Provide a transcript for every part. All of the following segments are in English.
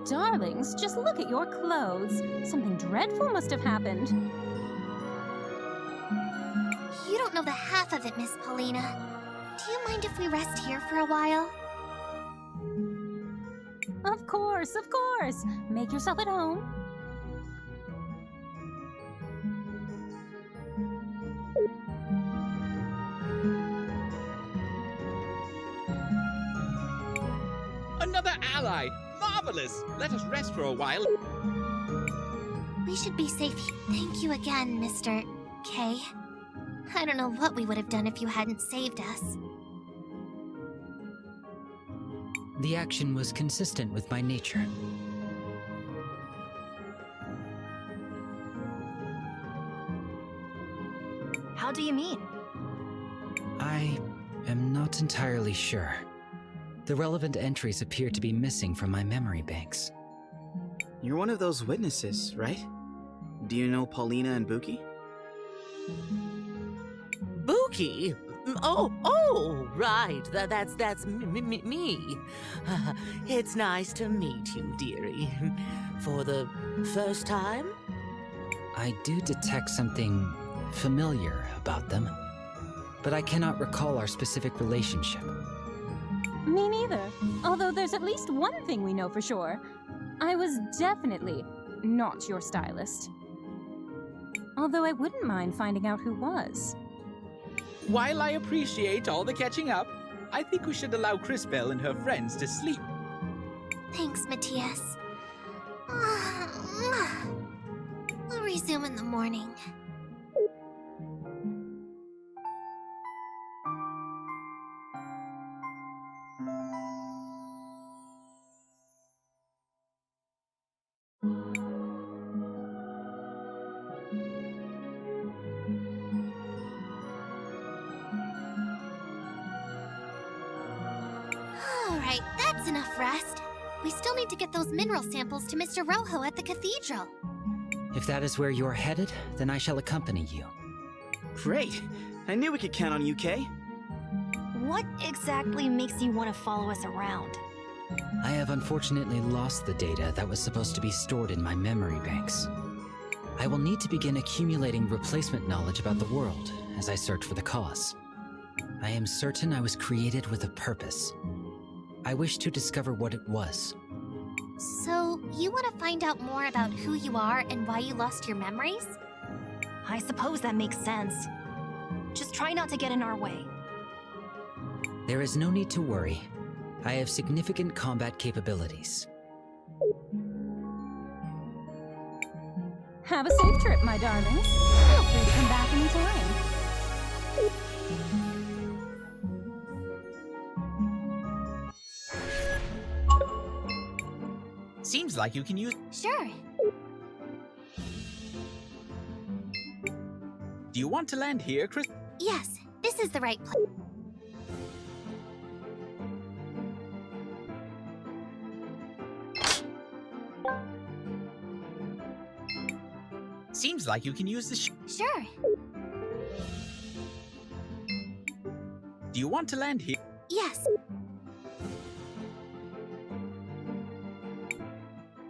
darlings, just look at your clothes. Something dreadful must have happened. You don't know the half of it, Miss Paulina. Do you mind if we rest here for a while? Of course, of course. Make yourself at home. Another ally! Marvelous! Let us rest for a while. We should be safe. Thank you again, Mr. K. I don't know what we would have done if you hadn't saved us. The action was consistent with my nature. How do you mean? I am not entirely sure. The relevant entries appear to be missing from my memory banks. You're one of those witnesses, right? Do you know Paulina and Buki? Buki? Oh, right. That's me. It's nice to meet you, dearie. For the first time? I do detect something familiar about them, but I cannot recall our specific relationship. Me neither. Although there's at least one thing we know for sure. I was definitely not your stylist. Although I wouldn't mind finding out who was. While I appreciate all the catching up, I think we should allow Crisbell and her friends to sleep. Thanks, Matthias. We'll resume in the morning. Alright, that's enough rest. We still need to get those mineral samples to Mr. Rojo at the cathedral. If that is where you're headed, then I shall accompany you. Great! I knew we could count on you, Kay. What exactly makes you want to follow us around? I have unfortunately lost the data that was supposed to be stored in my memory banks. I will need to begin accumulating replacement knowledge about the world as I search for the cause. I am certain I was created with a purpose. I wish to discover what it was. So, you want to find out more about who you are and why you lost your memories? I suppose that makes sense. Just try not to get in our way. There is no need to worry. I have significant combat capabilities. Have a safe trip, my darlings. Feel free to come back anytime. Seems like you can use... Sure. Do you want to land here, Cris? Yes, this is the right place. Seems like you can use the Sure. Do you want to land here? Yes.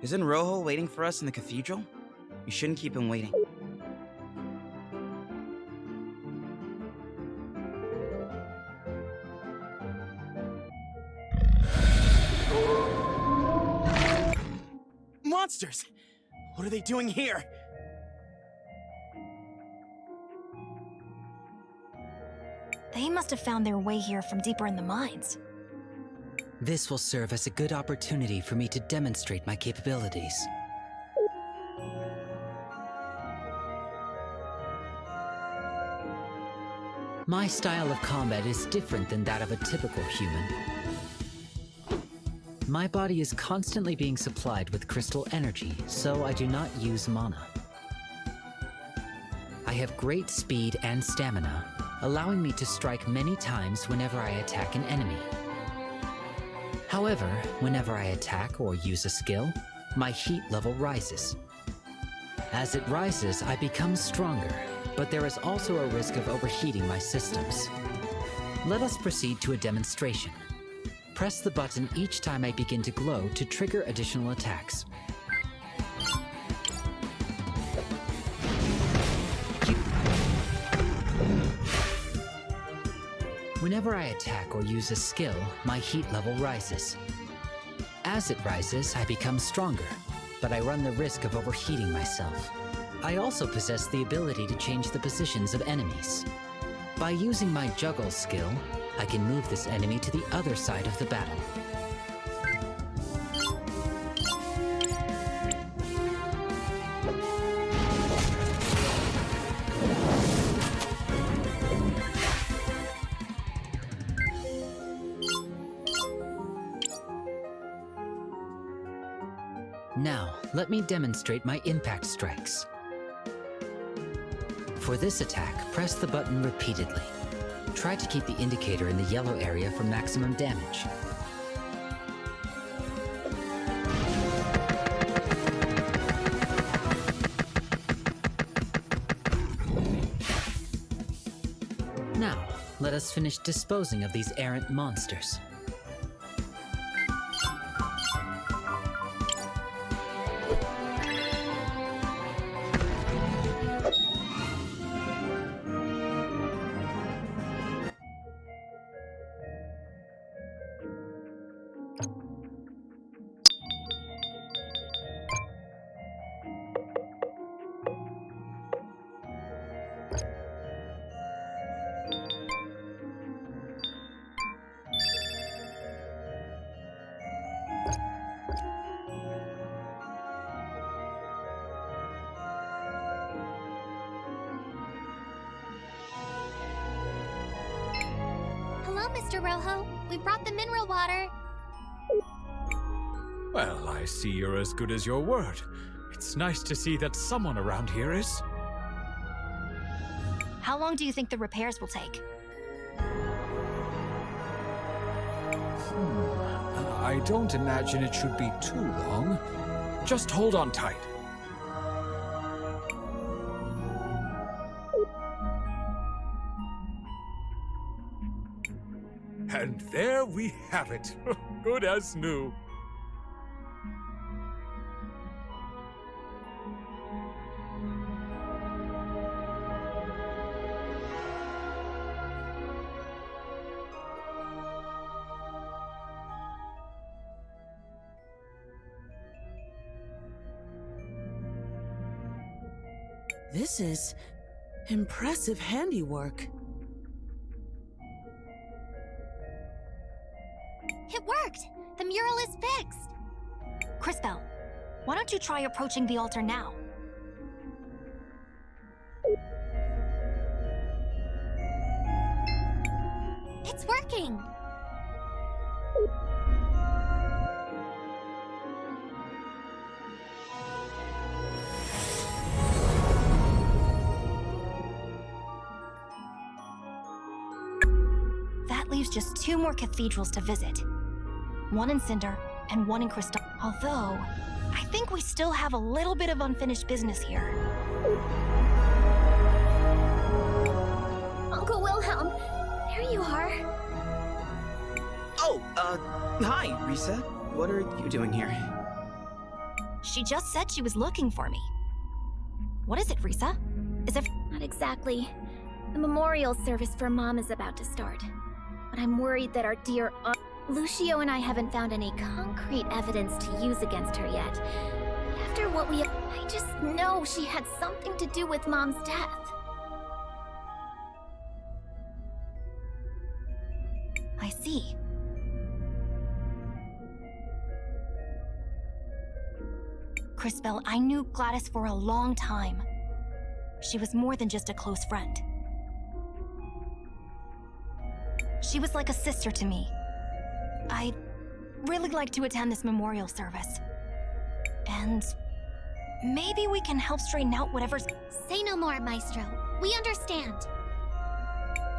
Isn't Rojo waiting for us in the cathedral? We shouldn't keep him waiting. Monsters! What are they doing here? They must have found their way here from deeper in the mines. This will serve as a good opportunity for me to demonstrate my capabilities. My style of combat is different than that of a typical human. My body is constantly being supplied with crystal energy, so I do not use mana. I have great speed and stamina, allowing me to strike many times whenever I attack an enemy. However, whenever I attack or use a skill, my heat level rises. As it rises, I become stronger, but there is also a risk of overheating my systems. Let us proceed to a demonstration. Press the button each time I begin to glow to trigger additional attacks. Whenever I attack or use a skill, my heat level rises. As it rises, I become stronger, but I run the risk of overheating myself. I also possess the ability to change the positions of enemies. By using my juggle skill, I can move this enemy to the other side of the battle. Now, let me demonstrate my impact strikes. For this attack, press the button repeatedly. Try to keep the indicator in the yellow area for maximum damage. Now, let us finish disposing of these errant monsters. Hello, Mr. Rojo. We brought the mineral water. Well, I see you're as good as your word. It's nice to see that someone around here is. How long do you think the repairs will take? I don't imagine it should be too long. Just hold on tight. And there we have it. Good as new. This is impressive handiwork. It worked! The mural is fixed! Crisbell, why don't you try approaching the altar now? It's working! That leaves just 2 more cathedrals to visit. One in Cinder and one in Crystal. Although, I think we still have a little bit of unfinished business here. Uncle Wilhelm, there you are. Oh, hi, Risa. What are you doing here? She just said she was looking for me. What is it, Risa? Is it... Not exactly. The memorial service for Mom is about to start. But I'm worried that our dear Aunt... Lucio and I haven't found any concrete evidence to use against her yet. But after what we... I just know she had something to do with Mom's death. I see. Crisbell, I knew Gladys for a long time. She was more than just a close friend. She was like a sister to me. I'd really like to attend this memorial service. And maybe we can help straighten out whatever's... Say no more, Maestro. We understand.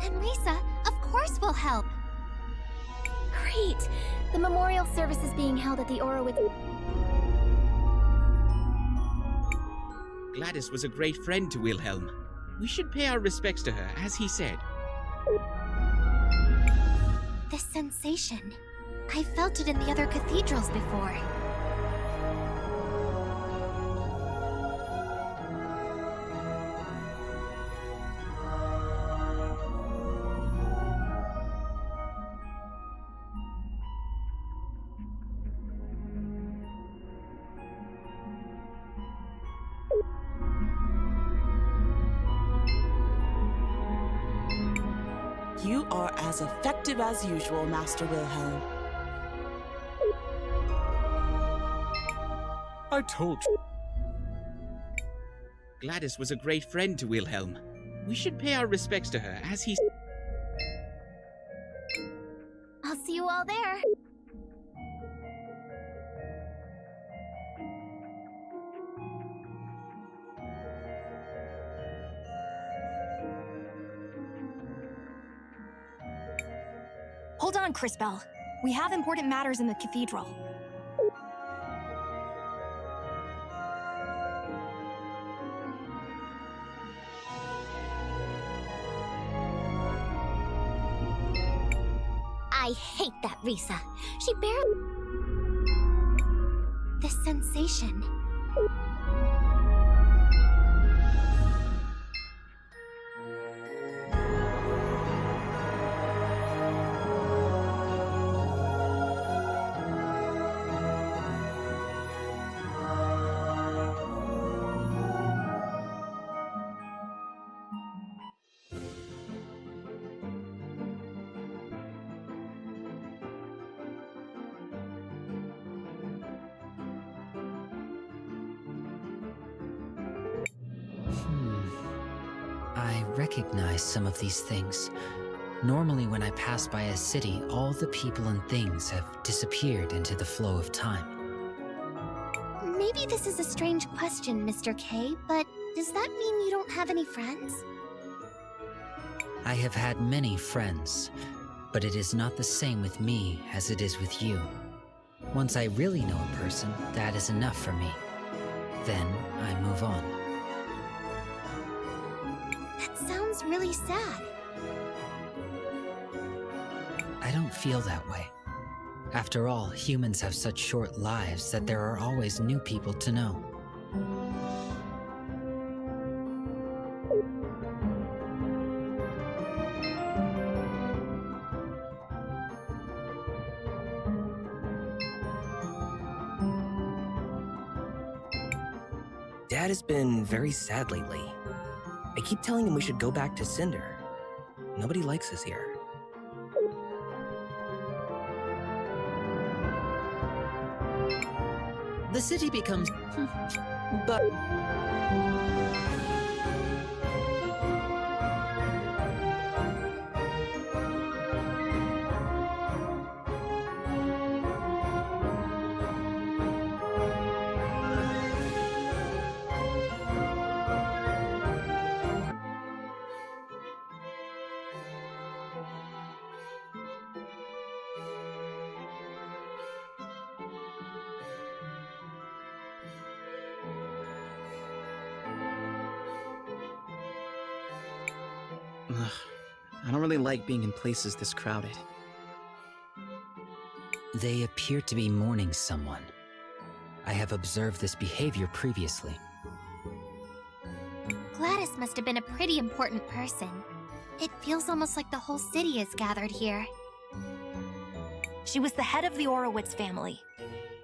And Risa, of course we'll help. Great! The memorial service is being held at the Oro with... Gladys was a great friend to Wilhelm. We should pay our respects to her, as he said. This sensation. I felt it in the other cathedrals before. You are as effective as usual, Master Wilhelm. I told you. Gladys was a great friend to Wilhelm. We should pay our respects to her as he... I'll see you all there. Hold on, Crisbell. We have important matters in the cathedral. I hate that Risa. She barely... The sensation. I recognize some of these things. Normally when I pass by a city, all the people and things have disappeared into the flow of time. Maybe this is a strange question, Mr. K, but does that mean you don't have any friends? I have had many friends, but it is not the same with me as it is with you. Once I really know a person, that is enough for me. Then I move on. That sounds really sad. I don't feel that way. After all, humans have such short lives that there are always new people to know. Dad has been very sad lately. I keep telling him we should go back to Cinder. Nobody likes us here. The city becomes... but... Ugh, I don't really like being in places this crowded. They appear to be mourning someone. I have observed this behavior previously. Gladys must have been a pretty important person. It feels almost like the whole city is gathered here. She was the head of the Orowitz family.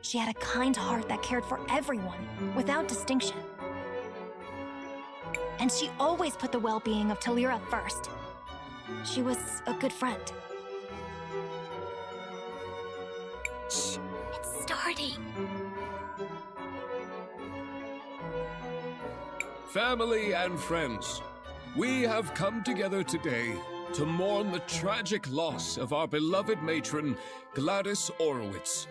She had a kind heart that cared for everyone, without distinction. And she always put the well-being of Talira first. She was a good friend. Shh, it's starting. Family and friends, we have come together today to mourn the tragic loss of our beloved matron, Gladys Orowitz.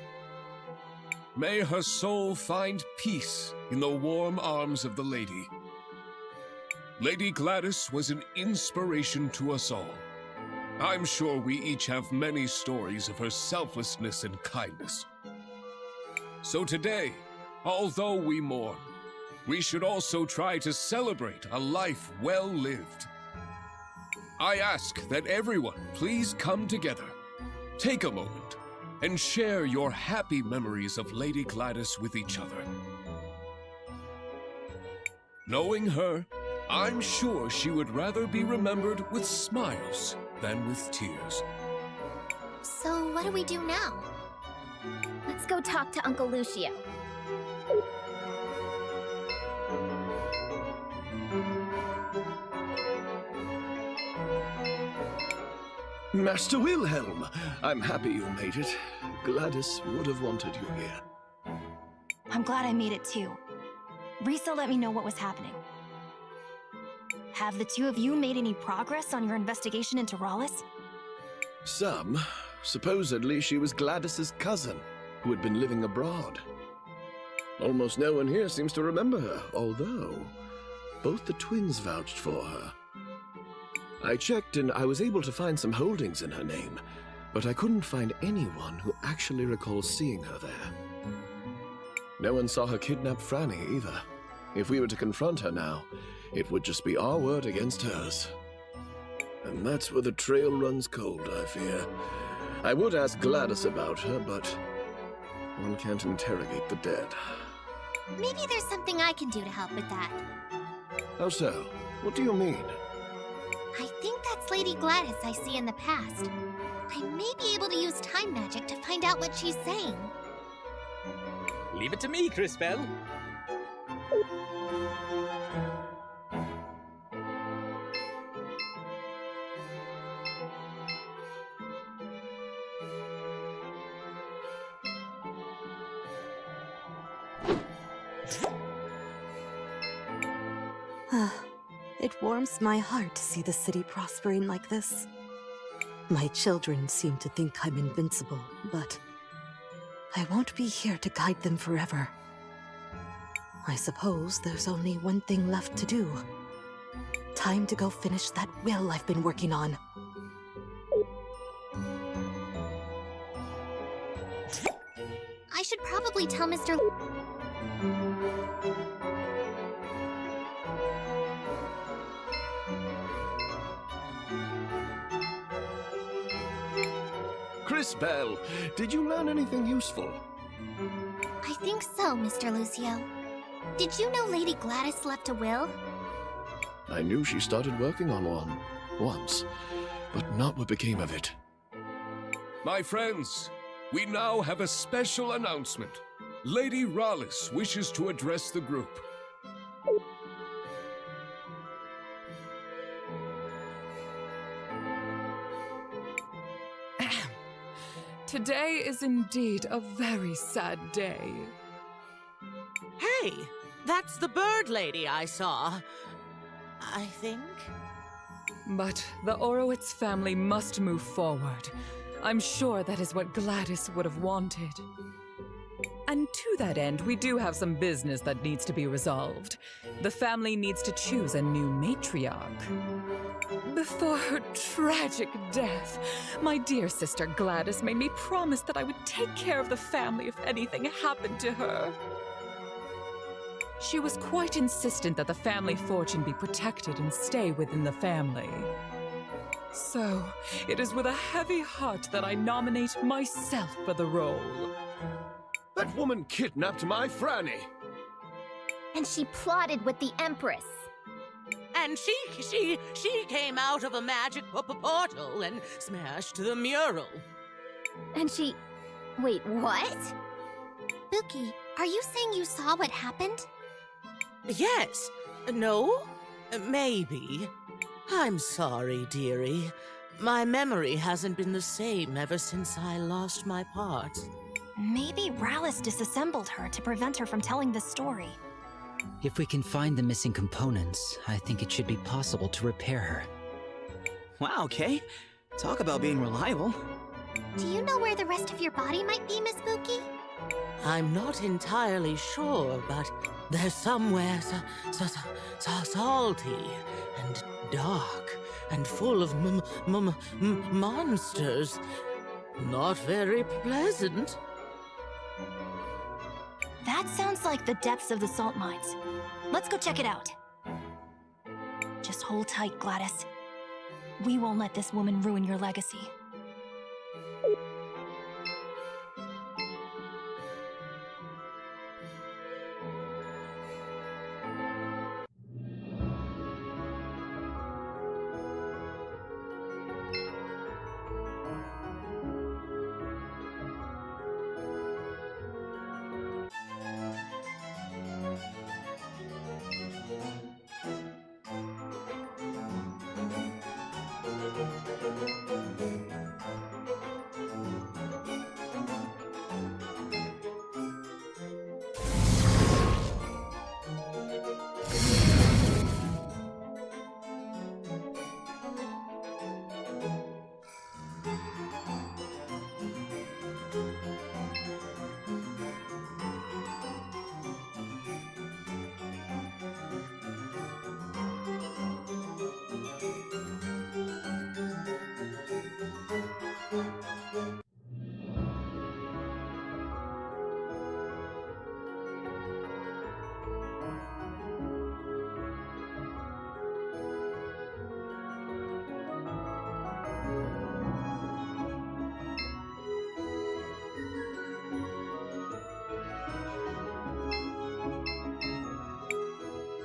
May her soul find peace in the warm arms of the Lady. Lady Gladys was an inspiration to us all. I'm sure we each have many stories of her selflessness and kindness. So today, although we mourn, we should also try to celebrate a life well lived. I ask that everyone please come together, take a moment, and share your happy memories of Lady Gladys with each other. Knowing her, I'm sure she would rather be remembered with smiles than with tears. So what do we do now? Let's go talk to Uncle Lucio. Master Wilhelm, I'm happy you made it. Gladys would have wanted you here. I'm glad I made it too. Risa let me know what was happening. Have the two of you made any progress on your investigation into Rallis? Some. Supposedly she was Gladys's cousin, who had been living abroad. Almost no one here seems to remember her, although both the twins vouched for her. I checked and I was able to find some holdings in her name, but I couldn't find anyone who actually recalls seeing her there. No one saw her kidnap Franny either. If we were to confront her now, it would just be our word against hers. And that's where the trail runs cold, I fear. I would ask Gladys about her, but one can't interrogate the dead. Maybe there's something I can do to help with that. How so? What do you mean? I think that's Lady Gladys I see in the past. I may be able to use time magic to find out what she's saying. Leave it to me, Crisbell. It warms my heart to see the city prospering like this. My children seem to think I'm invincible, but I won't be here to guide them forever. I suppose there's only one thing left to do. Time to go finish that will I've been working on. I should probably tell Mr. Crisbell, did you learn anything useful? I think so, Mr. Lucio. Did you know Lady Gladys left a will? I knew she started working on one, once, but not what became of it. My friends, we now have a special announcement. Lady Rallis wishes to address the group. Today is indeed a very sad day. Hey, that's the bird lady I saw. I think. But the Orowitz family must move forward. I'm sure that is what Gladys would have wanted. And to that end, we do have some business that needs to be resolved. The family needs to choose a new matriarch. Before her tragic death, my dear sister Gladys made me promise that I would take care of the family if anything happened to her. She was quite insistent that the family fortune be protected and stay within the family. So, it is with a heavy heart that I nominate myself for the role. That woman kidnapped my Franny! And she plotted with the Empress. And she came out of a magic portal and smashed the mural. And she... Wait, what? Buki, are you saying you saw what happened? Yes. No? Maybe. I'm sorry, dearie. My memory hasn't been the same ever since I lost my parts. Maybe Rallis disassembled her to prevent her from telling this story. If we can find the missing components, I think it should be possible to repair her. Wow, Kay. Talk about being reliable. Do you know where the rest of your body might be, Miss Buki? I'm not entirely sure, but there's somewhere salty and dark and full of monsters. Not very pleasant. That sounds like the depths of the salt mines. Let's go check it out. Just hold tight, Gladys. We won't let this woman ruin your legacy.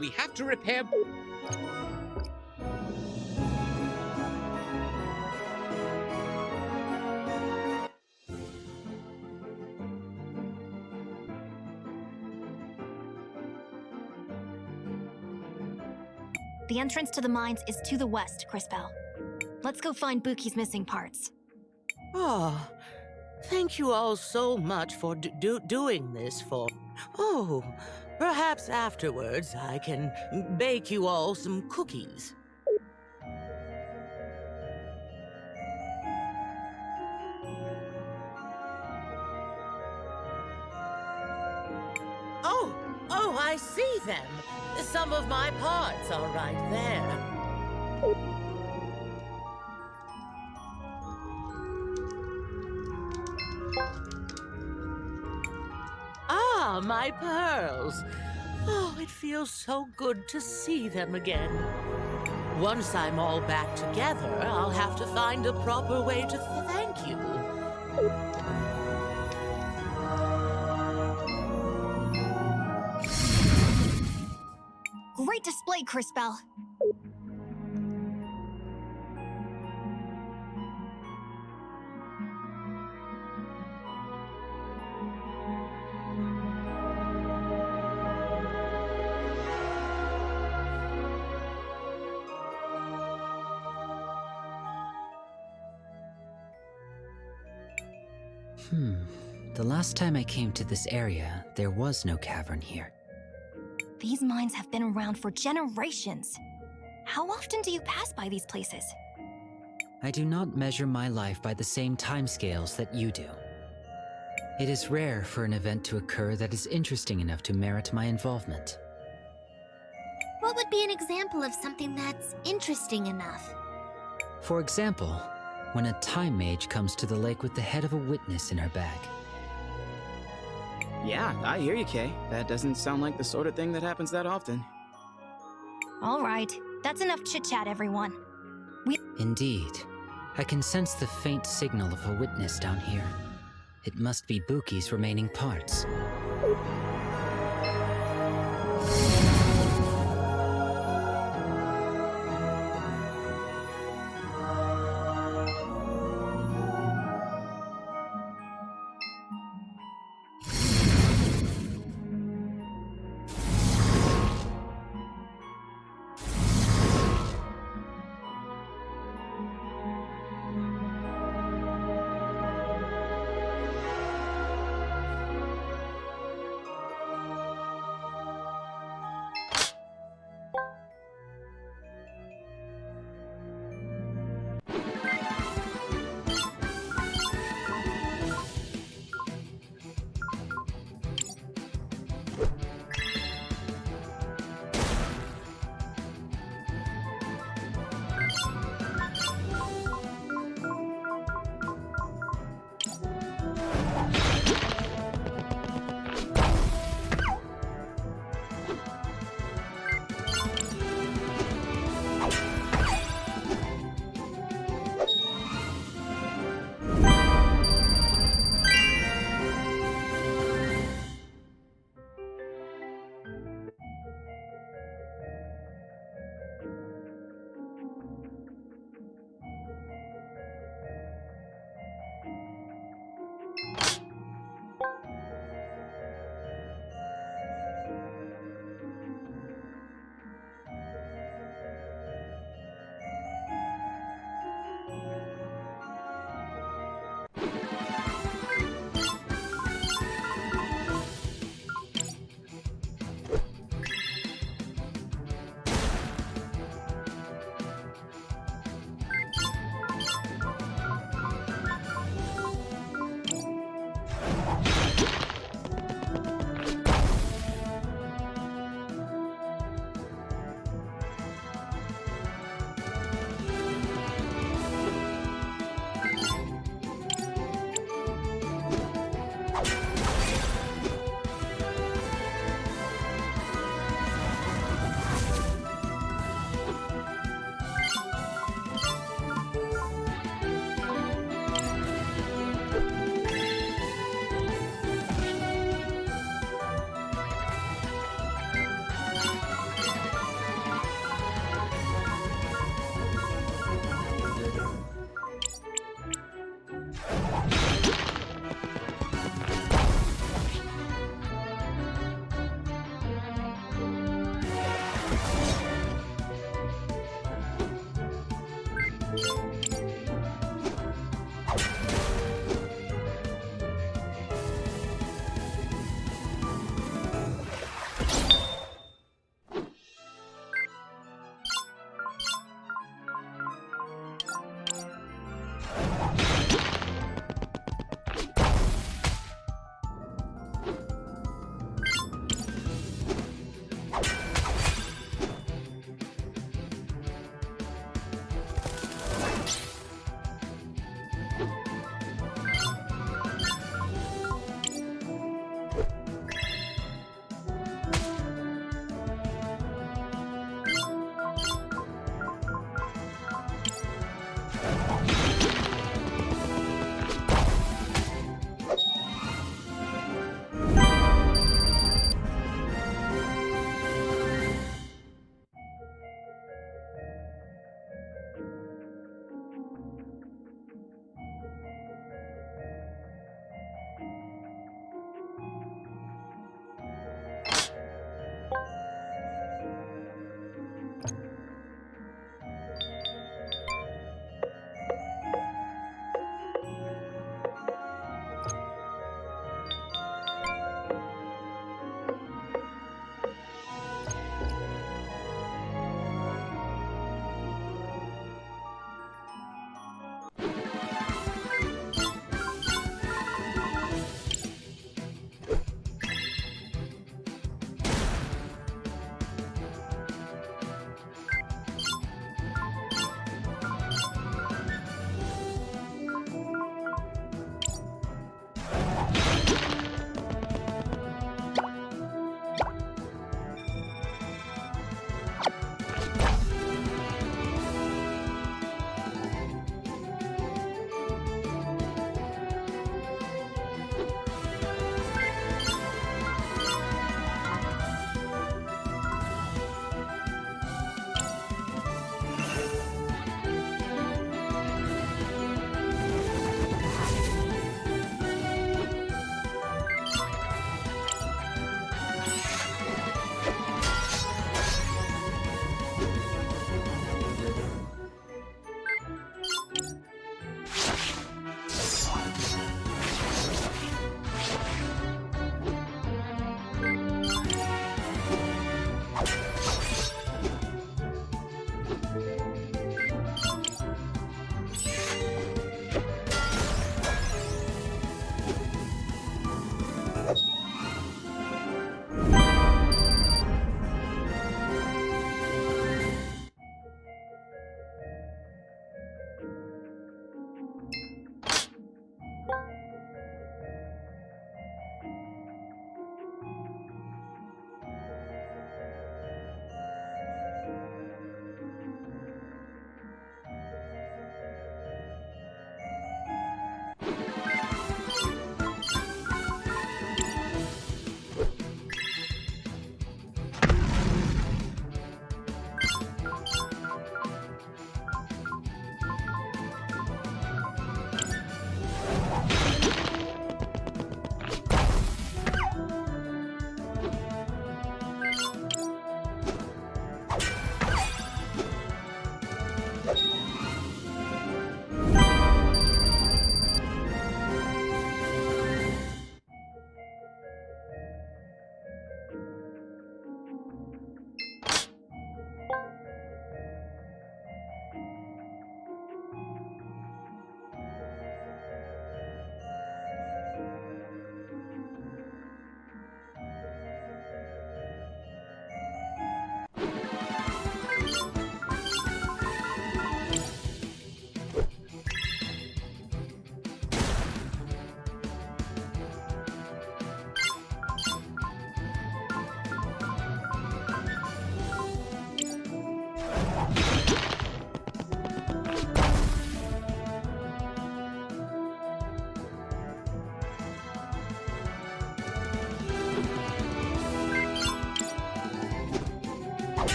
We have to repair... The entrance to the mines is to the west, Crisbell. Let's go find Buki's missing parts. Oh, thank you all so much for doing this for... Oh, perhaps afterwards I can bake you all some cookies. Oh, I see them. Some of my parts are right there. Ah, my pearls. Oh, it feels so good to see them again. Once I'm all back together, I'll have to find a proper way to thank you. Great display, Crisbell. The last time I came to this area, there was no cavern here. These mines have been around for generations. How often do you pass by these places? I do not measure my life by the same timescales that you do. It is rare for an event to occur that is interesting enough to merit my involvement. What would be an example of something that's interesting enough? For example, when a time mage comes to the lake with the head of a witness in her bag. Yeah, I hear you, Kay. That doesn't sound like the sort of thing that happens that often. All right, that's enough chit-chat, everyone. Indeed. I can sense the faint signal of a witness down here. It must be Buki's remaining parts.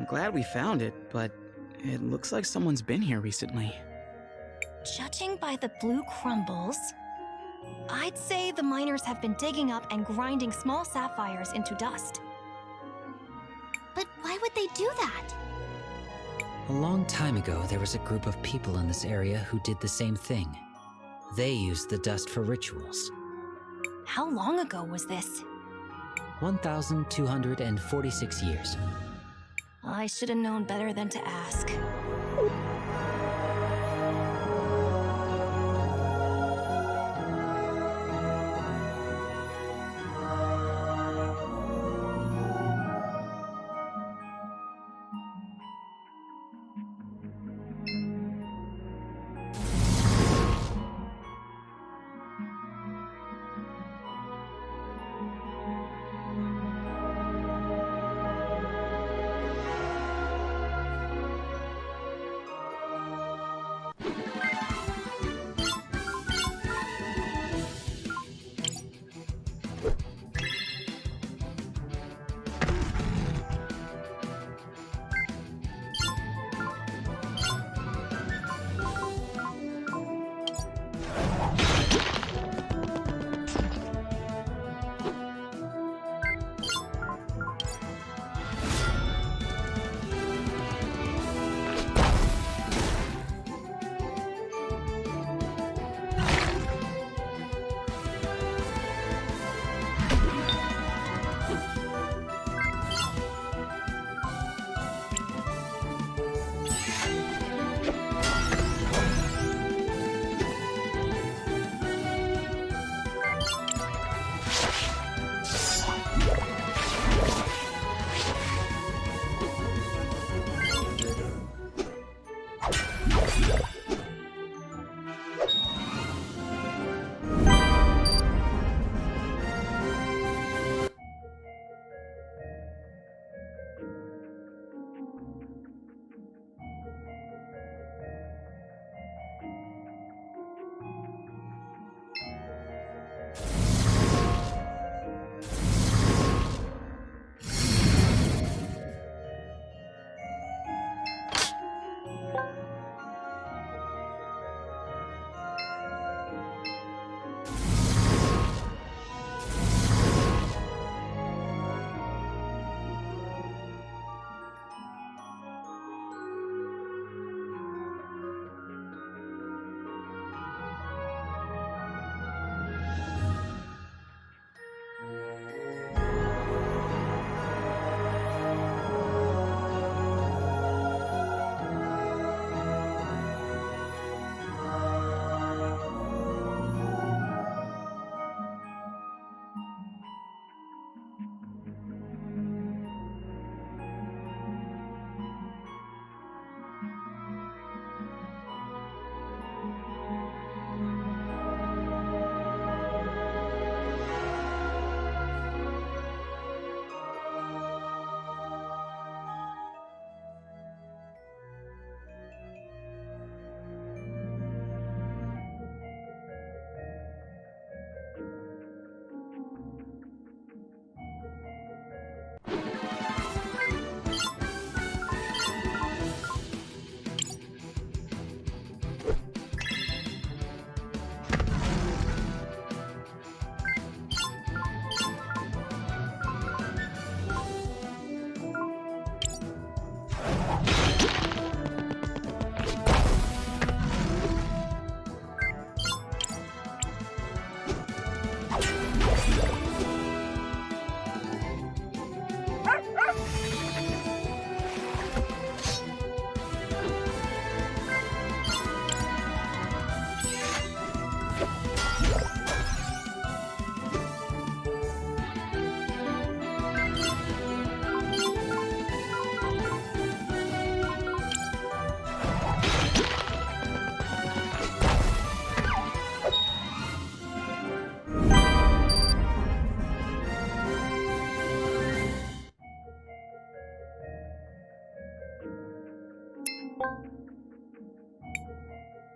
I'm glad we found it, but it looks like someone's been here recently. Judging by the blue crumbles, I'd say the miners have been digging up and grinding small sapphires into dust. But why would they do that? A long time ago, there was a group of people in this area who did the same thing. They used the dust for rituals. How long ago was this? 1,246 years. I should have known better than to ask.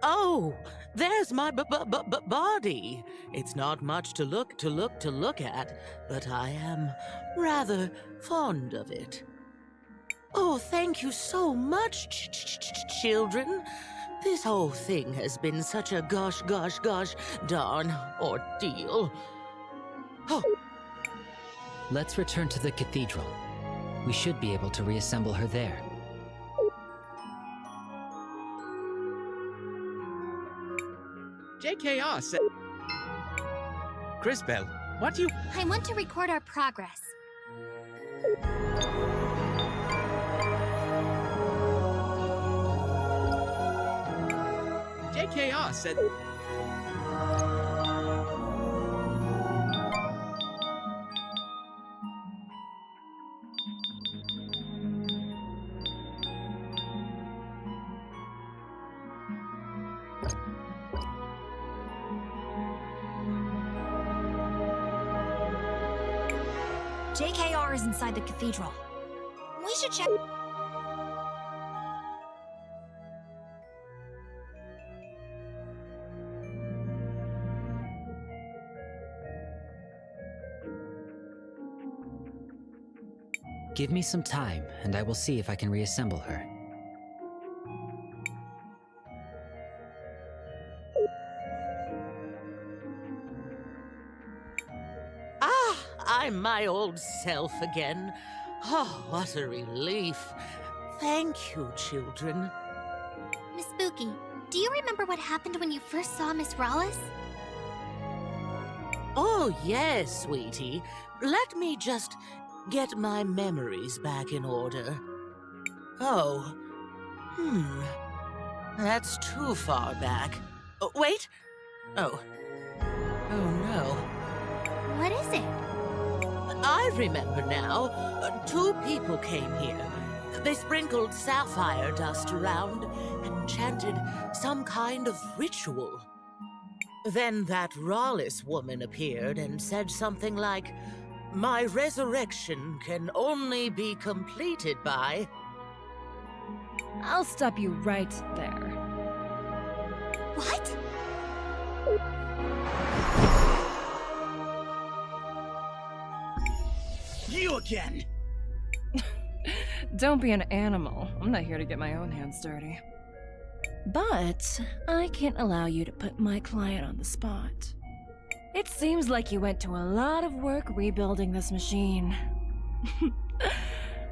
Oh, there's my body. It's not much to look at, but I am rather fond of it. Oh, thank you so much, children. This whole thing has been such a gosh darn ordeal. Oh. Let's return to the cathedral. We should be able to reassemble her there. JKR said... Crisbell, what do you... I want to record our progress. JKR said... JKR is inside the cathedral. We should check. Give me some time, and I will see if I can reassemble her. I'm my old self again. Oh, what a relief. Thank you, children. Miss Spooky, do you remember what happened when you first saw Miss Rawlis? Oh, yes, sweetie. Let me just get my memories back in order. Oh. That's too far back. Oh, wait. Oh. Oh, no. What is it? I remember now. Two people came here. They sprinkled sapphire dust around and chanted some kind of ritual. Then that Rawlis woman appeared and said something like, "My resurrection can only be completed by..." I'll stop you right there. What? You again! Don't be an animal. I'm not here to get my own hands dirty. But I can't allow you to put my client on the spot. It seems like you went to a lot of work rebuilding this machine.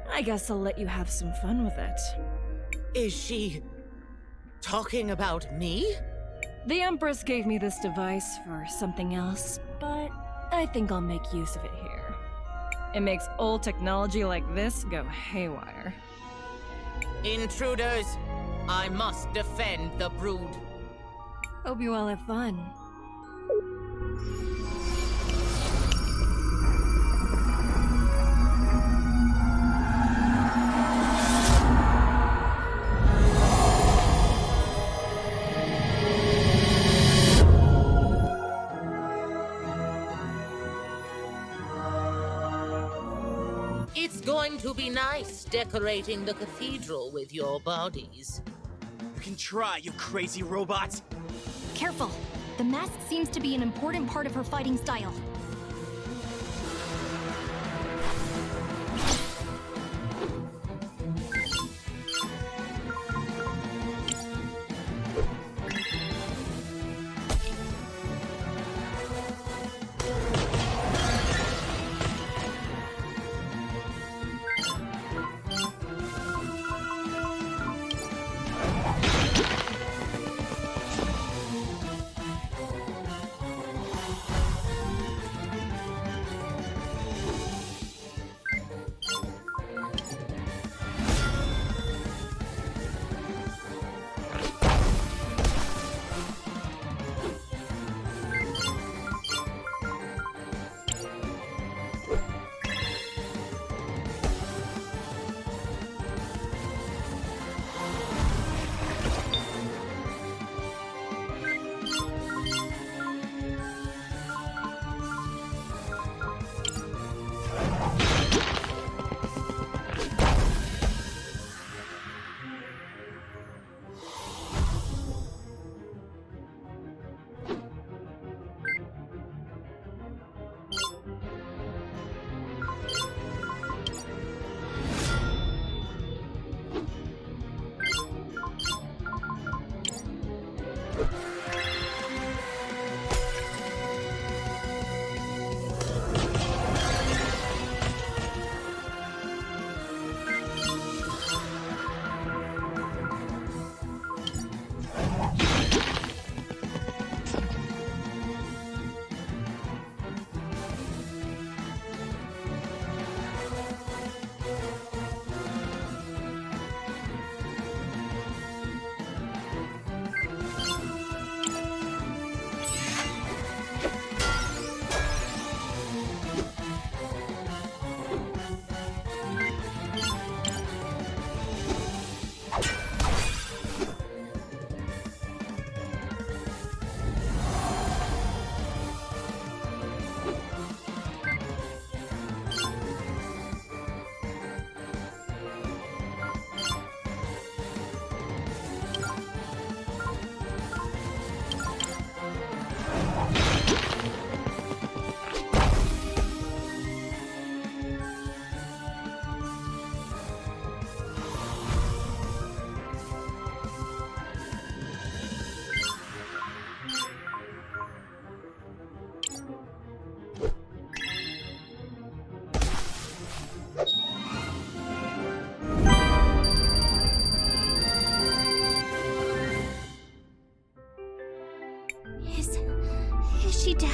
I guess I'll let you have some fun with it. Is she talking about me? The Empress gave me this device for something else, but I think I'll make use of it here. It makes old technology like this go haywire. Intruders! I must defend the brood. Hope you all have fun. It's going to be nice decorating the cathedral with your bodies. You can try, you crazy robots! Careful. The mask seems to be an important part of her fighting style.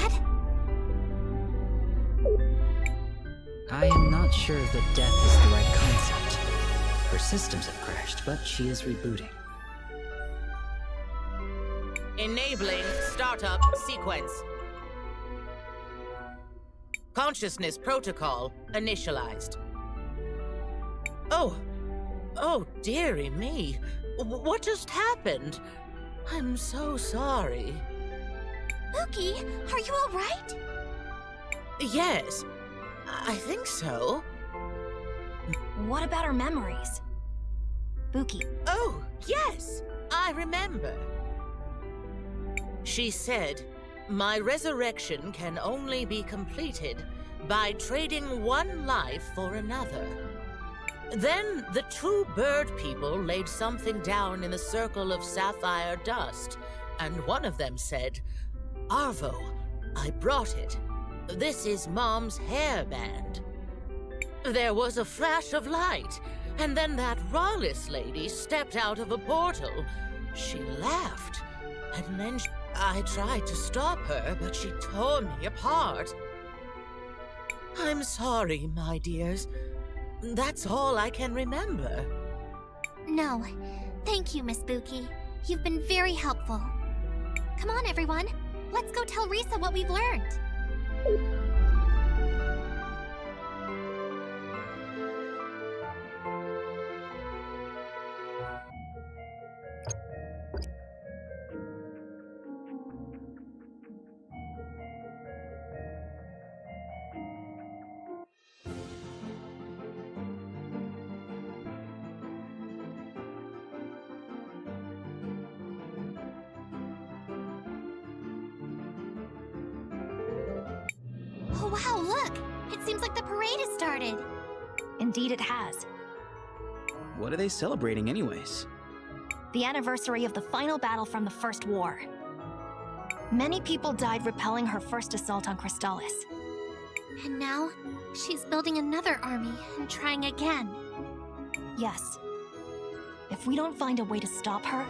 Dad? I am not sure that death is the right concept. Her systems have crashed, but she is rebooting. Enabling startup sequence. Consciousness protocol initialized. Oh, dearie me. What just happened? I'm so sorry. Mookie, are you alright? Yes, I think so. What about her memories? Buki. Oh, yes, I remember. She said, my resurrection can only be completed by trading one life for another. Then the two bird people laid something down in the circle of sapphire dust, and one of them said, Arvo, I brought it. This is Mom's hairband. There was a flash of light, and then that Rawless lady stepped out of a portal. She laughed, and then I tried to stop her, but she tore me apart. I'm sorry, my dears. That's all I can remember. No. Thank you, Miss Buki. You've been very helpful. Come on, everyone. Let's go tell Risa what we've learned. Oh, wow, look! It seems like the parade has started. Indeed it has. What are they celebrating anyways? The anniversary of the final battle from the First War. Many people died repelling her first assault on Crystallis. And now, she's building another army and trying again. Yes. If we don't find a way to stop her,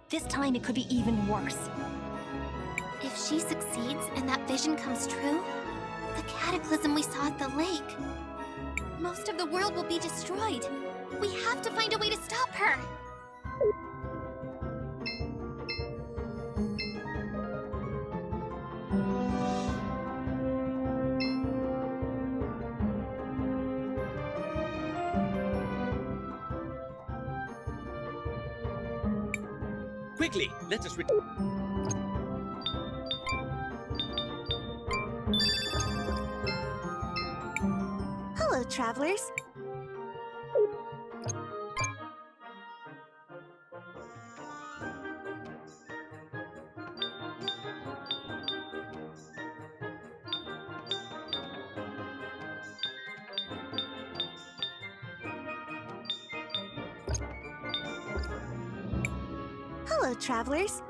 this time it could be even worse. If she succeeds and that vision comes true, the cataclysm we saw at the lake, most of the world will be destroyed. We have to find a way to stop her. Quickly, let us Hello, travelers. Hello, travelers.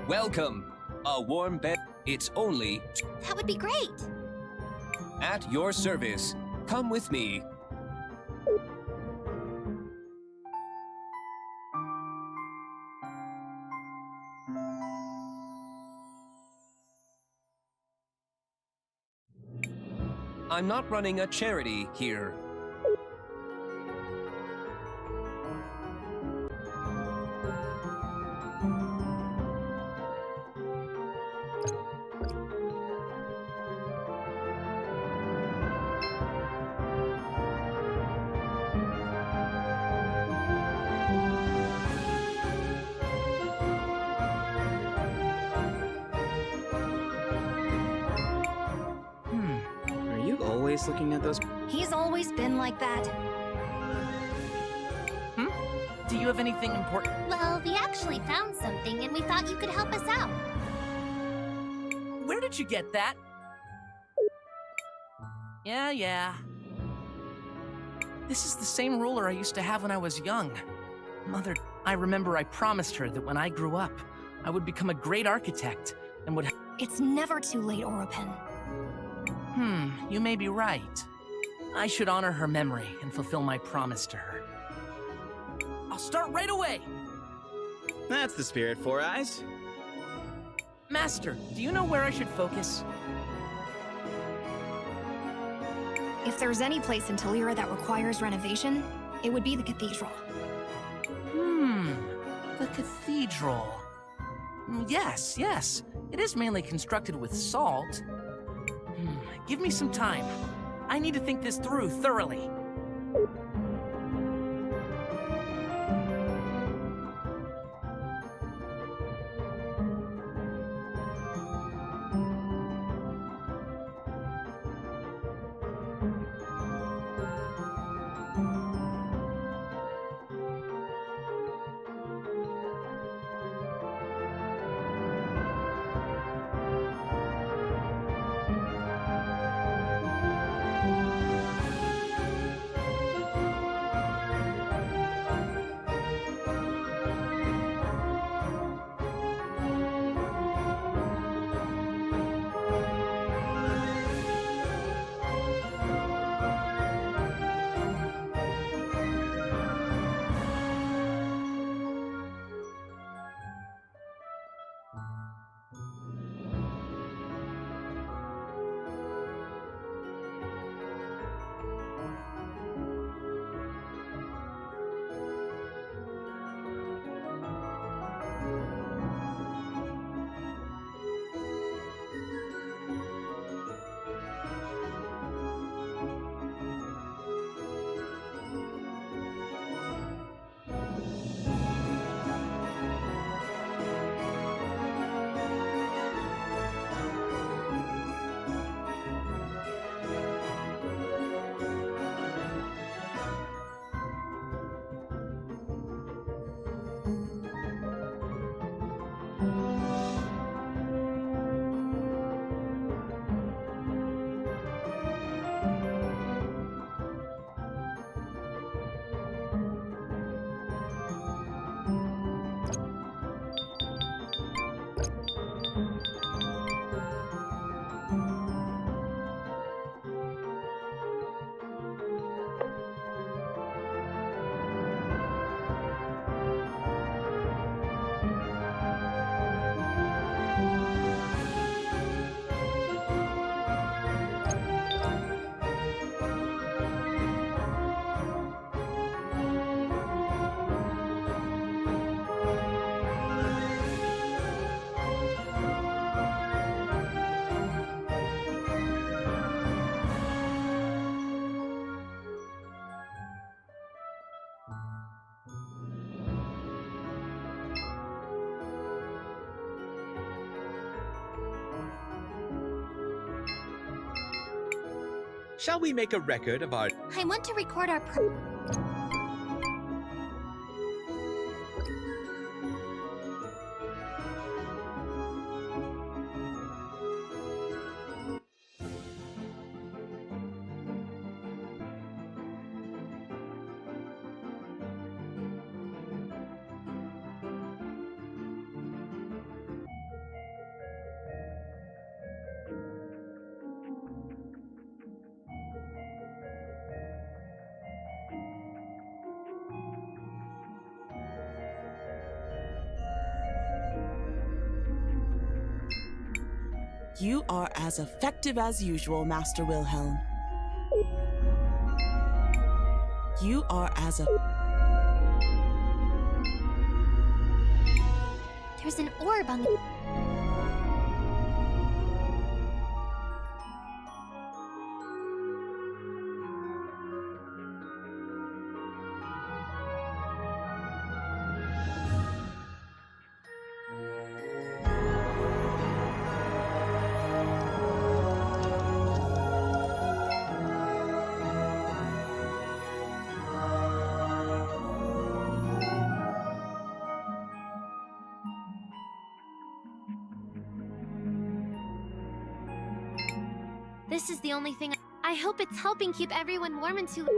Welcome. A warm bed. It's only That would be great. at your service. Come with me. I'm not running a charity here. Are you always looking at those? He's always been like that. Do you have anything important? Well, we actually found something and we thought you could help us out. Where did you get that? Yeah. This is the same ruler I used to have when I was young. Mother, I remember I promised her that when I grew up, I would become a great architect and would. It's never too late, Oropen. You may be right. I should honor her memory and fulfill my promise to her. I'll start right away! That's the spirit, Four Eyes. Master, do you know where I should focus? If there's any place in Talira that requires renovation, it would be the cathedral. The cathedral. Yes. It is mainly constructed with salt. Give me some time. I need to think this through thoroughly. Shall we make a record of our... I want to record our You are as effective as usual, Master Wilhelm. You are as There's an orb on the... This is the only thing I hope it's helping keep everyone warm until...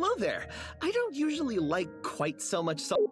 hello there. I don't usually like quite so much salt.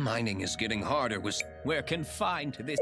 Mining is getting harder. We're confined to this.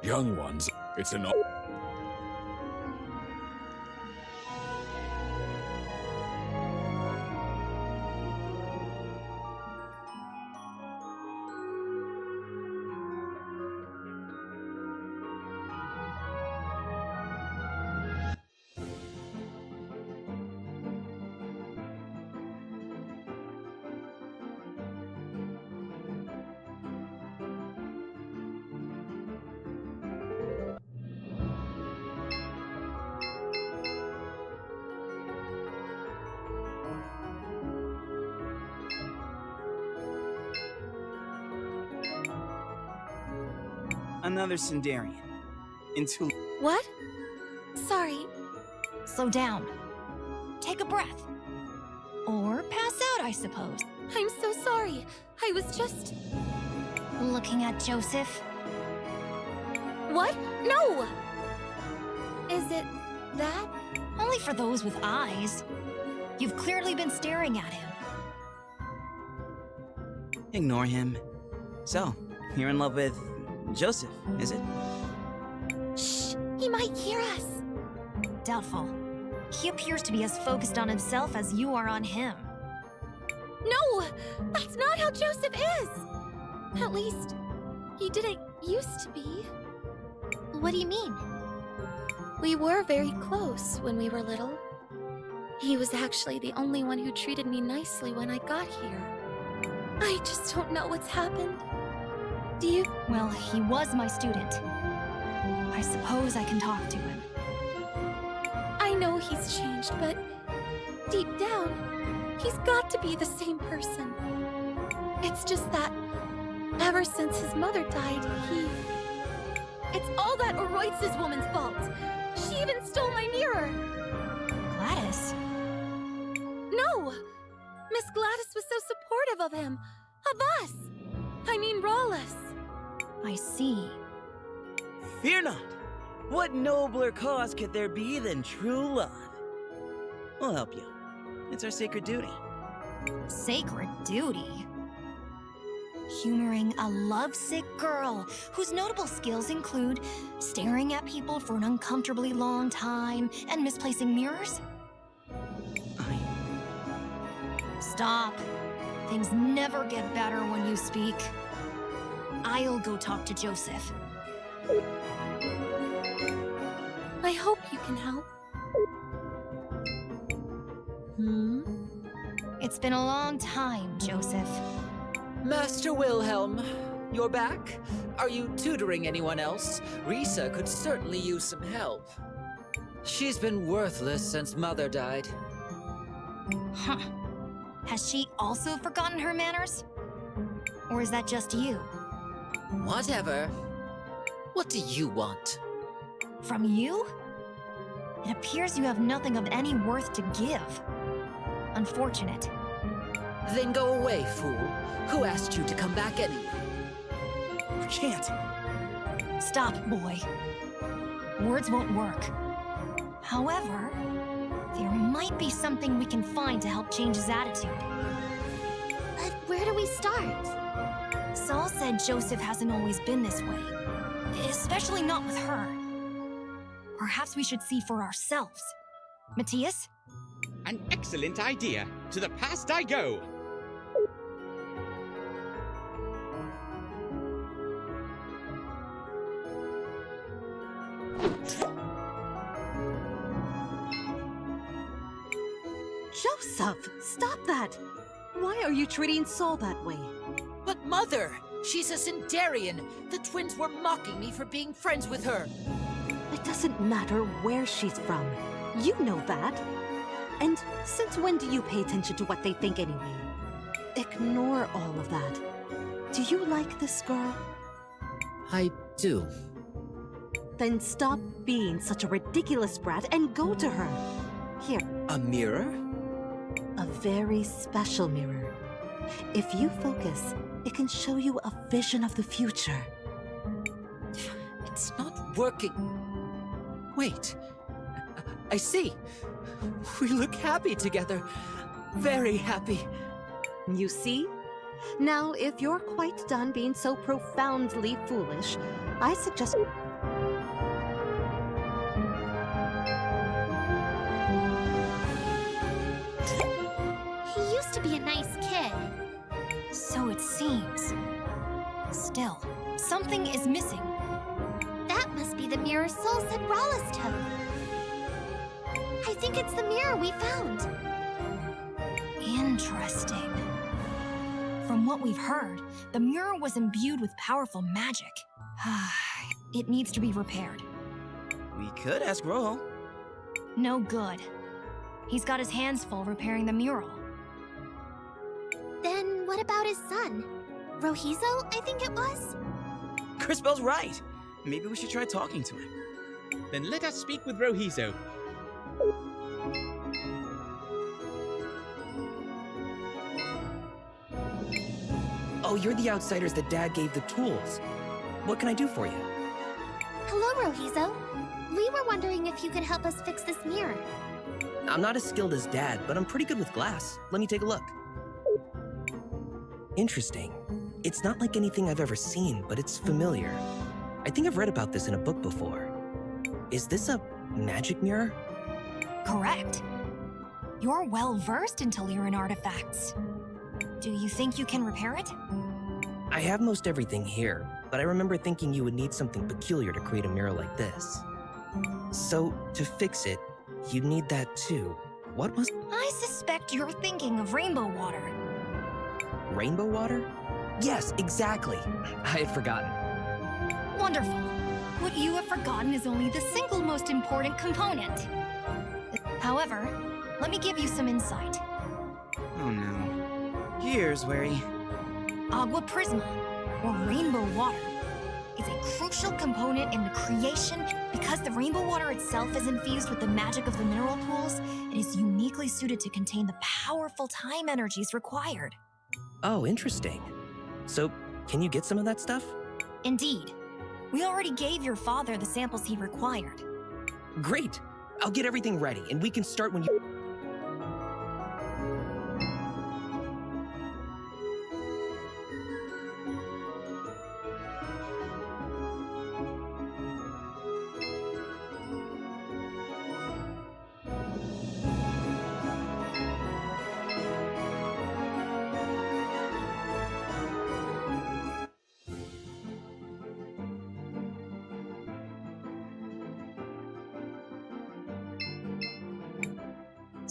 Young ones, it's an... Another Sindarian. Into... What? Sorry. Slow down. Take a breath. Or pass out, I suppose. I'm so sorry. I was just... Looking at Joseph? What? No! Is it that? Only for those with eyes. You've clearly been staring at him. Ignore him. So, you're in love with Joseph, is it? Shh! He might hear us! Doubtful. He appears to be as focused on himself as you are on him. No! That's not how Joseph is! At least, he didn't used to be. What do you mean? We were very close when we were little. He was actually the only one who treated me nicely when I got here. I just don't know what's happened. Do you? Well, he was my student. I suppose I can talk to him. I know he's changed, but deep down, he's got to be the same person. It's just that ever since his mother died, It's all that Oroitz's woman's fault. She even stole my mirror. Gladys? No! Miss Gladys was so supportive of him. Of us. I mean, Rawless. I see. Fear not! What nobler cause could there be than true love? We'll help you. It's our sacred duty. Sacred duty? Humoring a lovesick girl whose notable skills include staring at people for an uncomfortably long time and misplacing mirrors? Stop. Things never get better when you speak. I'll go talk to Joseph. I hope you can help. It's been a long time, Joseph. Master Wilhelm, you're back? Are you tutoring anyone else? Risa could certainly use some help. She's been worthless since Mother died. Huh. Has she also forgotten her manners? Or is that just you? Whatever. What do you want? From you? It appears you have nothing of any worth to give. Unfortunate. Then go away, fool. Who asked you to come back anyway? I can't. Stop, boy. Words won't work. However, there might be something we can find to help change his attitude. But where do we start? Saul said Joseph hasn't always been this way. Especially not with her. Perhaps we should see for ourselves. Matthias? An excellent idea. To the past I go. Joseph, stop that! Why are you treating Saul that way? But Mother, she's a Cinderian. The twins were mocking me for being friends with her. It doesn't matter where she's from. You know that. And since when do you pay attention to what they think anyway? Ignore all of that. Do you like this girl? I do. Then stop being such a ridiculous brat and go to her. Here. A mirror? A very special mirror. If you focus, it can show you a vision of the future. It's not working. Wait. I see. We look happy together. Very happy. You see? Now, if you're quite done being so profoundly foolish, I suggest... He used to be a nice kid. So it seems. Still, something is missing. That must be the mirror Soul said Rawlis took. I think it's the mirror we found. Interesting. From what we've heard, the mirror was imbued with powerful magic. It needs to be repaired. We could ask Rojo. No good. He's got his hands full repairing the mural. Then what about his son? Rohizo, I think it was? Crisbell's right. Maybe we should try talking to him. Then let us speak with Rohizo. Oh, you're the outsiders that Dad gave the tools. What can I do for you? Hello, Rohizo. We were wondering if you could help us fix this mirror. I'm not as skilled as Dad, but I'm pretty good with glass. Let me take a look. Interesting. It's not like anything I've ever seen, but it's familiar. I think I've read about this in a book before. Is this a magic mirror? Correct. You're well-versed in Telerian artifacts. Do you think you can repair it? I have most everything here, but I remember thinking you would need something peculiar to create a mirror like this. So, to fix it, you'd need that too. What was... I suspect you're thinking of rainbow water. Rainbow water? Yes, exactly. I had forgotten. Wonderful. What you have forgotten is only the single most important component. However, let me give you some insight. Oh no. Here's wary. Agua Prisma, or rainbow water, is a crucial component in the creation. Because the rainbow water itself is infused with the magic of the mineral pools, it is uniquely suited to contain the powerful time energies required. Oh, interesting. So, can you get some of that stuff? Indeed. We already gave your father the samples he required. Great! I'll get everything ready, and we can start when you...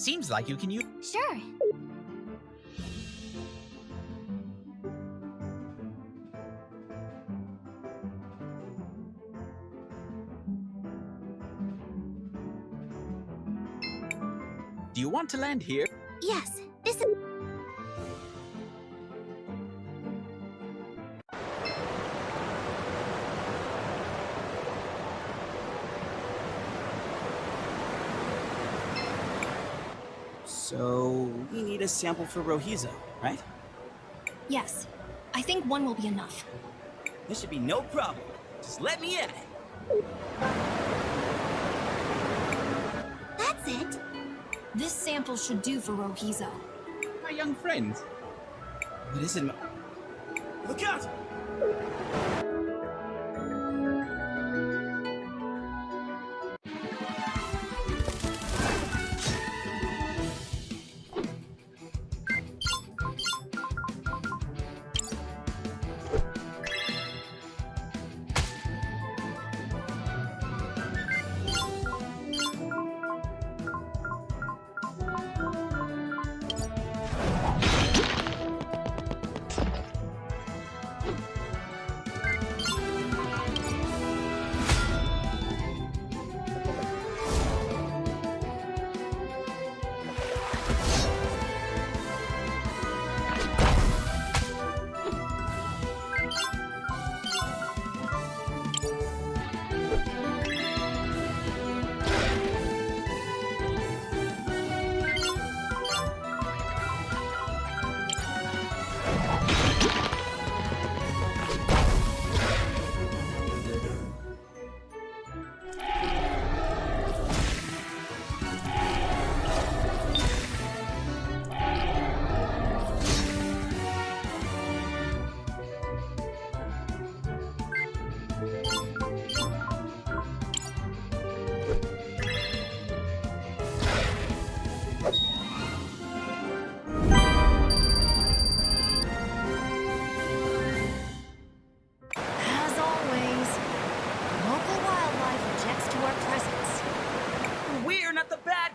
Seems like you can use. Sure. Do you want to land here? Yes, this is... So, we need a sample for Rohizo, right? Yes. I think one will be enough. This should be no problem. Just let me at it. That's it. This sample should do for Rohizo. My young friends. What is it? Look out!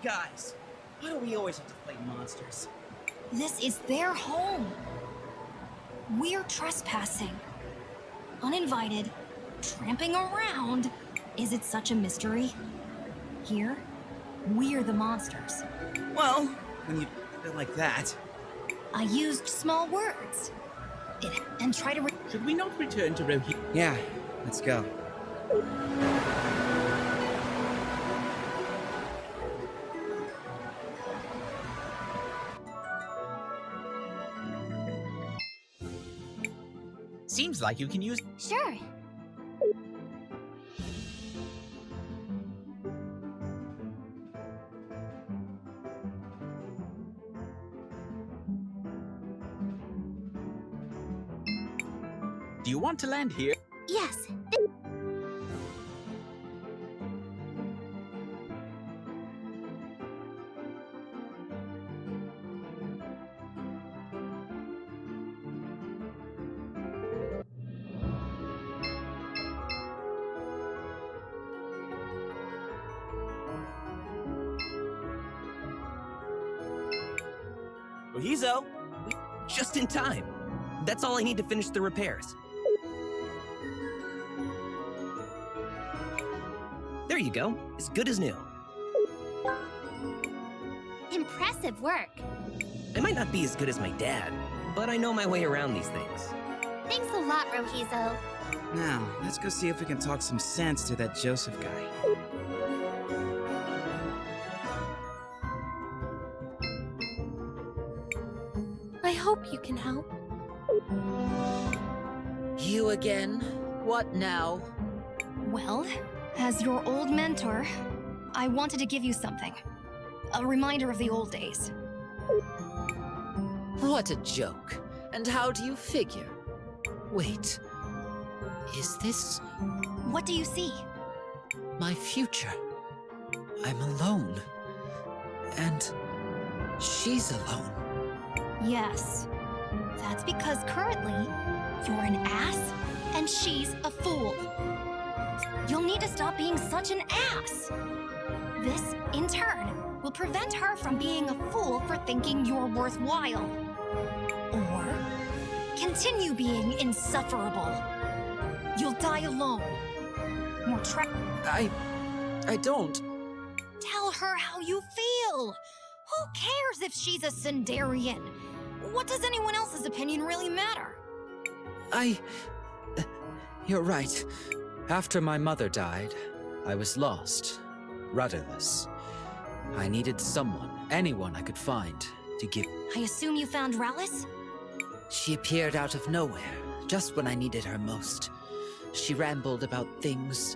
Guys, why do we always have to fight monsters? This is their home. We're trespassing. Uninvited, tramping around. Is it such a mystery? Here, we're the monsters. Well, when you put it like that... I used small words. And try to... Should we not return to Rohi? Yeah, let's go. Seems like you can use... Sure. Do you want to land here? Yes. Rohizo! Just in time. That's all I need to finish the repairs. There you go. As good as new. Impressive work. I might not be as good as my dad, but I know my way around these things. Thanks a lot, Rohizo. Now, let's go see if we can talk some sense to that Joseph guy. I hope you can help. You again? What now? Well, as your old mentor, I wanted to give you something. A reminder of the old days. What a joke. And how do you figure? Wait. Is this... What do you see? my future? I'm alone. And she's alone. Yes. That's because currently, you're an ass and she's a fool. You'll need to stop being such an ass. This, in turn, will prevent her from being a fool for thinking you're worthwhile. Or continue being insufferable. You'll die alone. More I don't. Tell her how you feel. Who cares if she's a Cinderian? What does anyone else's opinion really matter? You're right. After my mother died, I was lost, rudderless. I needed someone, anyone I could find, to give... I assume you found Rallis? She appeared out of nowhere, just when I needed her most. She rambled about things.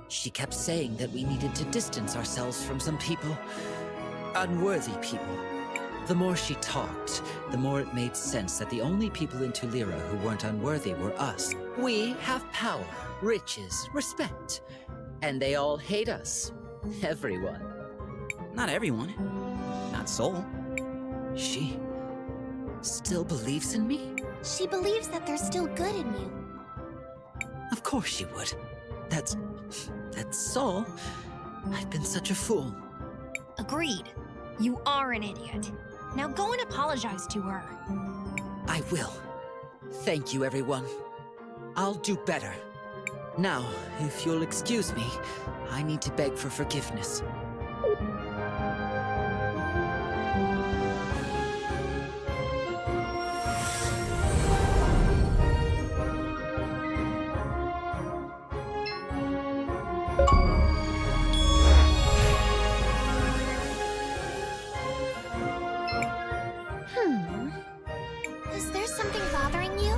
She kept saying that we needed to distance ourselves from some people. Unworthy people. The more she talked, the more it made sense that the only people in Tulira who weren't unworthy were us. We have power, riches, respect. And they all hate us. Everyone. Not everyone. Not Soul. She still believes in me? She believes that there's still good in you. Of course she would. That's Soul. I've been such a fool. Agreed. You are an idiot. Now go and apologize to her. I will. Thank you, everyone. I'll do better. Now, if you'll excuse me, I need to beg for forgiveness. Is there something bothering you?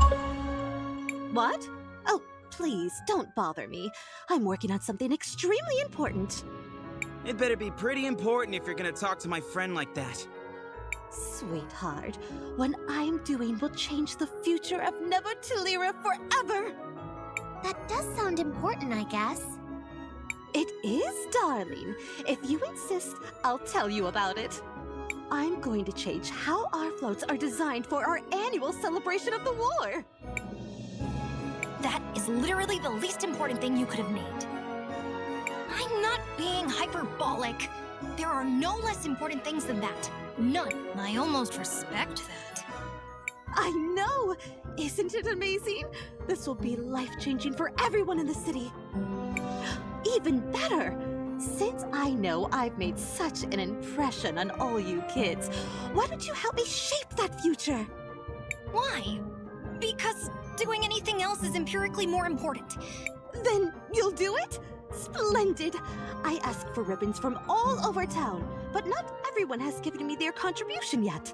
What? Oh, please, don't bother me. I'm working on something extremely important. It better be pretty important if you're gonna talk to my friend like that. Sweetheart, what I'm doing will change the future of Never Tulira forever. That does sound important, I guess. It is, darling. If you insist, I'll tell you about it. I'm going to change how our floats are designed for our annual celebration of the war. That is literally the least important thing you could have named. I'm not being hyperbolic. There are no less important things than that. None. I almost respect that. I know! Isn't it amazing? This will be life-changing for everyone in the city. Even better! Since I know I've made such an impression on all you kids, why don't you help me shape that future? Why? Because doing anything else is empirically more important. Then you'll do it? Splendid! I asked for ribbons from all over town, but not everyone has given me their contribution yet.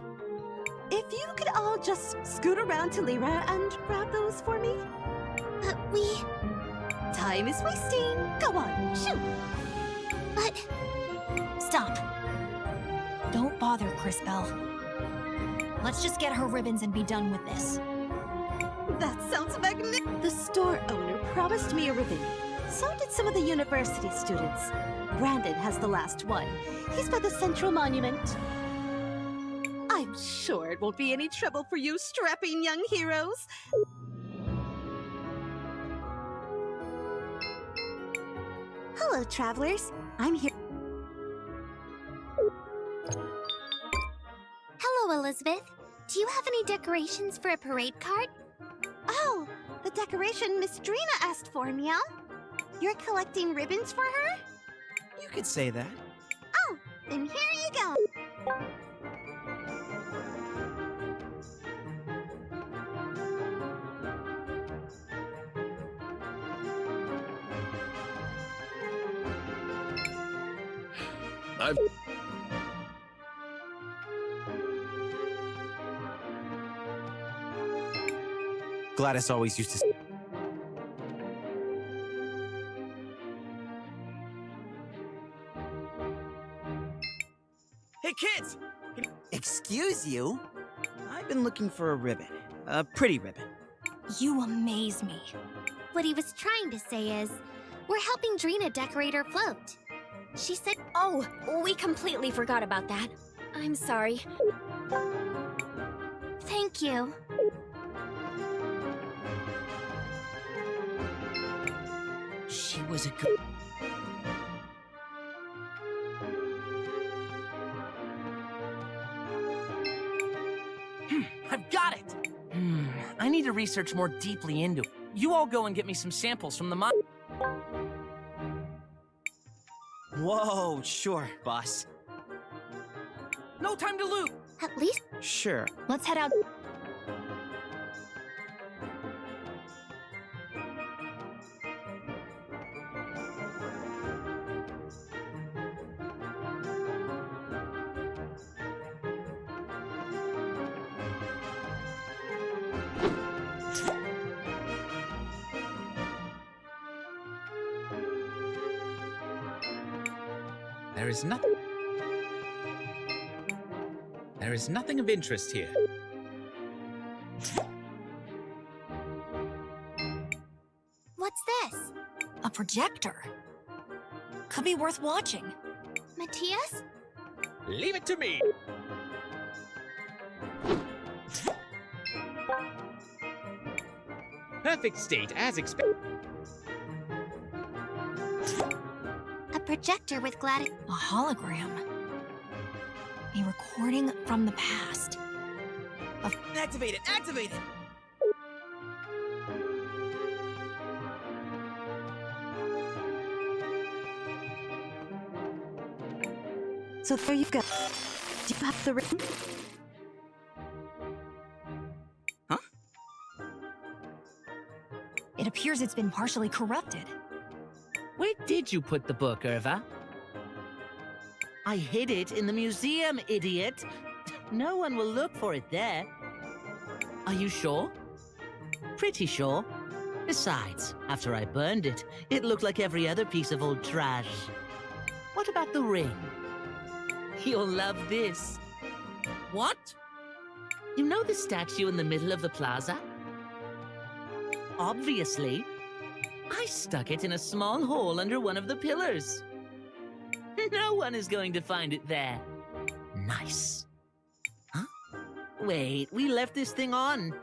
If you could all just scoot around to Lyra and grab those for me? Time is wasting. Go on, shoot! But... Stop. Don't bother, Crisbell. Let's just get her ribbons and be done with this. That sounds magnificent. The store owner promised me a ribbon. So did some of the university students. Brandon has the last one. He's by the Central Monument. I'm sure it won't be any trouble for you strapping young heroes. Hello, travelers. I'm here. Hello, Elizabeth. Do you have any decorations for a parade cart? Oh, the decoration Miss Drina asked for, Meow. You're collecting ribbons for her? You could say that. Oh, then here you go. Gladys always used to... Hey, kids! Excuse you? I've been looking for a ribbon. A pretty ribbon. You amaze me. What he was trying to say is, we're helping Drina decorate her float. She said... Oh, we completely forgot about that. I'm sorry. Thank you. She was a good... research more deeply into it. You all go and get me some samples from the mine. Whoa, sure, boss. No time to lose. At least. Sure. Let's head out. There is nothing of interest here. What's this? A projector. Could be worth watching. Matthias? Leave it to me. Perfect state as expected. A projector with Gladys. A hologram. A recording from the past. Activate it! Activate it! So there you go. Do you have the ring? Huh? It appears it's been partially corrupted. Where did you put the book, Irva? I hid it in the museum, idiot. No one will look for it there. Are you sure? Pretty sure. Besides, after I burned it, it looked like every other piece of old trash. What about the ring? You'll love this. What? You know the statue in the middle of the plaza? Obviously. I stuck it in a small hole under one of the pillars. No one is going to find it there. Nice. Huh? Wait, we left this thing on.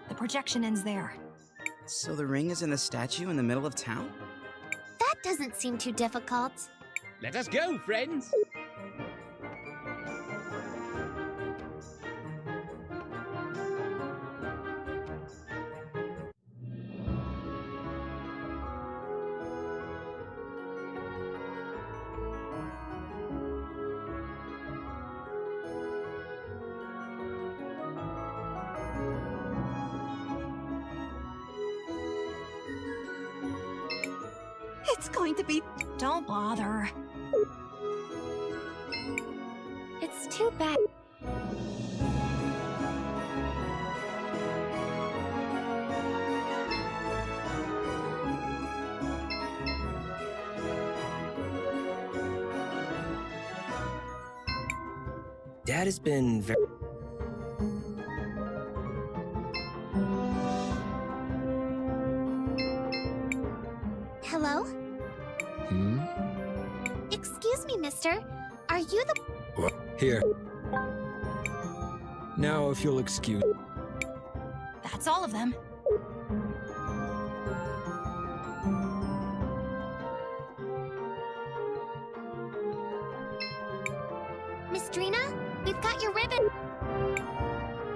The projection ends there. So the ring is in the statue in the middle of town? That doesn't seem too difficult. Let us go, friends. It's going to be... Don't bother. It's too bad. Dad has been very... Hello? Hmm? Excuse me, mister. Are you the... Here. Now, if you'll excuse... That's all of them. Miss Drina? We've got your ribbon.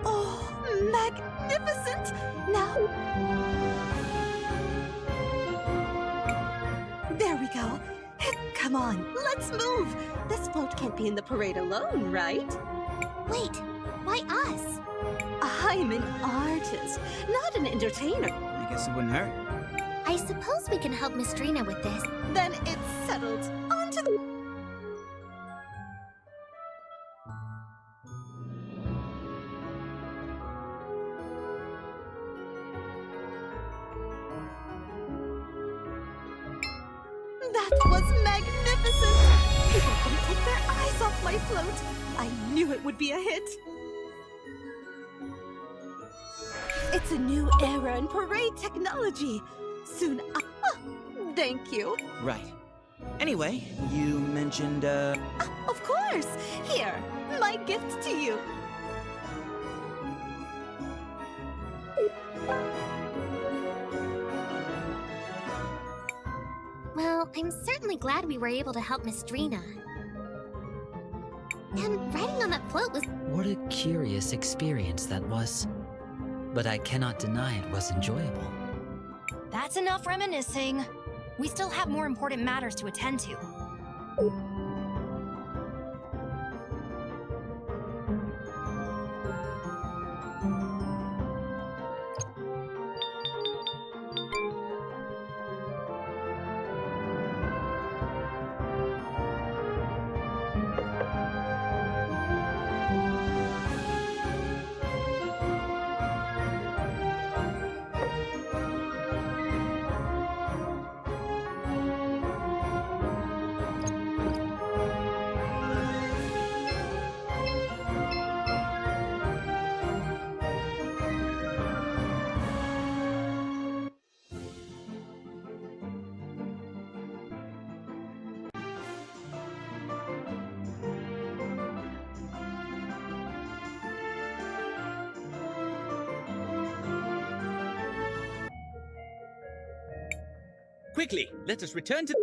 Oh, magnificent! Now... There we go. Come on, let's move. This float can't be in the parade alone, right? Wait, why us? I'm an artist, not an entertainer. I guess it wouldn't hurt. I suppose we can help Miss Drina with this. Then it's settled. On to the... That was magnificent! People couldn't take their eyes off my float. I knew it would be a hit. It's a new era in parade technology. Soon thank you. Right. Anyway, you mentioned, Of course! Here, my gift to you. Well, I'm certainly glad we were able to help Miss Drina. And riding on that float was... What a curious experience that was. but I cannot deny it was enjoyable. That's enough reminiscing. We still have more important matters to attend to. Quickly, let us return to...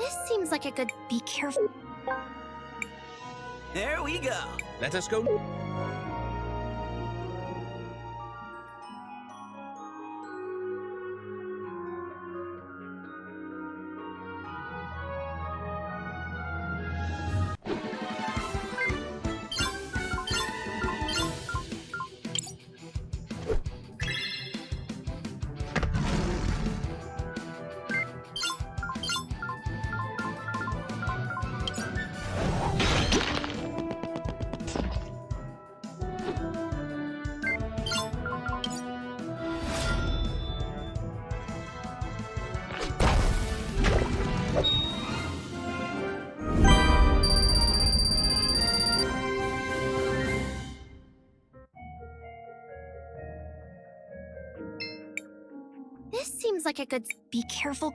This seems like a good... Be careful. There we go. Let us go. seems like a good... Be careful.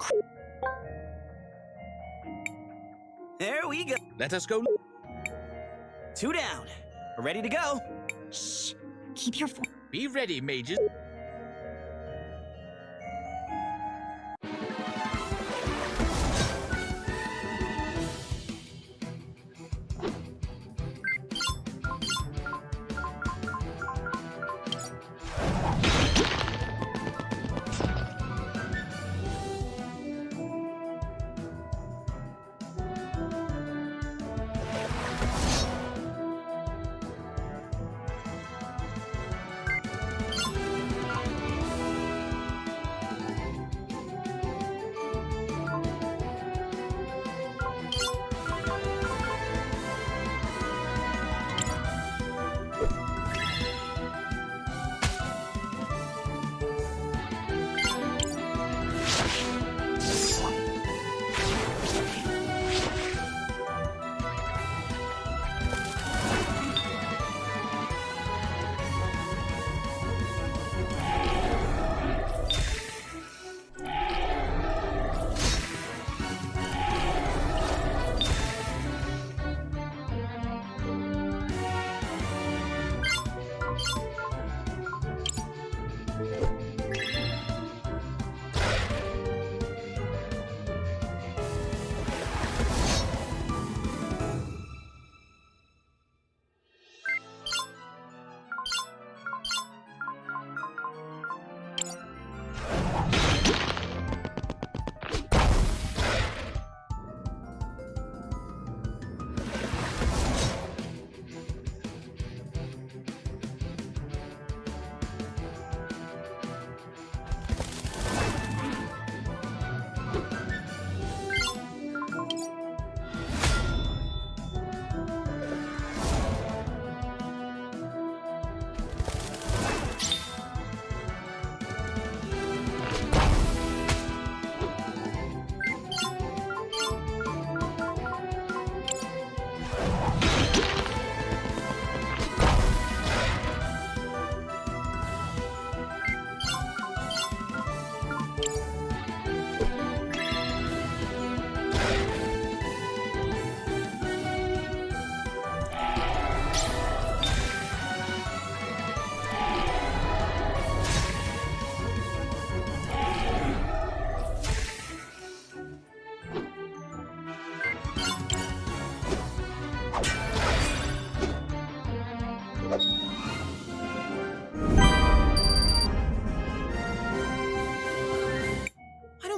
There we go. Let us go. 2 down. We're ready to go. Shh. Keep your... Be ready, mages.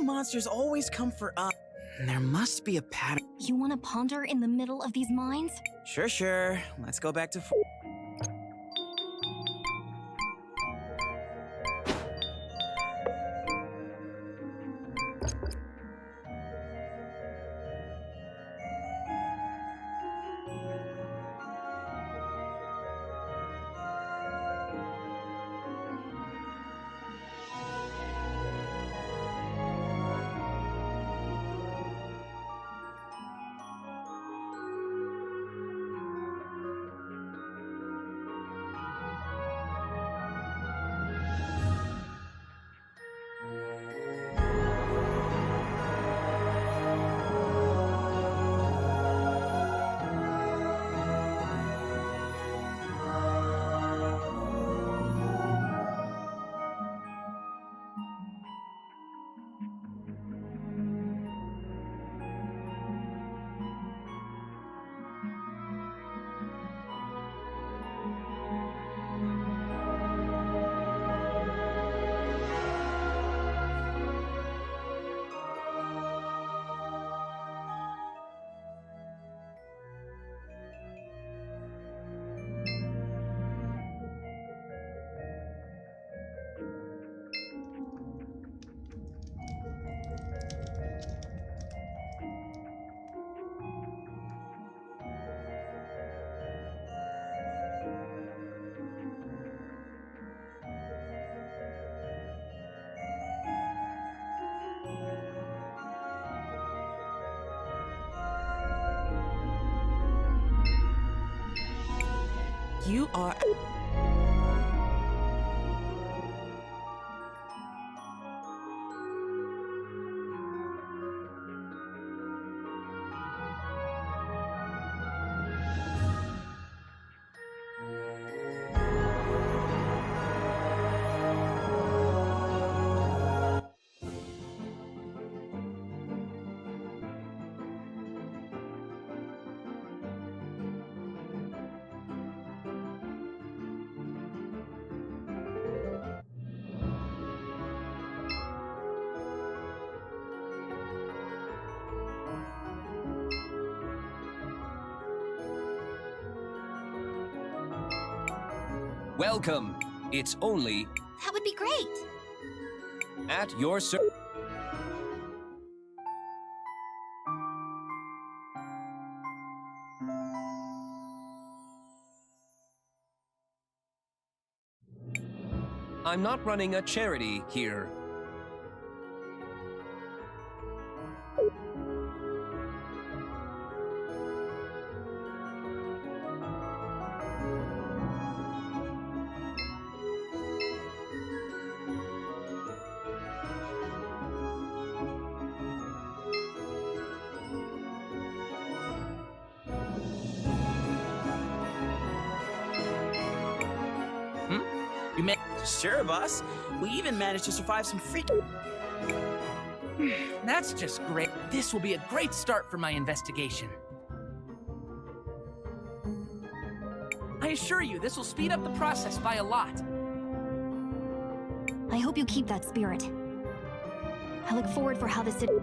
Monsters always come for us. There must be a pattern. You want to ponder in the middle of these mines? Sure. Let's go back to... You are... Welcome. It's only That would be great. at your service. I'm not running a charity here. You may. Sure, boss. We even managed to survive some freak. That's just great. This will be a great start for my investigation. I assure you, this will speed up the process by a lot. I hope you keep that spirit. I look forward for how the city...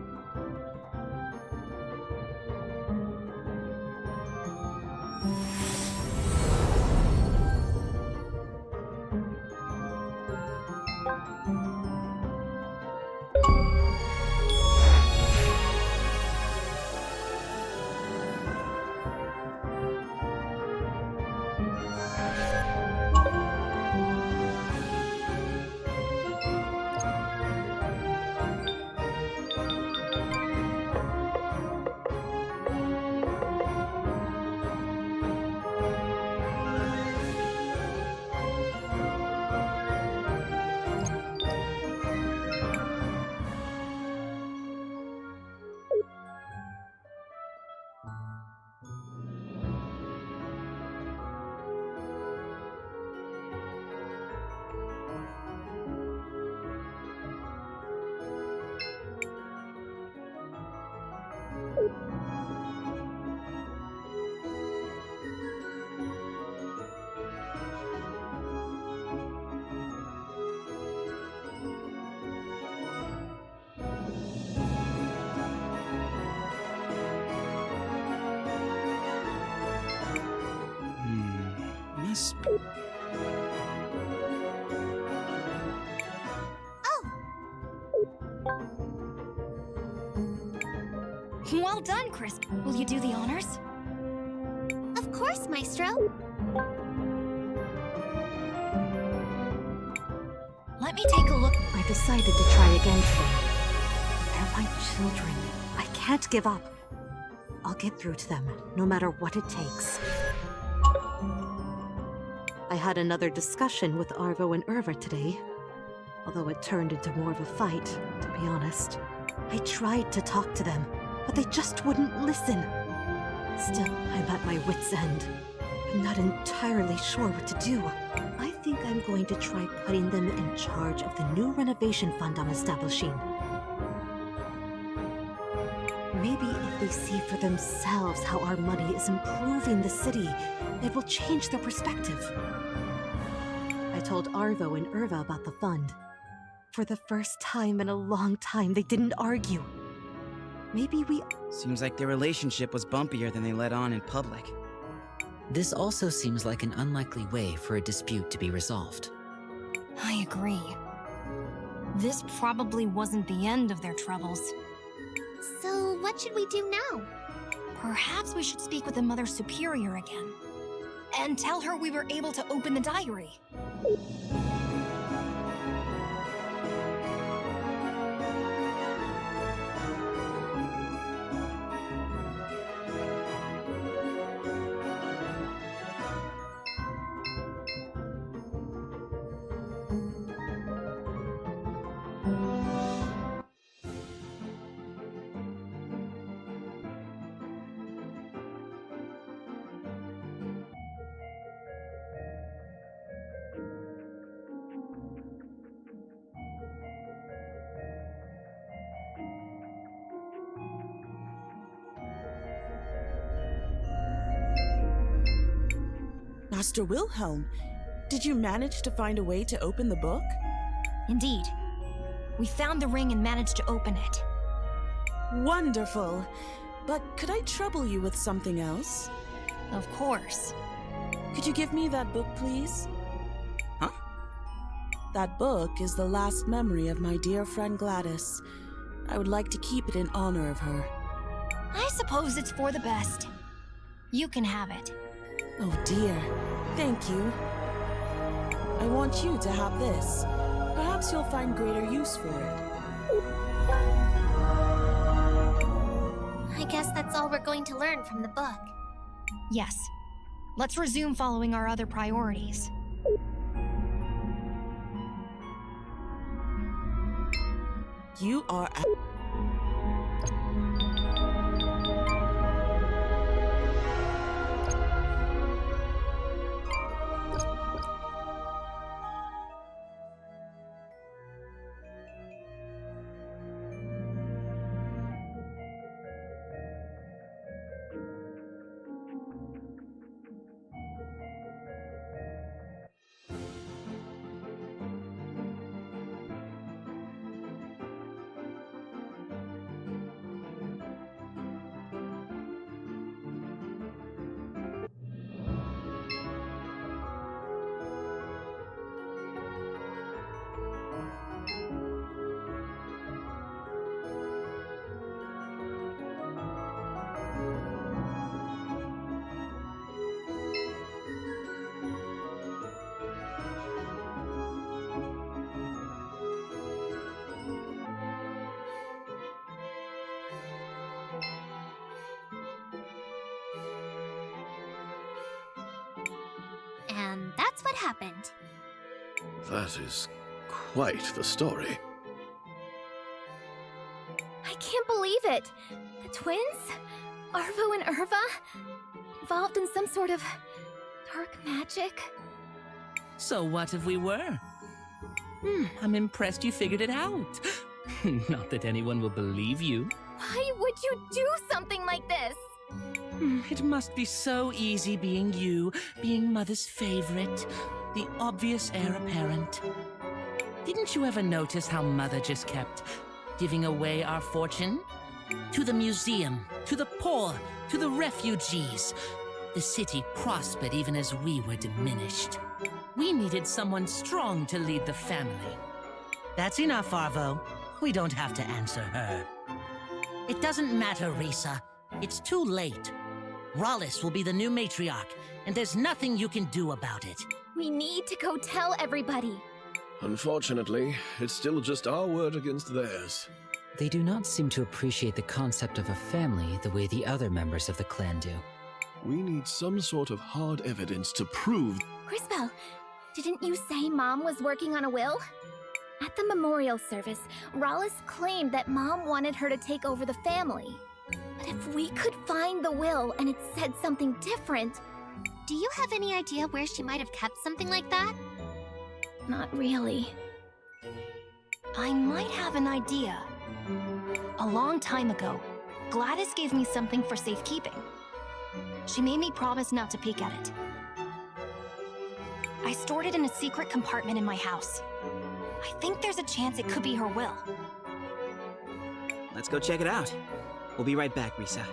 Well done, Cris. Will you do the honors? Of course, Maestro. Let me take a look. I decided to try again today. They're my children. I can't give up. I'll get through to them, no matter what it takes. I had another discussion with Arvo and Irva today, although it turned into more of a fight, to be honest. I tried to talk to them, but they just wouldn't listen. Still, I'm at my wit's end. I'm not entirely sure what to do. I think I'm going to try putting them in charge of the new renovation fund I'm establishing. Maybe if they see for themselves how our money is improving the city, it will change their perspective. I told Arvo and Irva about the fund. For the first time in a long time, they didn't argue. Maybe we... Seems like their relationship was bumpier than they let on in public. This also seems like an unlikely way for a dispute to be resolved. I agree. This probably wasn't the end of their troubles. So, what should we do now? Perhaps we should speak with the Mother Superior again. And tell her we were able to open the diary. Master Wilhelm, did you manage to find a way to open the book? Indeed. We found the ring and managed to open it. Wonderful. But could I trouble you with something else? Of course. Could you give me that book, please? That book is the last memory of my dear friend Gladys. I would like to keep it in honor of her. I suppose it's for the best. You can have it. Oh dear, thank you. I want you to have this. Perhaps you'll find greater use for it. I guess that's all we're going to learn from the book. Yes. Let's resume following our other priorities. You are at And that's what happened. That is quite the story. I can't believe it! The twins? Arvo and Irva? Involved in some sort of dark magic? So what if we were? I'm impressed you figured it out. Not that anyone will believe you. Why would you do something like this? It must be so easy being you, being Mother's favorite, the obvious heir apparent. Didn't you ever notice how Mother just kept giving away our fortune? To the museum, to the poor, to the refugees. The city prospered even as we were diminished. We needed someone strong to lead the family. That's enough, Arvo. We don't have to answer her. It doesn't matter, Risa. It's too late. Rollis will be the new matriarch, and there's nothing you can do about it. We need to go tell everybody. Unfortunately, it's still just our word against theirs. They do not seem to appreciate the concept of a family the way the other members of the clan do. We need some sort of hard evidence to prove... Crisbell, didn't you say Mom was working on a will? At the memorial service, Rollis claimed that Mom wanted her to take over the family. But if we could find the will and it said something different... Do you have any idea where she might have kept something like that? Not really. I might have an idea. A long time ago, Gladys gave me something for safekeeping. She made me promise not to peek at it. I stored it in a secret compartment in my house. I think there's a chance it could be her will. Let's go check it out. We'll be right back, Risa.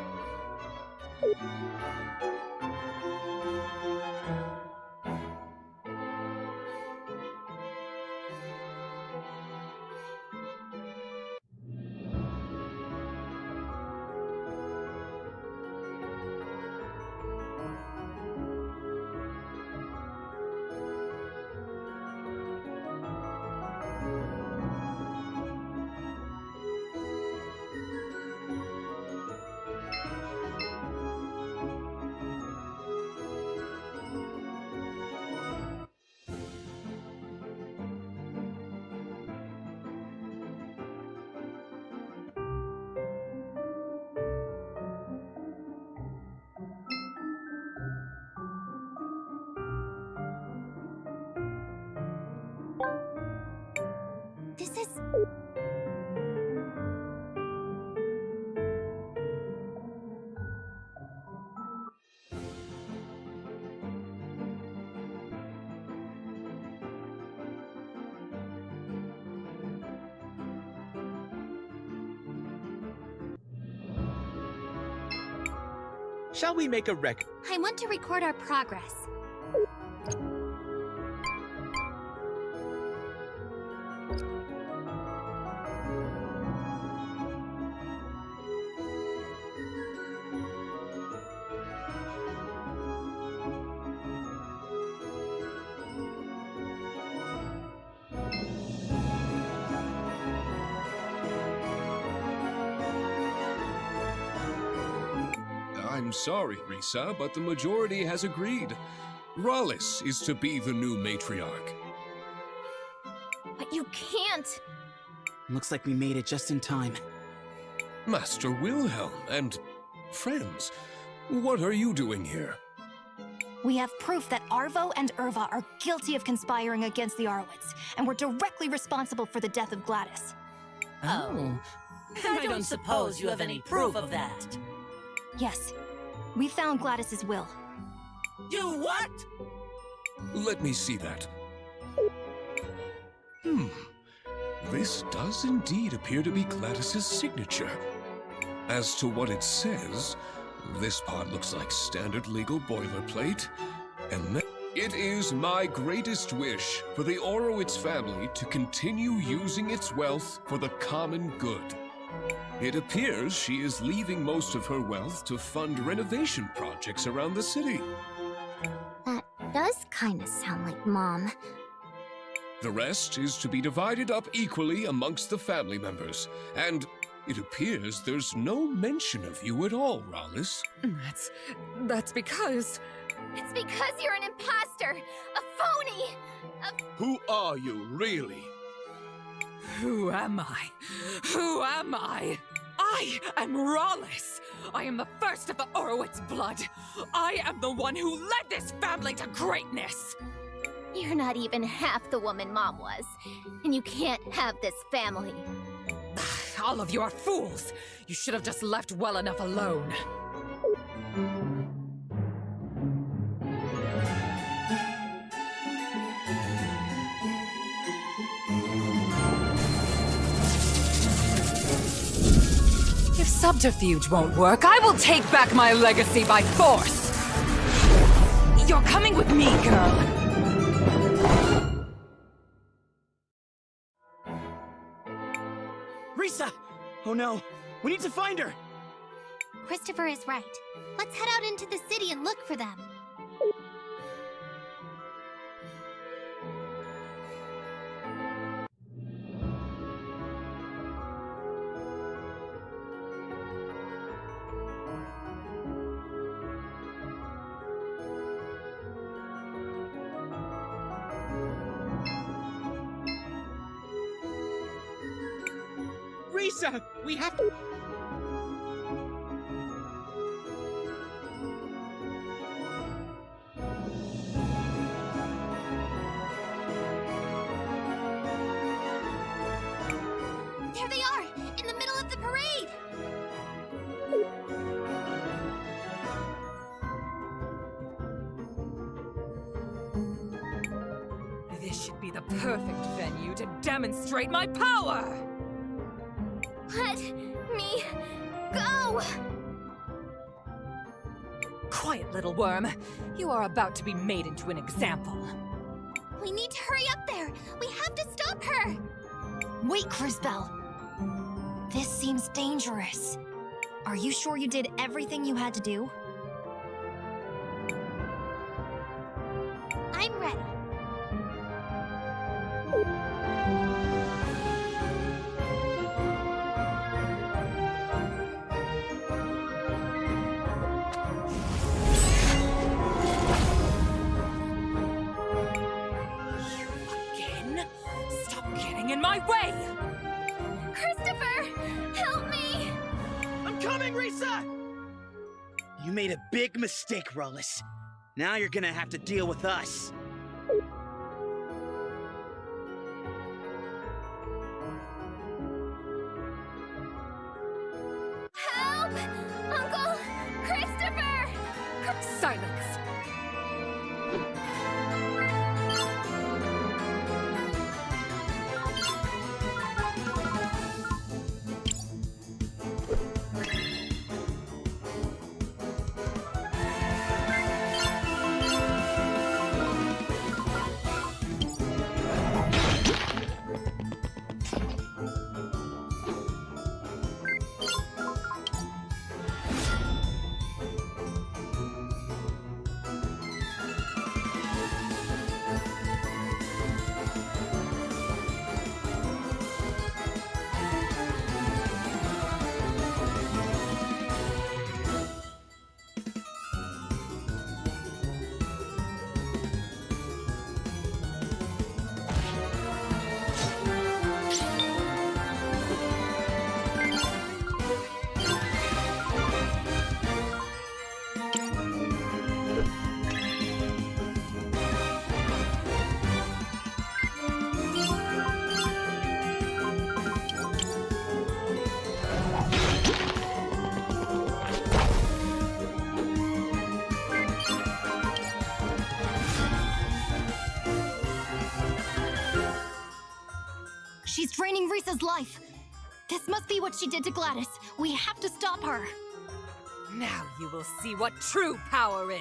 This is... Shall we make a record? I want to record our progress. I'm sorry, Risa, but the majority has agreed. Rallis is to be the new matriarch. But you can't! Looks like we made it just in time. Master Wilhelm and friends, what are you doing here? We have proof that Arvo and Irva are guilty of conspiring against the Arwitz, and were directly responsible for the death of Gladys. Oh. I don't suppose you have any proof of that. Yes. We found Gladys's will. You what? Let me see that. This does indeed appear to be Gladys's signature. As to what it says, this part looks like standard legal boilerplate, and it is my greatest wish for the Orowitz family to continue using its wealth for the common good. It appears she is leaving most of her wealth to fund renovation projects around the city. That does kind of sound like Mom. The rest is to be divided up equally amongst the family members, and it appears there's no mention of you at all, Rallis. That's because... It's because you're an imposter! A phony! Who are you, really? Who am I? Who am I? I am Rallis! I am the first of the Orowitz blood! I am the one who led this family to greatness! You're not even half the woman Mom was, and you can't have this family. All of you are fools! You should have just left well enough alone. If subterfuge won't work, I will take back my legacy by force! You're coming with me, girl! Risa! Oh no, we need to find her! Christopher is right. Let's head out into the city and look for them. Risa, we have to... There they are, in the middle of the parade! This should be the perfect venue to demonstrate my power! Let me go! Quiet, little worm. You are about to be made into an example. We need to hurry up there! We have to stop her! Wait, Crisbell! This seems dangerous. Are you sure you did everything you had to do? I'm ready. In my way! Christopher! Help me! I'm coming, Risa! You made a big mistake, Rallis. Now you're gonna have to deal with us. Help! Uncle Christopher! Silence! She's draining Risa's life. This must be what she did to Gladys. We have to stop her. Now you will see what true power is.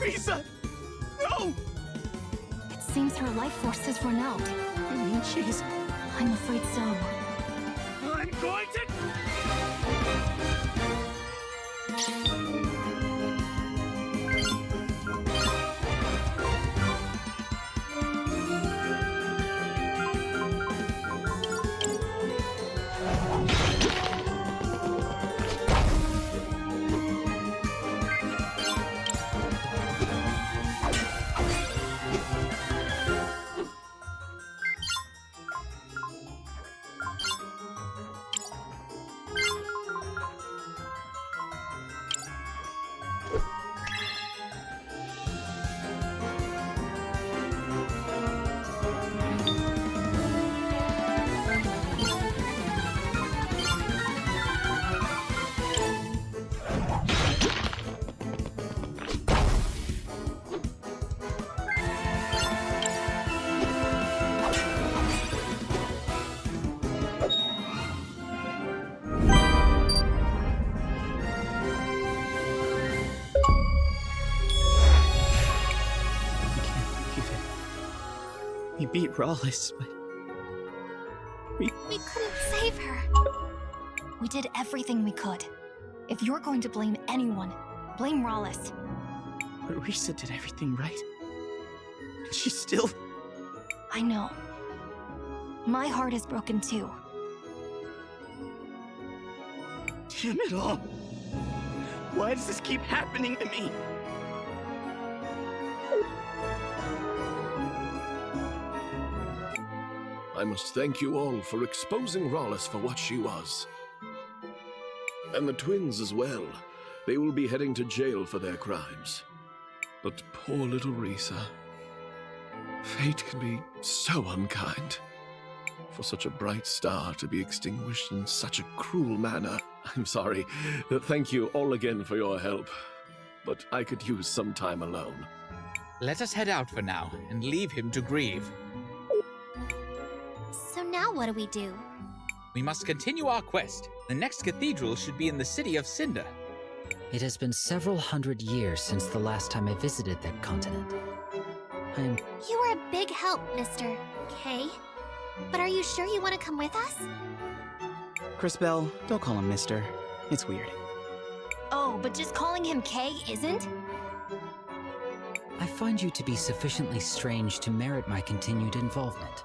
Risa! No! It seems her life force has run out. You mean she's... I'm afraid so. I'm going to... We beat Rawless, but... We couldn't save her. We did everything we could. If you're going to blame anyone, blame Rawless. But Risa did everything right. And she's still... I know. My heart is broken too. Damn it all. Why does this keep happening to me? I must thank you all for exposing Rawless for what she was. And the twins as well. They will be heading to jail for their crimes. But poor little Risa. Fate can be so unkind. For such a bright star to be extinguished in such a cruel manner. I'm sorry. Thank you all again for your help. But I could use some time alone. Let us head out for now and leave him to grieve. So now what do? We must continue our quest. The next cathedral should be in the city of Cinder. It has been several hundred years since the last time I visited that continent. You were a big help, Mr. K. But are you sure you want to come with us? Crisbell, don't call him Mister. It's weird. Oh, but just calling him K isn't? I find you to be sufficiently strange to merit my continued involvement.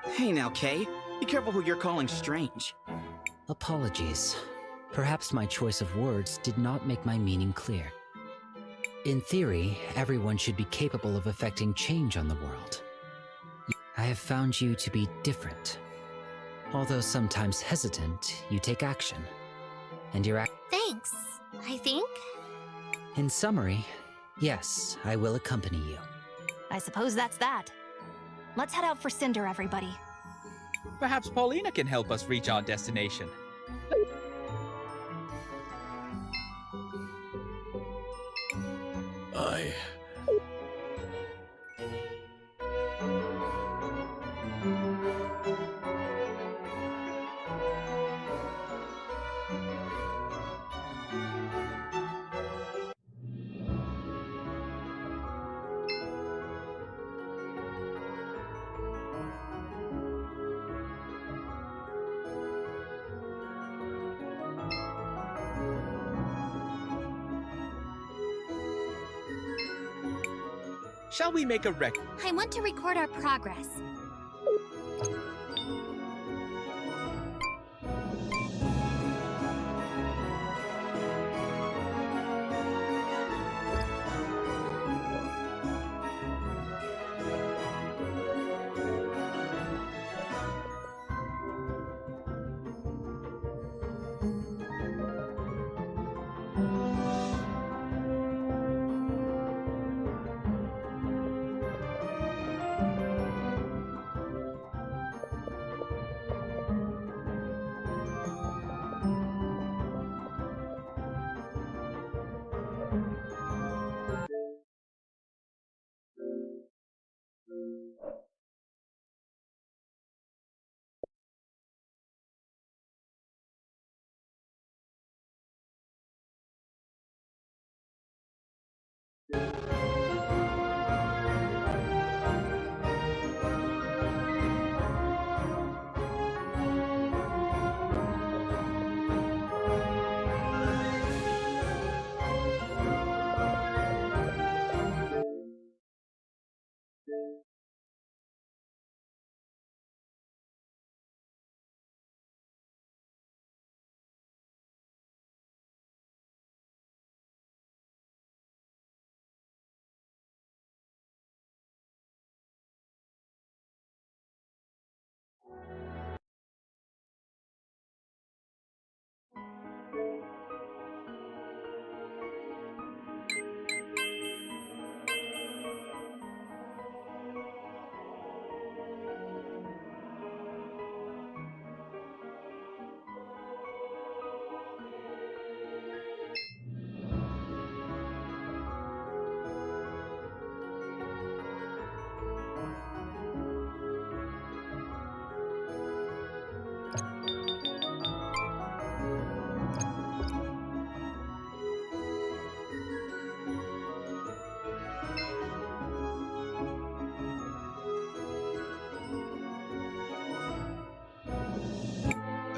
Hey now, Kay. Be careful who you're calling strange. Apologies. Perhaps my choice of words did not make my meaning clear. In theory, everyone should be capable of effecting change on the world. I have found you to be different. Although sometimes hesitant, you take action. And your Thanks, I think. In summary, yes, I will accompany you. I suppose that's that. Let's head out for Cinder, everybody. Perhaps Paulina can help us reach our destination. Shall we make a record? I want to record our progress.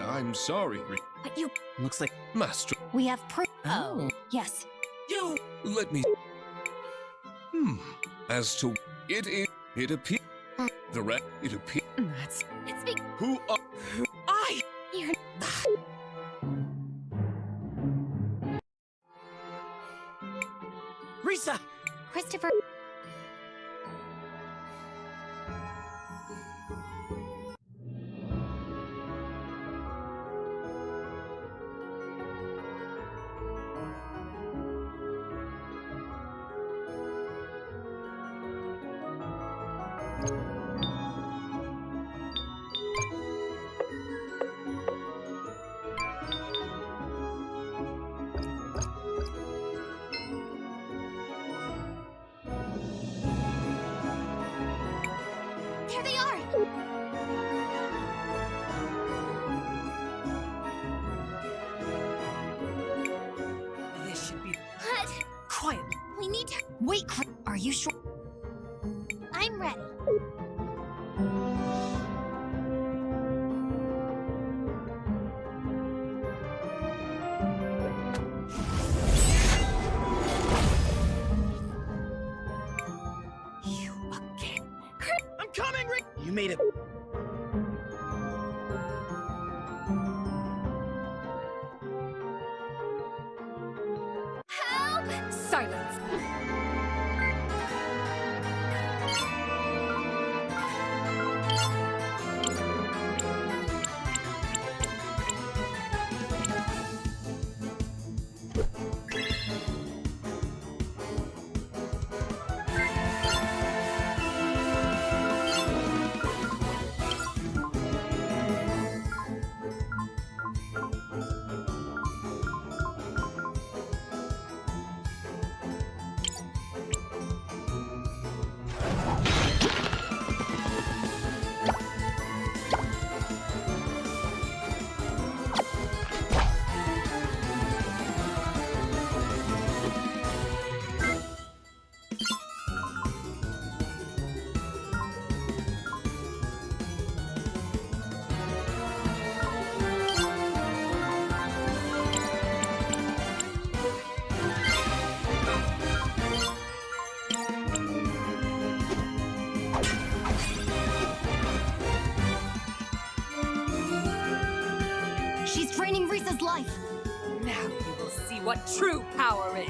I'm sorry, But you... Looks like... Master. We have proof. Oh. Yes. You... Let me... As to... It appears... The rest... It appears... That's... It's big... Who are... You're... Risa! Christopher... There they are! This should be... What? Quiet. We need to... Wait, are you sure? I'm ready. You again. I'm coming, Rick! You made it... Help! Silence! She's draining Risa's life. Now you will see what true power is.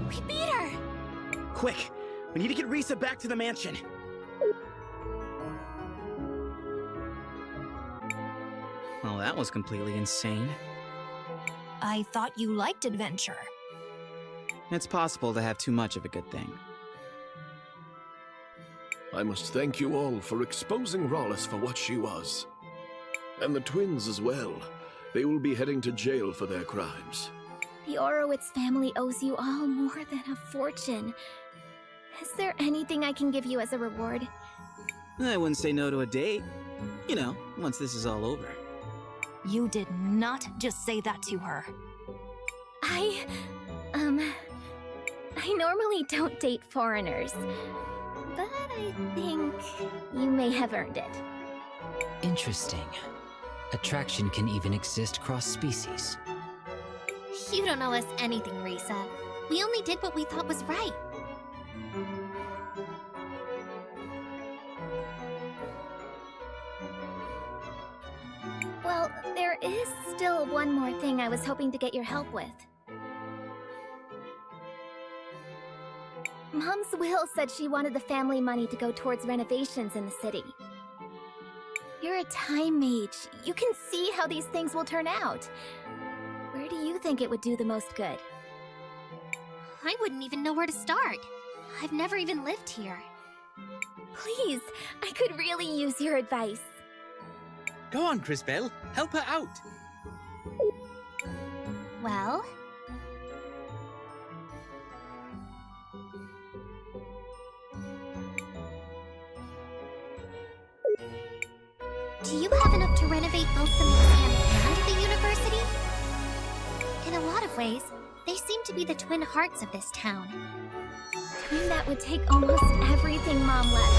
We beat her! Quick! We need to get Risa back to the mansion. Well, that was completely insane. I thought you liked adventure. It's possible to have too much of a good thing. I must thank you all for exposing Rawless for what she was. And the twins as well. They will be heading to jail for their crimes. The Orowitz family owes you all more than a fortune. Is there anything I can give you as a reward? I wouldn't say no to a date. You know, once this is all over. You did not just say that to her. I normally don't date foreigners, but I think you may have earned it. Interesting. Attraction can even exist cross-species. You don't know us anything, Risa. We only did what we thought was right. Well, there is still one more thing I was hoping to get your help with. Mom's will said she wanted the family money to go towards renovations in the city. You're a time mage. You can see how these things will turn out. Where do you you think it would do the most good? I wouldn't even know where to start. I've never even lived here. Please, I could really use your advice. Go on, Crisbell. Help her out. Well... do you have enough to renovate both the museum and the university? In a lot of ways, they seem to be the twin hearts of this town. That would take almost everything Mom left.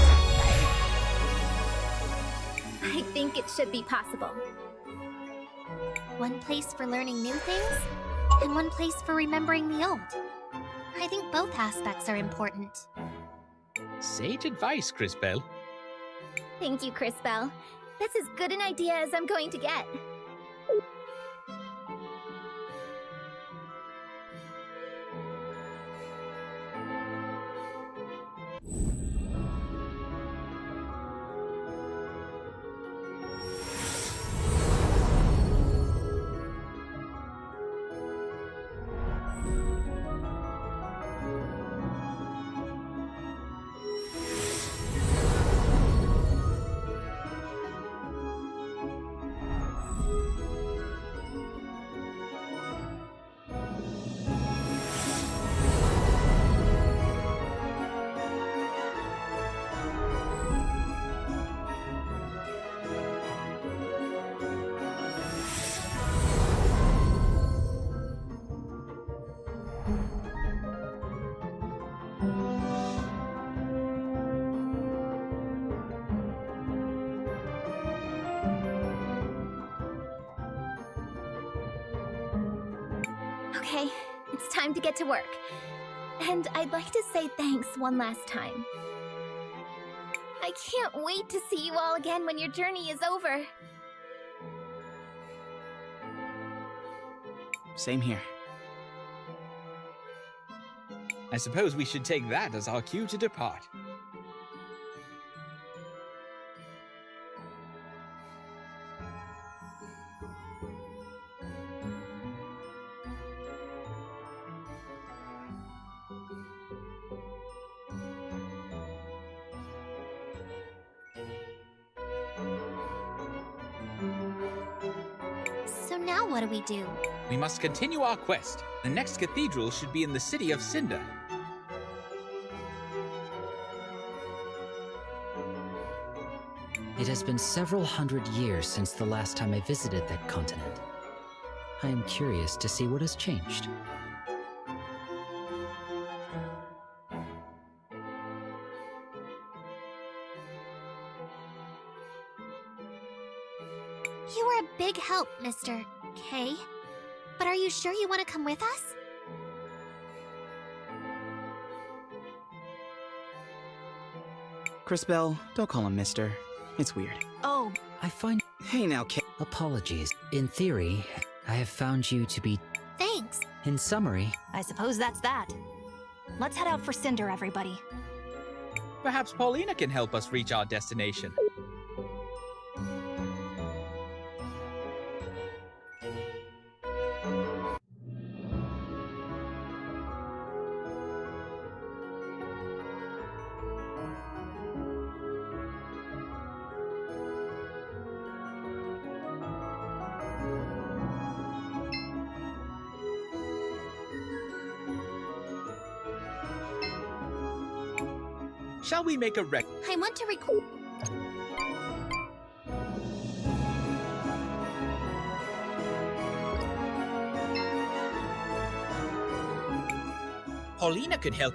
I think it should be possible. One place for learning new things, and one place for remembering the old. I think both aspects are important. Sage advice, Crisbell. Thank you, Crisbell. That's as good an idea as I'm going to get. Okay, it's time to get to work. And I'd like to say thanks one last time. I can't wait to see you all again when your journey is over. Same here. I suppose we should take that as our cue to depart. So now what do we do? We must continue our quest. The next cathedral should be in the city of Cinder. It has been several hundred years since the last time I visited that continent. I am curious to see what has changed. You were a big help, Mr. K. But are you sure you want to come with us? Crisbell, don't call him Mister. It's weird. Oh, I find... Hey now, Kate. Apologies. In theory, I have found you to be... Thanks. In summary... I suppose that's that. Let's head out for Cinder, everybody. Perhaps Paulina can help us reach our destination. Shall we make a I want to record. Paulina could help.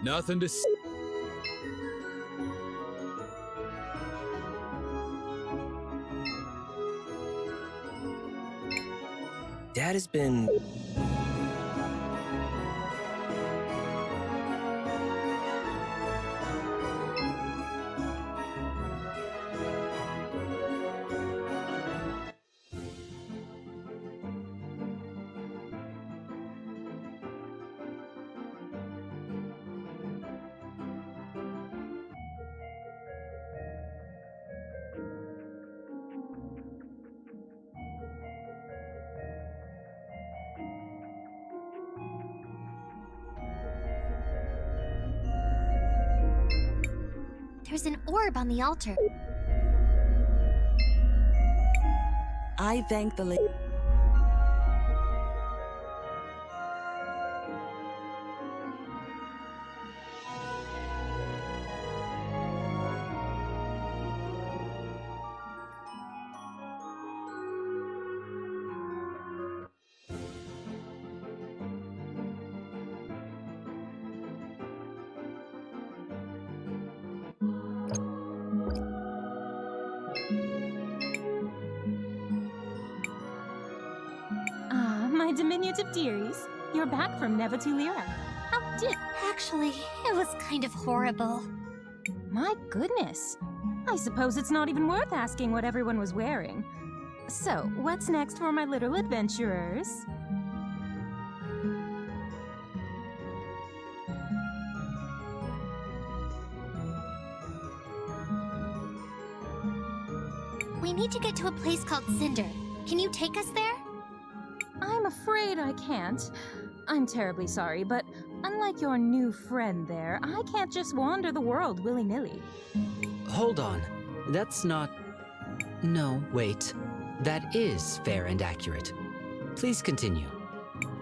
Nothing to s- Dad has been... There's an orb on the altar. I thank the lady. My diminutive dearies, you're back from Neva to Lyra. How did... Actually, it was kind of horrible. My goodness. I suppose it's not even worth asking what everyone was wearing. So, what's next for my little adventurers? We need to get to a place called Cinder. Can you take us there? I'm afraid I can't. I'm terribly sorry, but unlike your new friend there, I can't just wander the world willy-nilly. Hold on. That's not... No, wait. That is fair and accurate. Please continue.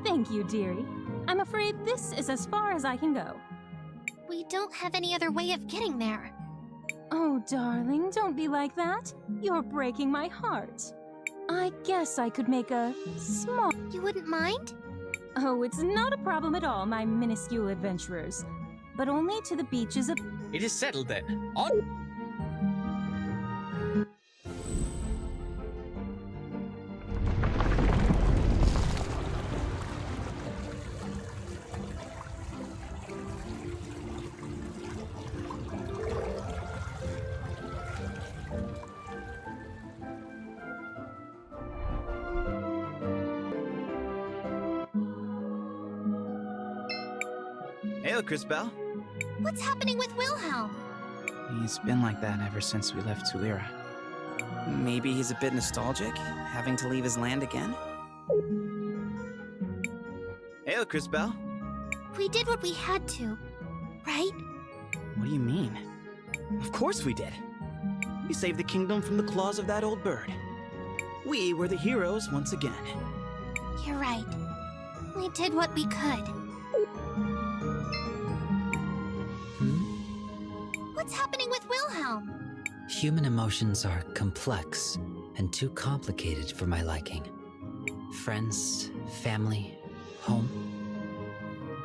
Thank you, dearie. I'm afraid this is as far as I can go. We don't have any other way of getting there. Oh, darling, don't be like that. You're breaking my heart. I guess I could make a small... You wouldn't mind? Oh, it's not a problem at all, my minuscule adventurers. But only to the beaches of... It is settled then. On... Hey, Crisbell. What's happening with Wilhelm? He's been like that ever since we left Tulira. Maybe he's a bit nostalgic, having to leave his land again? Hey, Crisbell. We did what we had to, right? What do you mean? Of course we did. We saved the kingdom from the claws of that old bird. We were the heroes once again. You're right. We did what we could. What's happening with Wilhelm? Human emotions are complex and too complicated for my liking. Friends, family, home.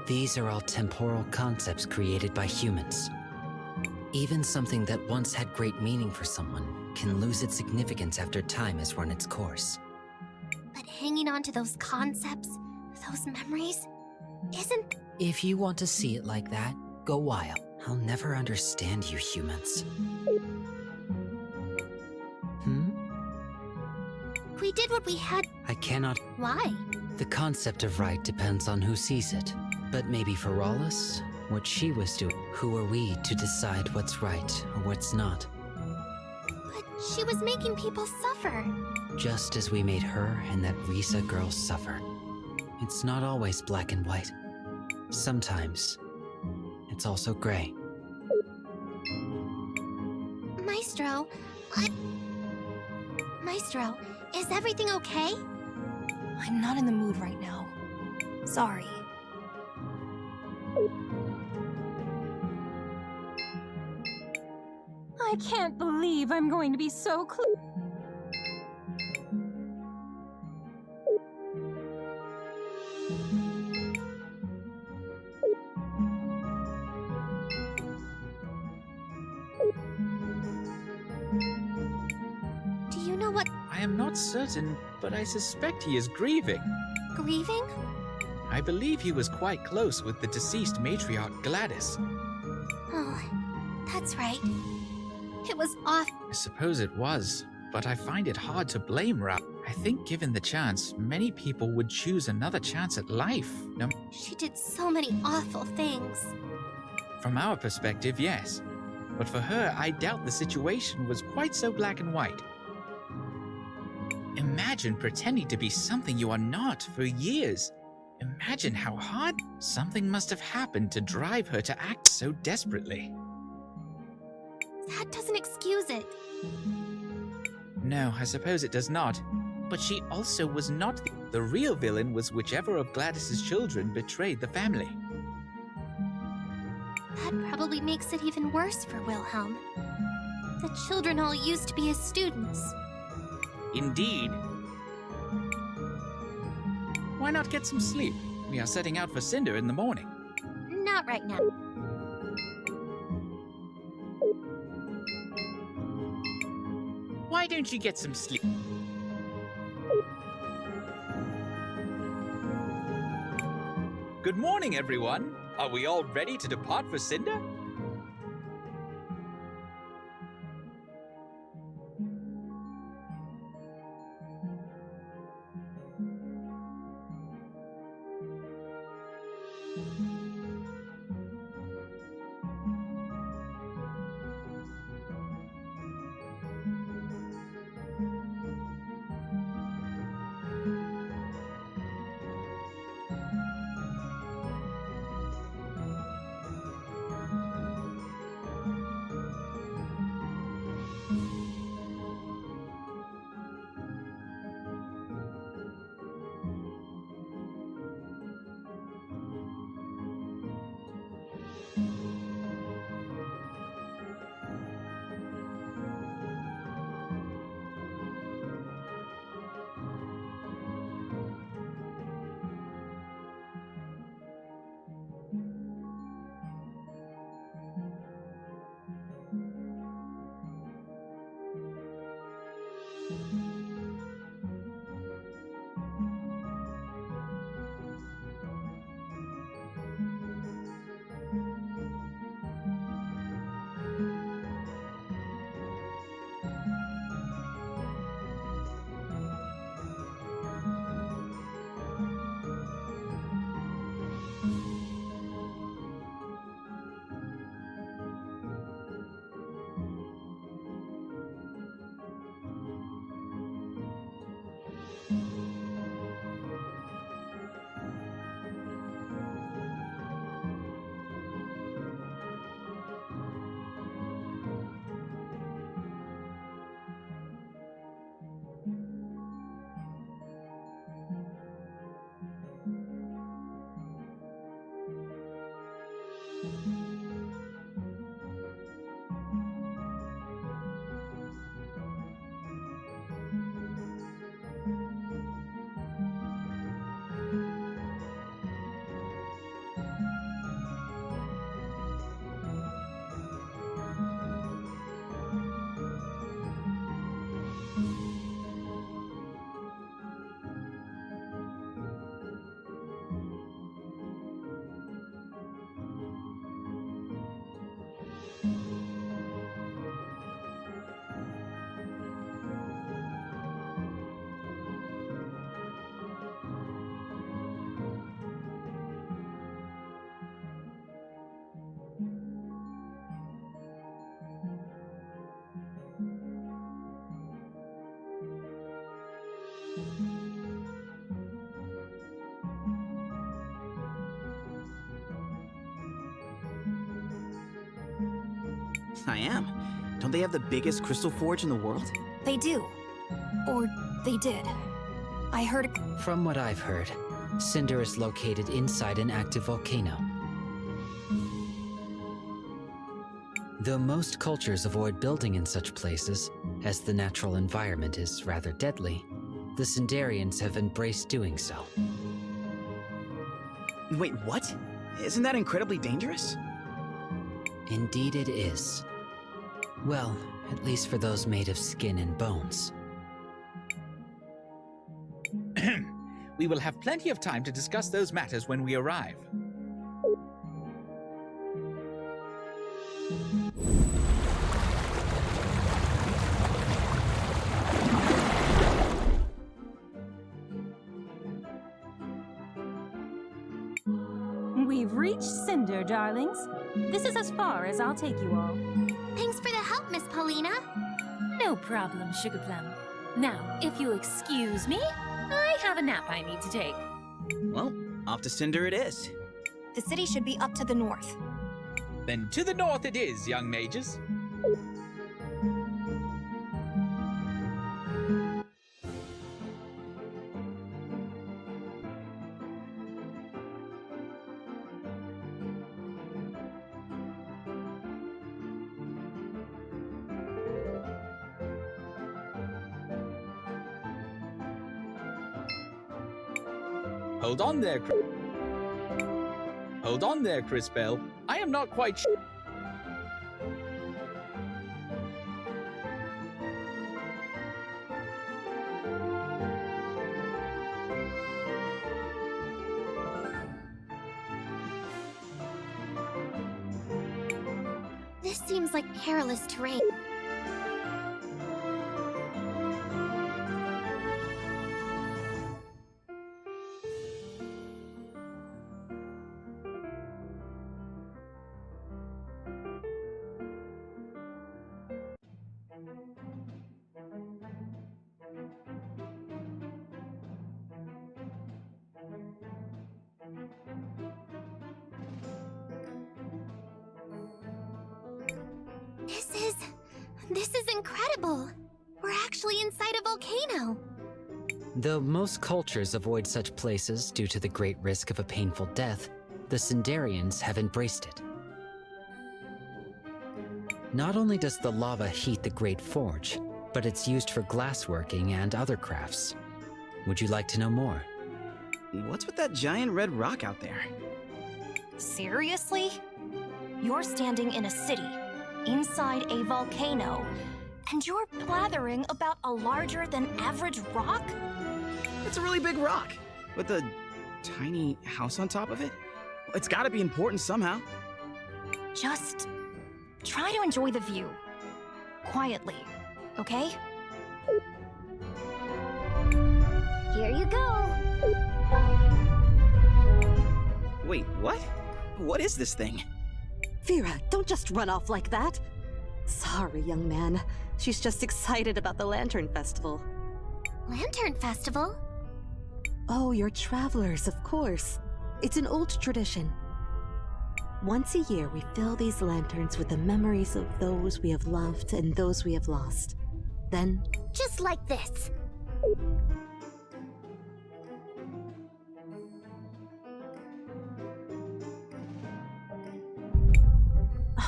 These are all temporal concepts created by humans. Even something that once had great meaning for someone can lose its significance after time has run its course. But hanging on to those concepts, those memories, isn't... If you want to see it like that, go wild. I'll never understand you humans. We did what we had... I cannot... Why? The concept of right depends on who sees it. But maybe for Rawlus, what she was doing. Who are we to decide what's right or what's not? But she was making people suffer. Just as we made her and that Risa girl suffer. It's not always black and white. Sometimes, it's also gray. Maestro, Maestro, is everything okay? I'm not in the mood right now. Sorry. I can't believe I'm going to be so close. Do you know what? I am not certain, but I suspect he is grieving. Grieving? I believe he was quite close with the deceased matriarch Gladys. Oh, that's right. It was off. I suppose it was, but I find it hard to blame Ralph. I think given the chance, many people would choose another chance at life. No, She did so many awful things. from our perspective, yes. But for her, I doubt the situation was quite so black and white. Imagine pretending to be something you are not for years. Imagine how hard something must have happened to drive her to act so desperately. That doesn't excuse it. No, I suppose it does not. But she also was not the real villain was whichever of Gladys's children betrayed the family. That probably makes it even worse for Wilhelm. The children all used to be his students. Indeed. Why not get some sleep? We are setting out for Cinder in the morning. Not right now. Why don't you get some sleep? Good morning, everyone. Are we all ready to depart for Cinder? I am. Don't they have the biggest crystal forge in the world? They do. Or they did. I heard. From what I've heard, Cinder is located inside an active volcano. Though most cultures avoid building in such places, as the natural environment is rather deadly, the Cinderians have embraced doing so. Wait, what? Isn't that incredibly dangerous? Indeed it is. Well, at least for those made of skin and bones. We will have plenty of time to discuss those matters when we arrive. We've reached Cinder, darlings. This is as far as I'll take you all. Thanks for the help, Miss Paulina. No problem, Sugar Plum. Now, if you'll excuse me, I have a nap I need to take. Well, off to Cinder it is. The city should be up to the north. Then to the north it is, young mages. Hold on there, Crisbell. I am not quite sure. This seems like perilous terrain. This is incredible. We're actually inside a volcano. Though most cultures avoid such places due to the great risk of a painful death, the Cinderians have embraced it. Not only does the lava heat the Great Forge, but it's used for glassworking and other crafts. Would you like to know more? What's with that giant red rock out there? Seriously? You're standing in a city, inside a volcano, and you're blathering about a larger-than-average rock? It's a really big rock, with a tiny house on top of it. It's gotta be important somehow. Just try to enjoy the view. Quietly, okay? Here you go. Wait, what? What is this thing? Vera, don't just run off like that. Sorry, young man. She's just excited about the Lantern Festival. Lantern Festival? Oh, you're travelers, of course. It's an old tradition. Once a year, we fill these lanterns with the memories of those we have loved and those we have lost. Then... Just like this.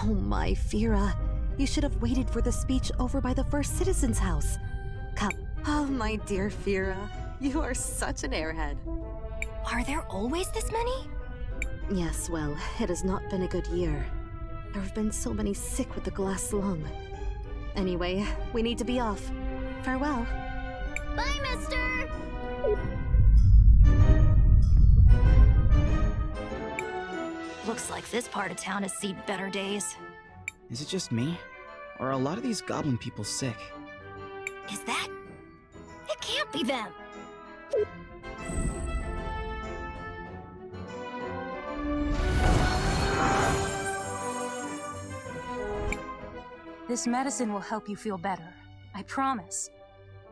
Oh my, Vera. You should have waited for the speech over by the First Citizen's house. Come. Oh, my dear Vera. You are such an airhead. Are there always this many? Yes, well, it has not been a good year. There have been so many sick with the glass lung. Anyway, we need to be off. Farewell. Bye, mister! Looks like this part of town has seen better days. Is it just me? Or are a lot of these goblin people sick? Is that? It can't be them! This medicine will help you feel better. I promise.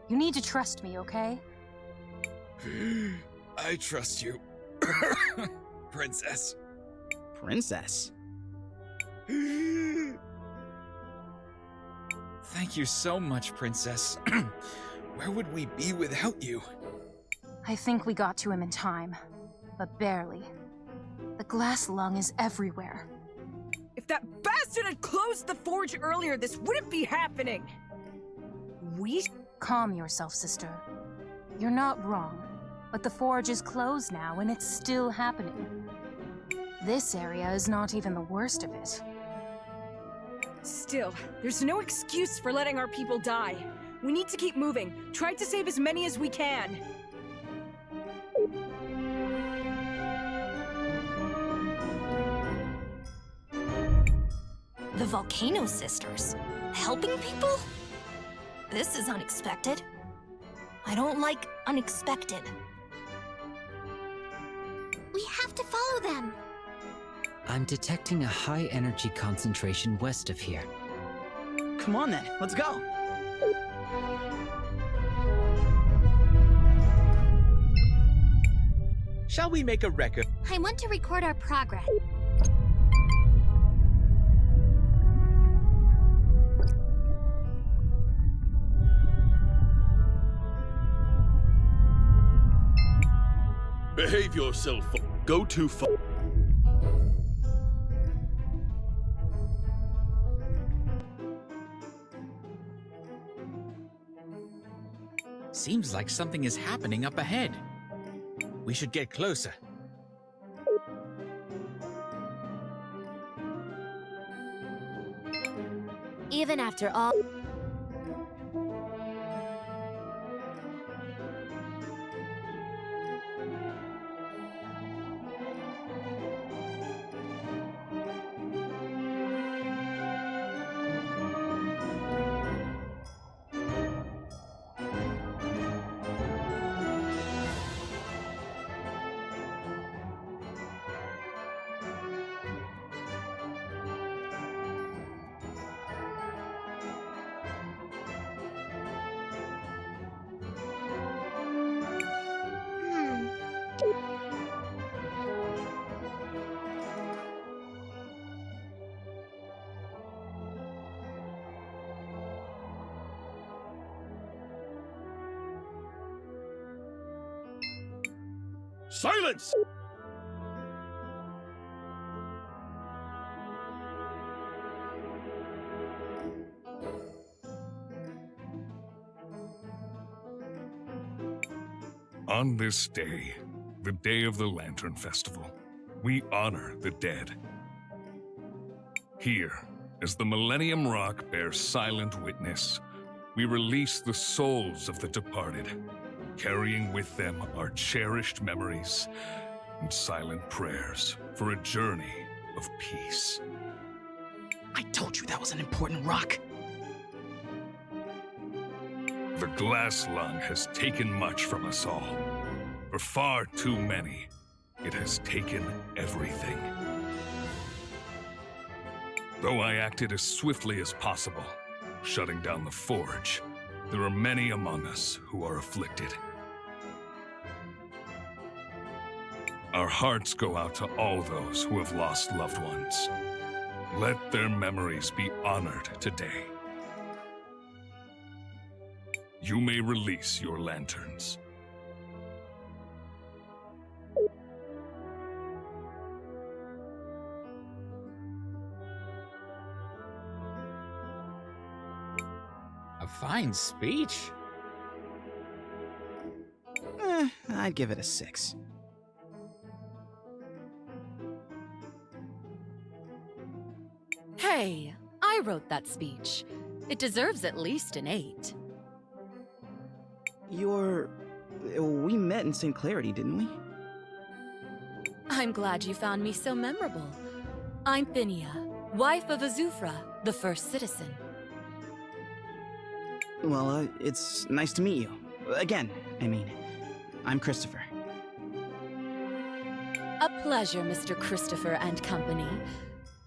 You need to trust me, okay? I trust you, Princess. Princess? Thank you so much, Princess. Where would we be without you? I think we got to him in time, but barely. The glass lung is everywhere. If that bastard had closed the forge earlier, this wouldn't be happening! Calm yourself, sister. You're not wrong, but the forge is closed now and it's still happening. This area is not even the worst of it. Still, there's no excuse for letting our people die. We need to keep moving. Try to save as many as we can. The Volcano Sisters? Helping people? This is unexpected. I don't like unexpected. We have to follow them. I'm detecting a high energy concentration west of here. Come on then, let's go. Shall we make a record? I want to record our progress. Behave yourself. Go too far. Seems like something is happening up ahead. We should get closer. Even after all... Silence! On this day, the day of the Lantern Festival, we honor the dead. Here, as the Millennium Rock bears silent witness, we release the souls of the departed, carrying with them our cherished memories and silent prayers for a journey of peace. I told you that was an important rock. The glass lung has taken much from us all. For far too many, it has taken everything. Though I acted as swiftly as possible, shutting down the forge, there are many among us who are afflicted. Our hearts go out to all those who have lost loved ones. Let their memories be honored today. You may release your lanterns. A fine speech. I'd give it a 6. Hey, I wrote that speech. It deserves at least an 8. We met in St. Clarity, didn't we? I'm glad you found me so memorable. I'm Phinia, wife of Azufra, the first citizen. Well, it's nice to meet you. Again, I mean, I'm Christopher. A pleasure, Mr. Christopher and company.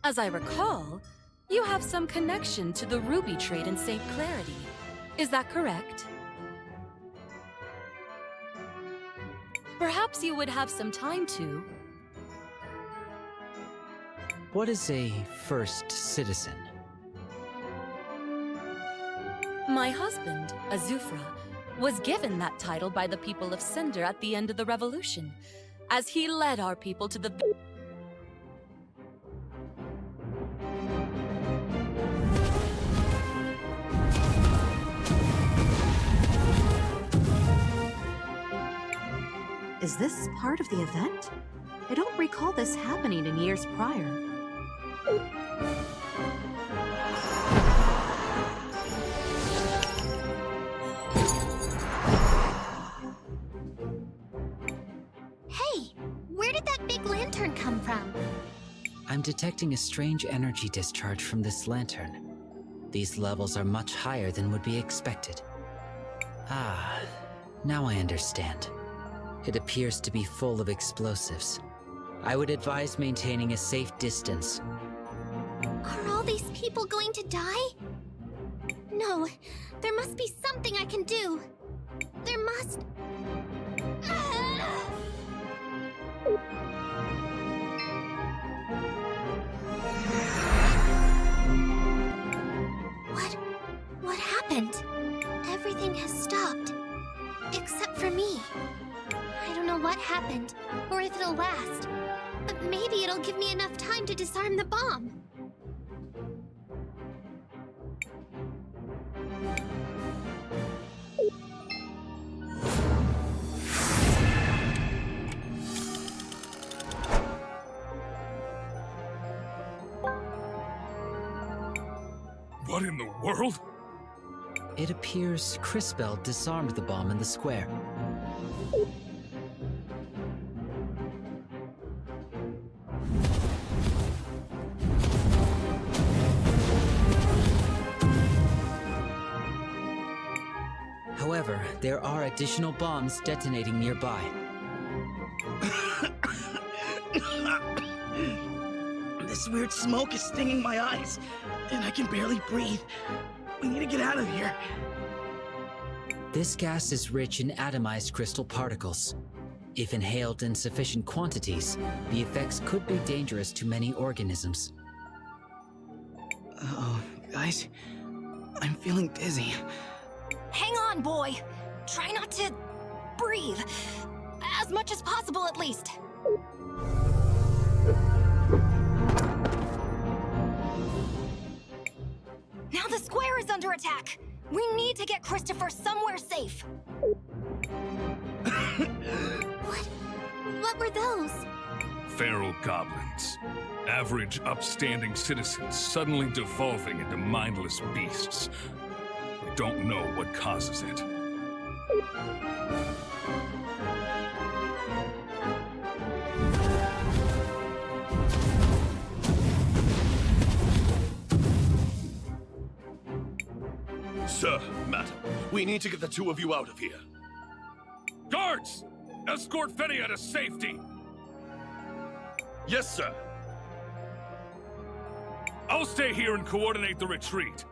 As I recall, you have some connection to the ruby trade in St. Clarity. Is that correct? Perhaps you would have some time to... What is a first citizen? My husband, Azufra, was given that title by the people of Cinder at the end of the revolution, as he led our people to the... Is this part of the event? I don't recall this happening in years prior. Hey, where did that big lantern come from? I'm detecting a strange energy discharge from this lantern. These levels are much higher than would be expected. Ah, now I understand. It appears to be full of explosives. I would advise maintaining a safe distance. Are all these people going to die? No, there must be something I can do. There must... What happened? Everything has stopped. Except for me. I don't know what happened, or if it'll last. But maybe it'll give me enough time to disarm the bomb. What in the world? It appears Crisbell disarmed the bomb in the square. However, there are additional bombs detonating nearby. This weird smoke is stinging my eyes, and I can barely breathe. We need to get out of here. This gas is rich in atomized crystal particles. If inhaled in sufficient quantities, the effects could be dangerous to many organisms. Uh-oh, guys. I'm feeling dizzy. Hang on, boy! Try not to... breathe. As much as possible, at least. Now the square is under attack! We need to get Christopher somewhere safe! What were those? Feral goblins. Average, upstanding citizens suddenly devolving into mindless beasts. We don't know what causes it. Sir, madam, we need to get the two of you out of here. Guards! Escort Fenia to safety! Yes, sir. I'll stay here and coordinate the retreat.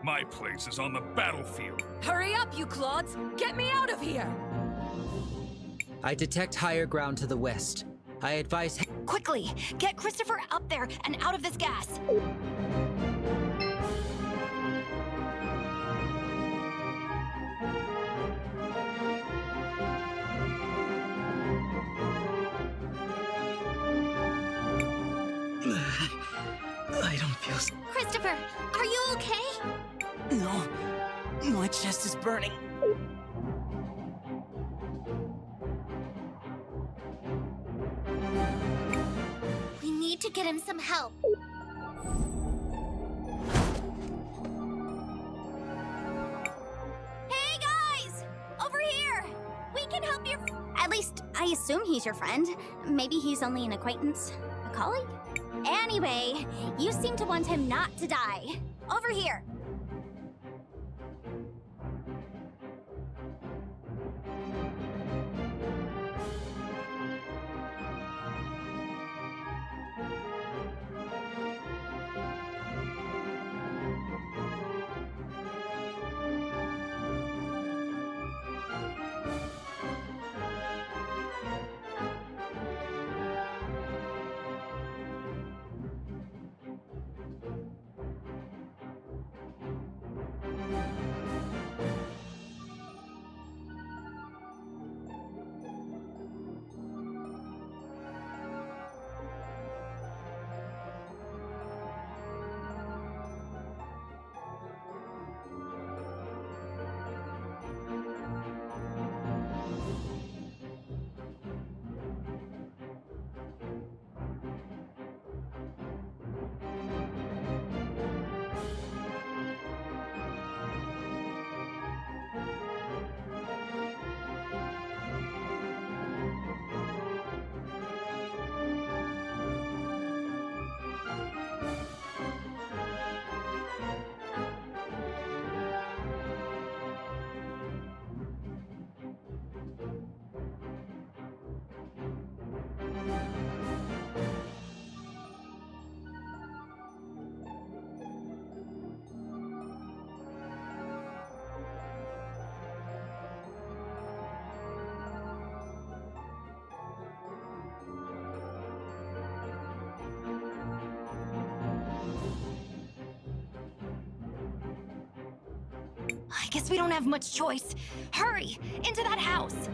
My place is on the battlefield. Hurry up, you clods! Get me out of here! I detect higher ground to the west. I advise... Quickly! Get Christopher up there and out of this gas! I don't feel... Christopher, are you okay? No. My chest is burning. We need to get him some help. Hey, guys! Over here! We can help your... At least, I assume he's your friend. Maybe he's only an acquaintance. A colleague? Anyway, you seem to want him not to die. Over here. Guess we don't have much choice. Hurry! Into that house!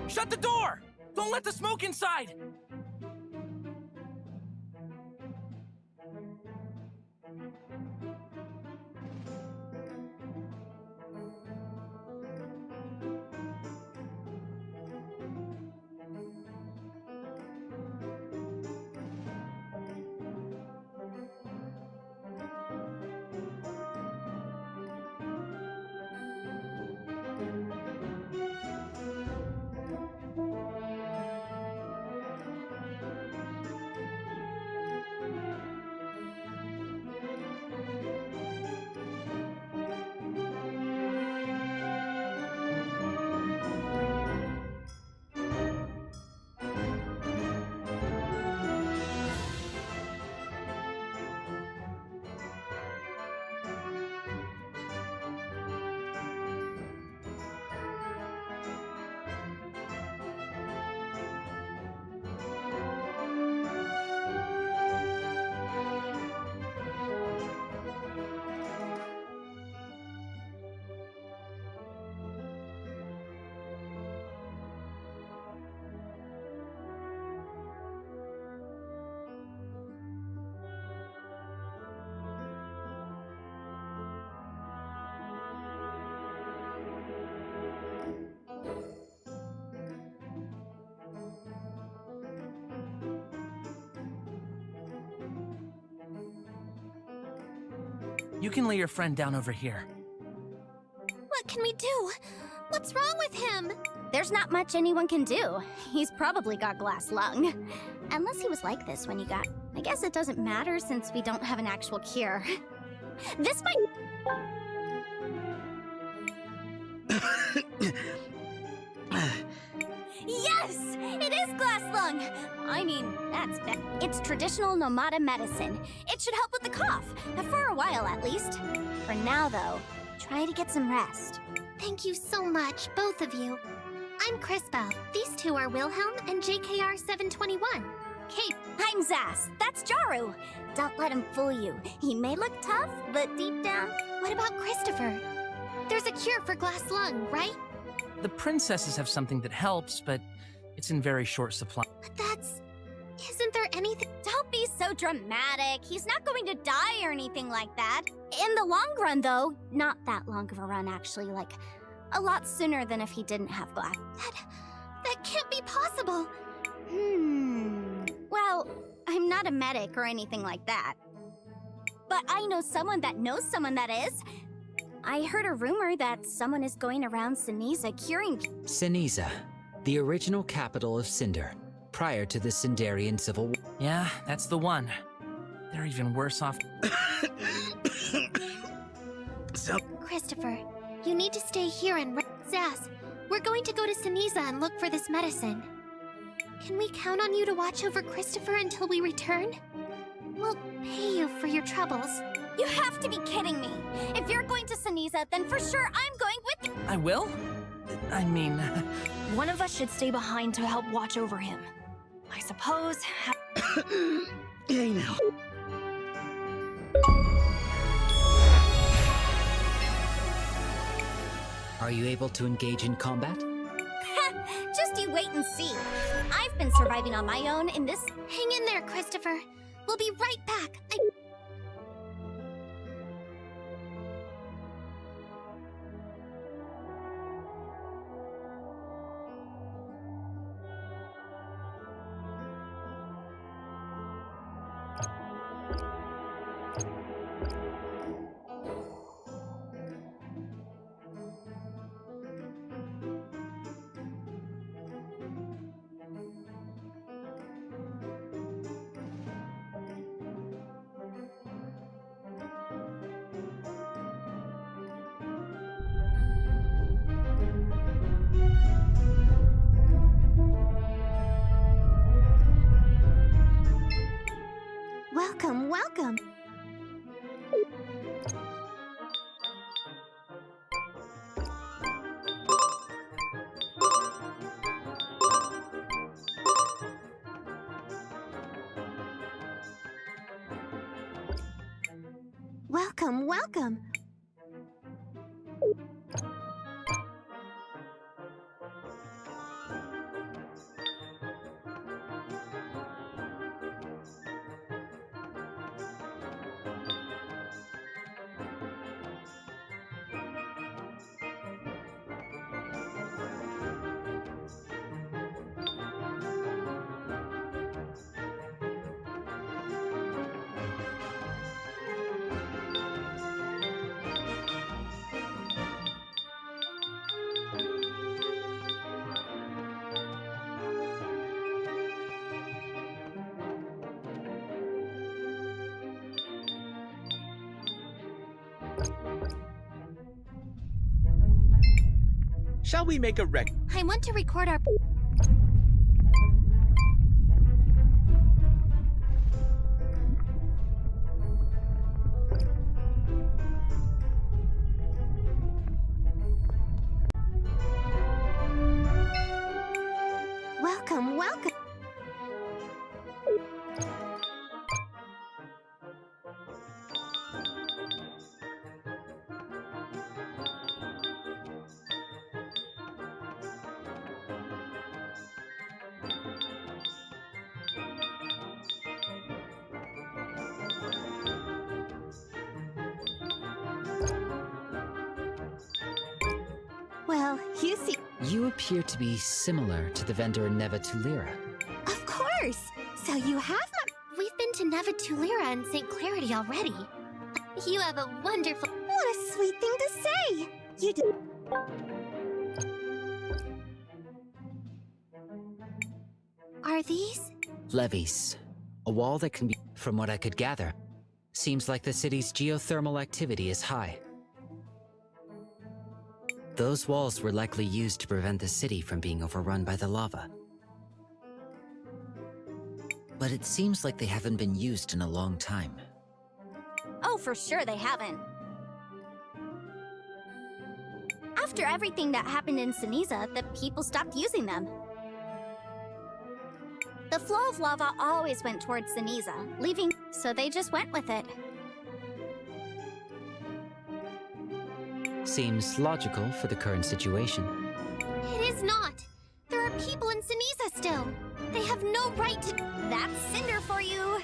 Shut the door! Don't let the smoke inside! You can lay your friend down over here. What can we do? What's wrong with him? There's not much anyone can do. He's probably got glass lung. Unless he was like this when you got... I guess it doesn't matter since we don't have an actual cure. This might... Yes! It is glass lung! I mean, that's bad. It's traditional nomada medicine. It should help with the cough, for a while at least. For now, though, try to get some rest. Thank you so much, both of you. I'm Crisbell. These two are Wilhelm and JKR 721. Kate, I'm Zas. That's Jaru. Don't let him fool you. He may look tough, but deep down... What about Christopher? There's a cure for glass lung, right? The princesses have something that helps, but it's in very short supply. But that's... Isn't there anything... Don't be so dramatic. He's not going to die or anything like that. In the long run, though, not that long of a run, actually, like, a lot sooner than if he didn't have glass. That can't be possible. Well, I'm not a medic or anything like that. But I know someone that knows someone that is. I heard a rumor that someone is going around Sinisa curing... Sinisa, the original capital of Cinder, prior to the Cinderian Civil War. Yeah, that's the one. They're even worse off. Christopher, you need to stay here and... Zaz, we're going to go to Sinisa and look for this medicine. Can we count on you to watch over Christopher until we return? We'll pay you for your troubles. You have to be kidding me. If you're going to Sinisa, then for sure I'm going with you. I will? I mean... One of us should stay behind to help watch over him. I suppose... Hey now. Are you able to engage in combat? Just you wait and see. I've been surviving on my own in this... Hang in there, Christopher. We'll be right back. Welcome, welcome. Welcome, welcome. Shall we make a I want to record our... Welcome, welcome. Well, you see... You appear to be similar to the vendor in Neva Tulira. Of course! So you have We've been to Neva Tulira and St. Clarity already. You have a wonderful... What a sweet thing to say! You did... Are these? Levees. A wall that can be... From what I could gather, seems like the city's geothermal activity is high. Those walls were likely used to prevent the city from being overrun by the lava. But it seems like they haven't been used in a long time. Oh, for sure they haven't. After everything that happened in Ceniza, the people stopped using them. The flow of lava always went towards Ceniza, leaving... So they just went with it. Seems logical for the current situation. It is not. There are people in Ceniza still. They have no right to... That's cinder for you.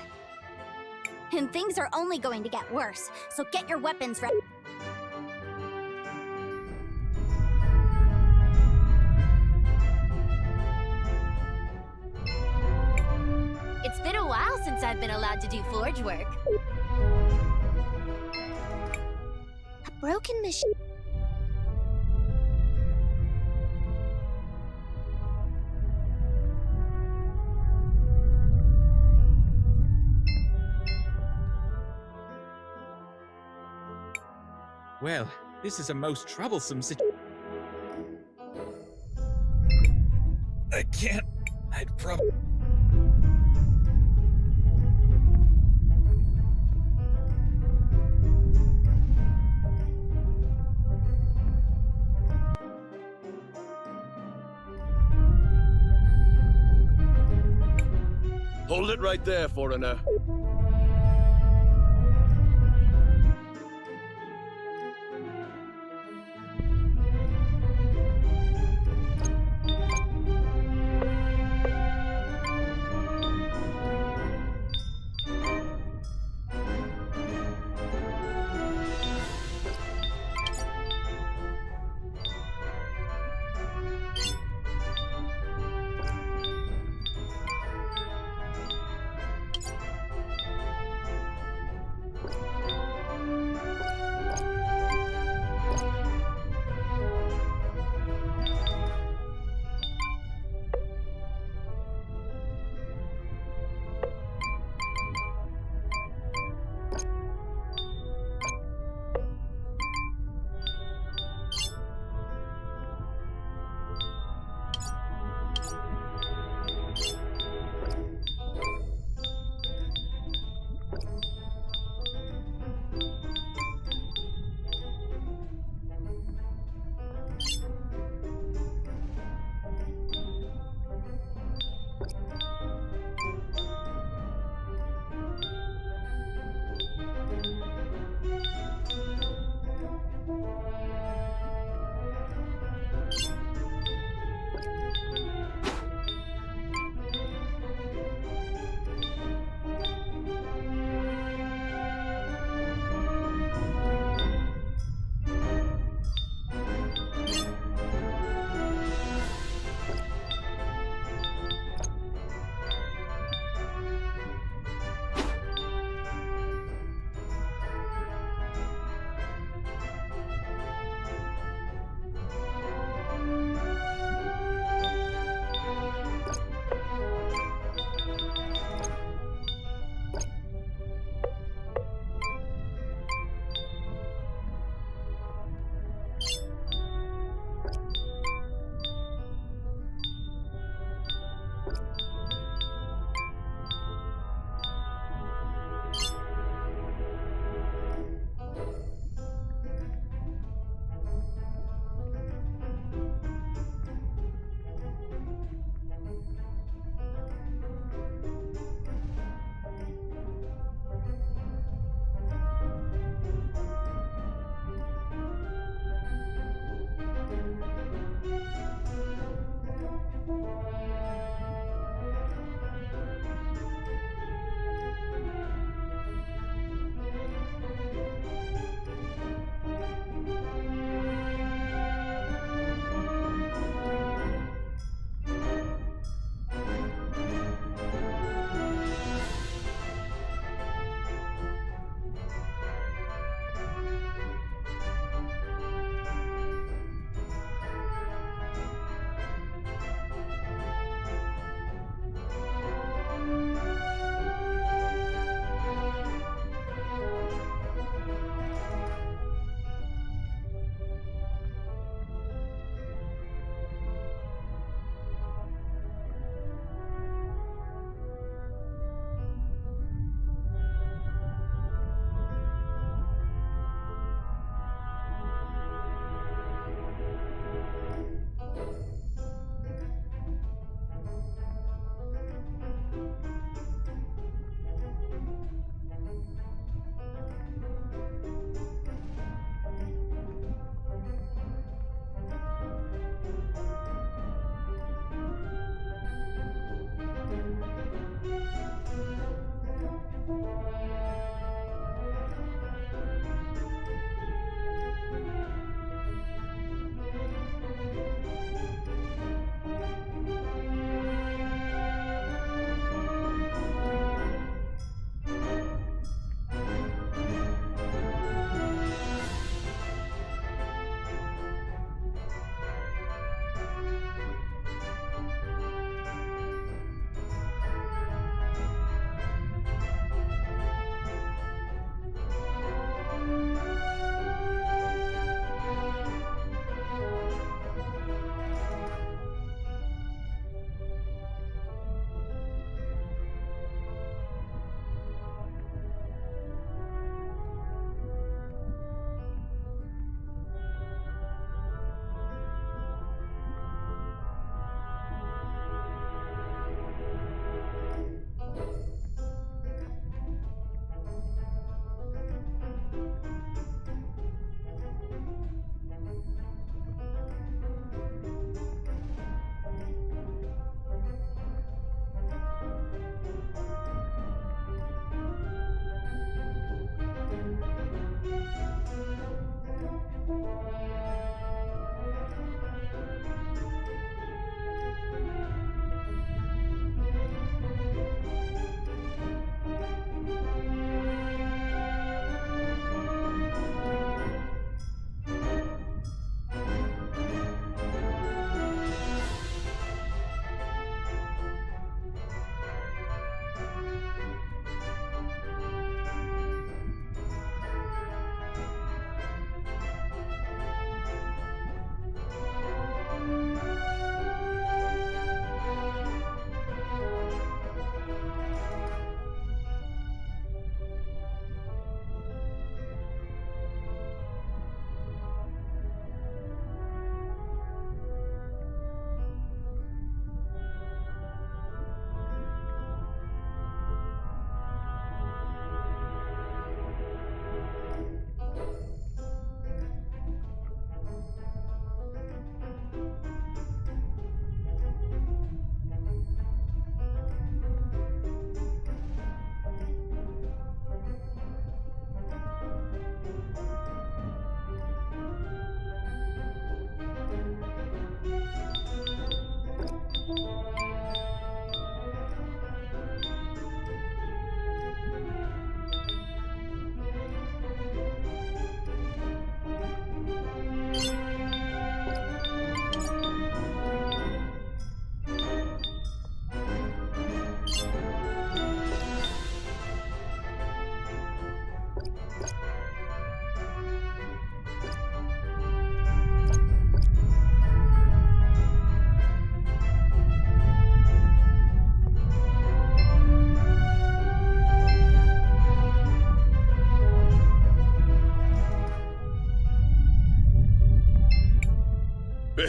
And things are only going to get worse, so get your weapons ready. It's been a while since I've been allowed to do forge work. A broken machine... Well, this is a most troublesome situation. I can't. I'd probably... Hold it right there, foreigner.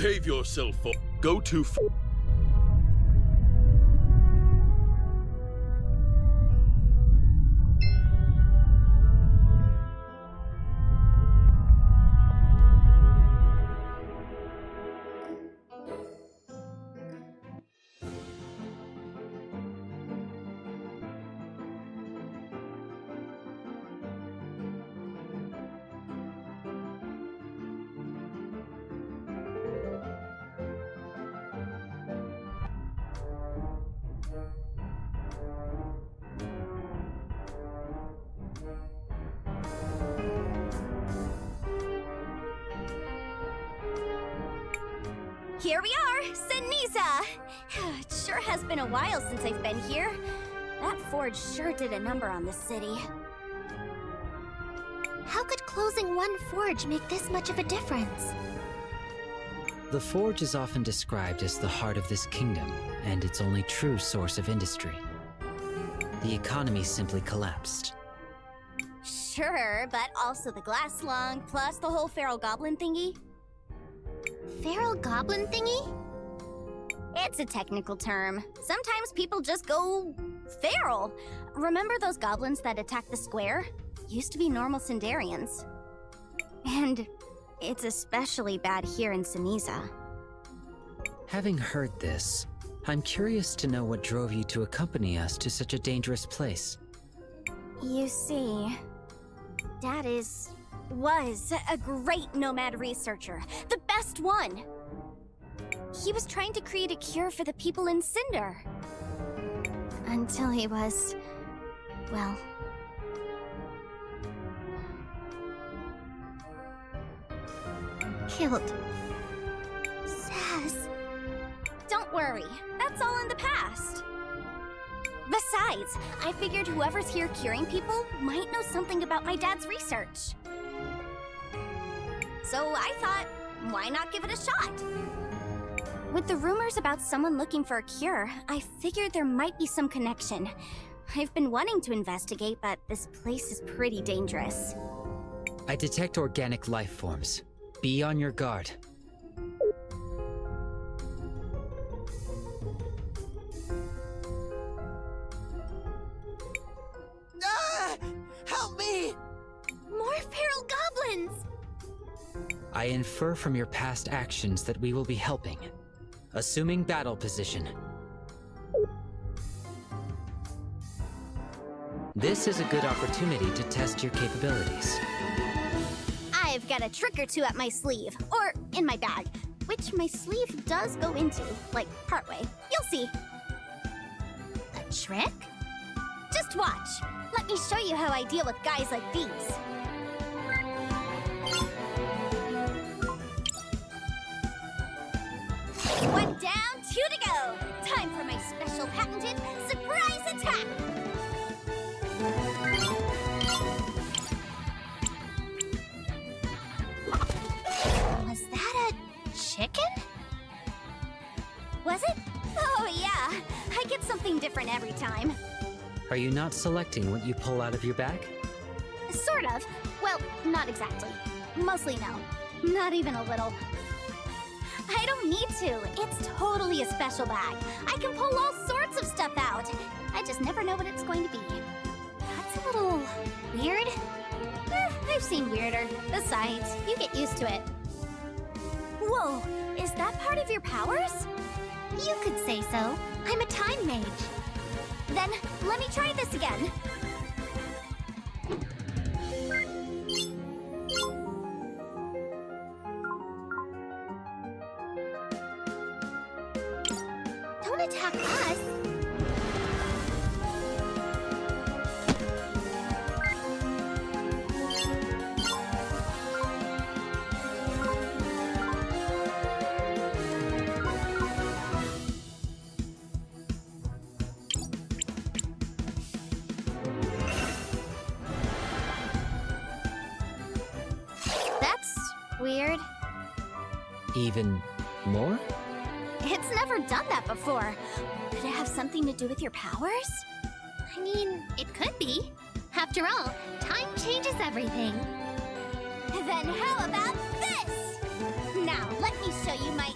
Behave yourself, go too far. Here we are, Seniza! It sure has been a while since I've been here. That forge sure did a number on this city. How could closing one forge make this much of a difference? The forge is often described as the heart of this kingdom, and its only true source of industry. The economy simply collapsed. Sure, but also the glass lung, plus the whole feral goblin thingy. Feral goblin thingy? It's a technical term. Sometimes people just go feral. Remember those goblins that attacked the square? Used to be normal Cinderians. And it's especially bad here in Seniza. Having heard this, I'm curious to know what drove you to accompany us to such a dangerous place. You see, Dad was a great nomad researcher. The best one! He was trying to create a cure for the people in Cinder. Until he was, well, killed. Sass. Don't worry, that's all in the past. Besides, I figured whoever's here curing people might know something about my dad's research. So I thought, why not give it a shot? With the rumors about someone looking for a cure, I figured there might be some connection. I've been wanting to investigate, but this place is pretty dangerous. I detect organic life forms. Be on your guard. Help me! More feral goblins! I infer from your past actions that we will be helping. Assuming battle position. This is a good opportunity to test your capabilities. I've got a trick or two up my sleeve, or in my bag, which my sleeve does go into, like partway. You'll see. A trick? Just watch. Let me show you how I deal with guys like these. One down, two to go. Time for my special patented surprise attack. Was that a chicken? Was it? Oh yeah, I get something different every time. Are you not selecting what you pull out of your bag? Sort of. Well, not exactly. Mostly no. Not even a little. I don't need to. It's totally a special bag. I can pull all sorts of stuff out. I just never know what it's going to be. That's a little weird. I've seen weirder. Besides, you get used to it. Whoa, is that part of your powers? You could say so. I'm a time mage. Then, let me try this again. Don't attack us. Weird. Even more? It's never done that before. Could it have something to do with your powers? I mean, it could be. After all, time changes everything. Then how about this? Now, let me show you my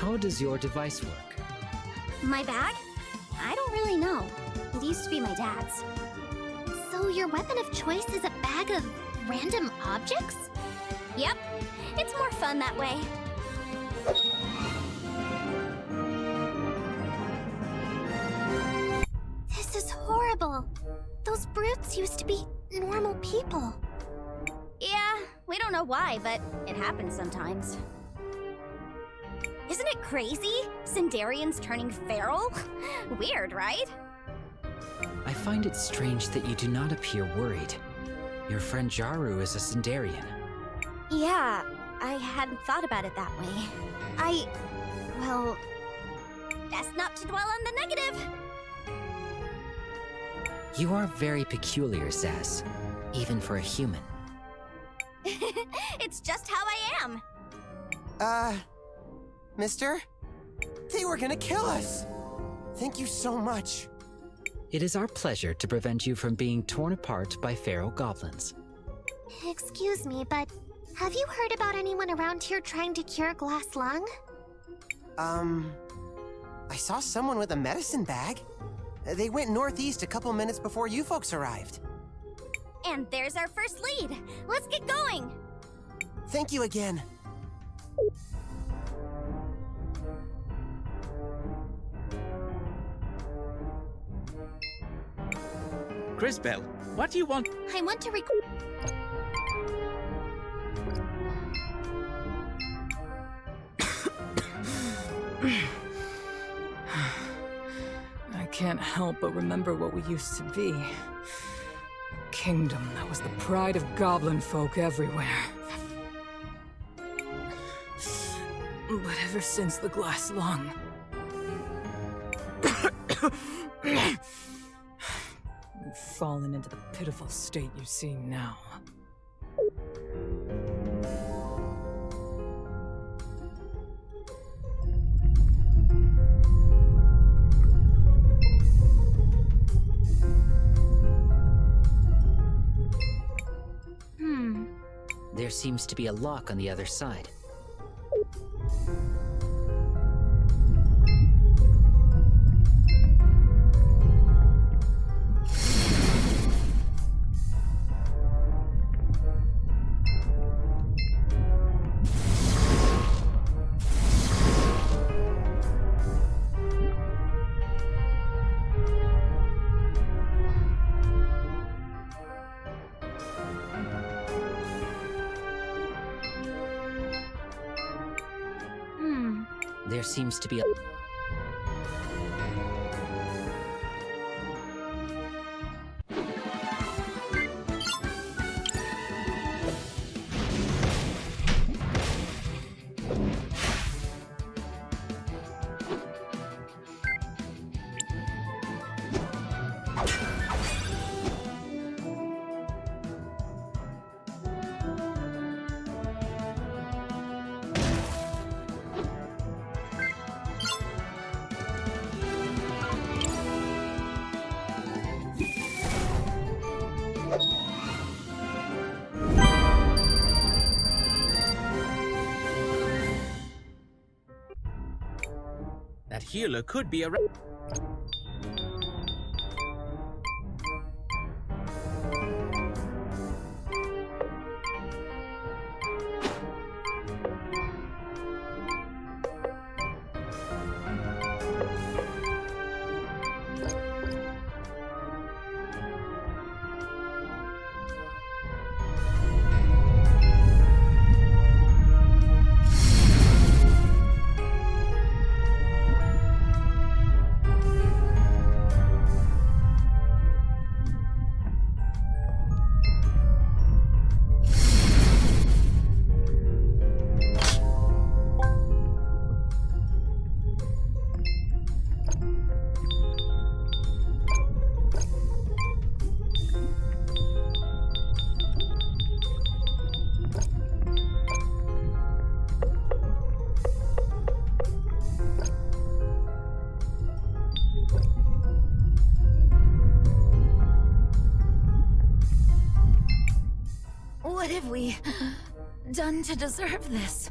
How does your device work? My bag? I don't really know. It used to be my dad's. So your weapon of choice is a bag of random objects? Yep. It's more fun that way. This is horrible. Those brutes used to be normal people. Yeah, we don't know why, but it happens sometimes. Isn't it crazy? Cinderians turning feral? Weird, right? I find it strange that you do not appear worried. Your friend Jaru is a Cinderian. Yeah, I hadn't thought about it that way. Well, best not to dwell on the negative. You are very peculiar, Zaz, even for a human. It's just how I am. Mister? They were gonna kill us! Thank you so much. It is our pleasure to prevent you from being torn apart by feral goblins. Excuse me, but have you heard about anyone around here trying to cure glass lung? I saw someone with a medicine bag. They went northeast a couple minutes before you folks arrived. And there's our first lead. Let's get going. Thank you again. Crisbell, what do you want? I want to I can't help but remember what we used to be. A kingdom that was the pride of goblin folk everywhere. But ever since the glass lung... You've fallen into the pitiful state you see now. There seems to be a lock on the other side. There seems to be a... That healer could be a... What have we done to deserve this?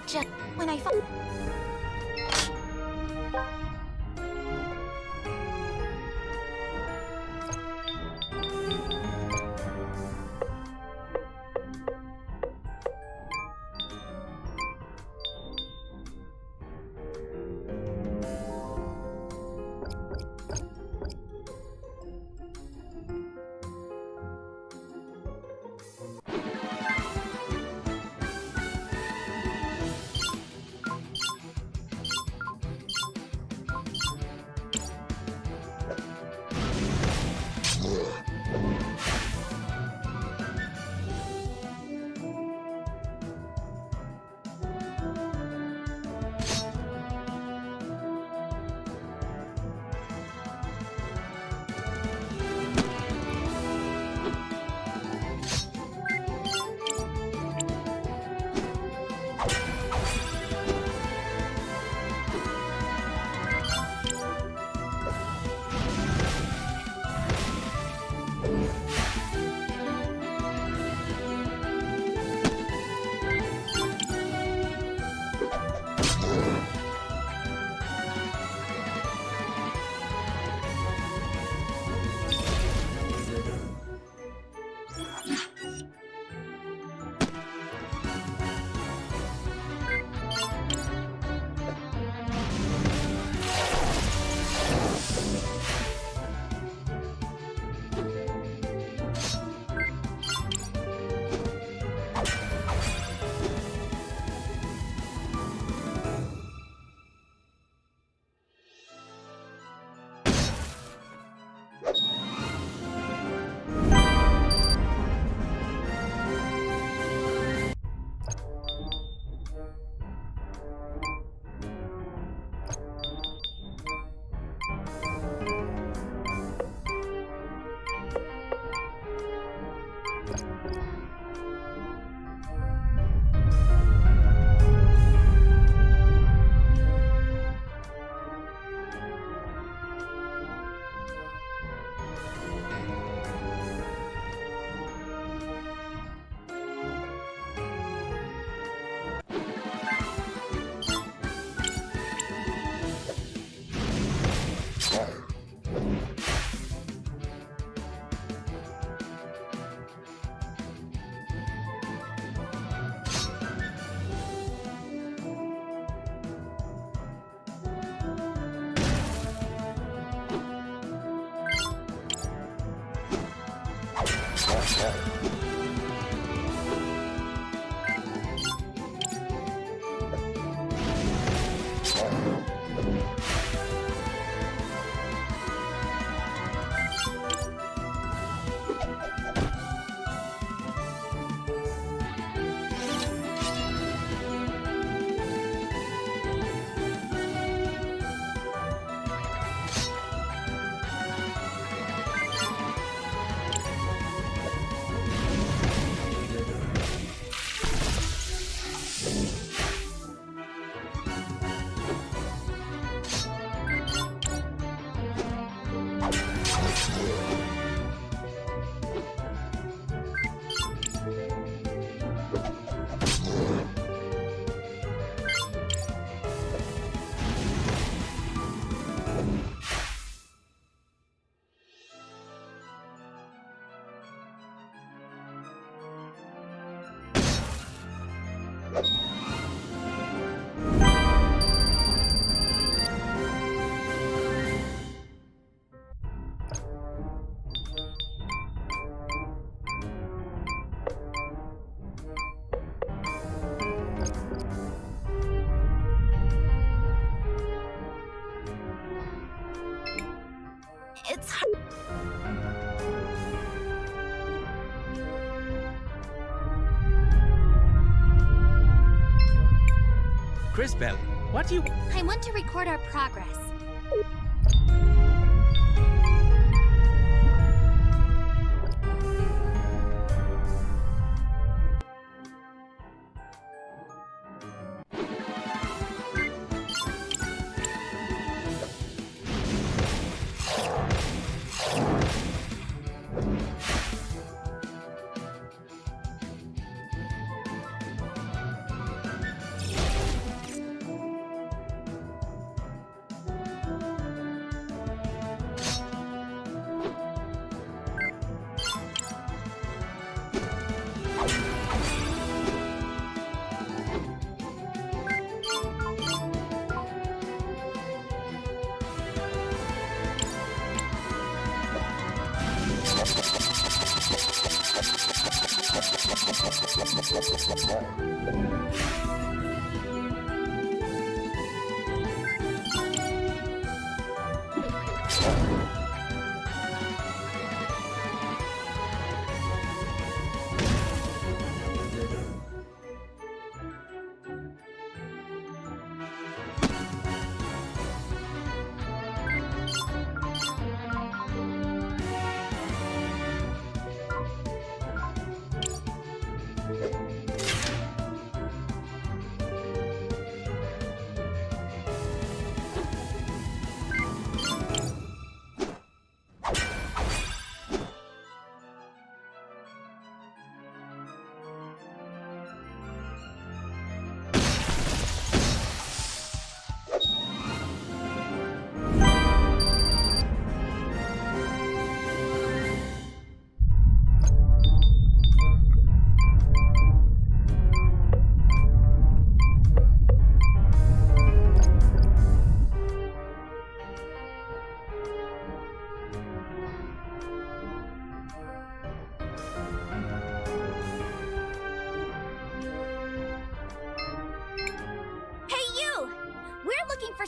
Just when I found. Crisbell, what do you... I want to record our progress.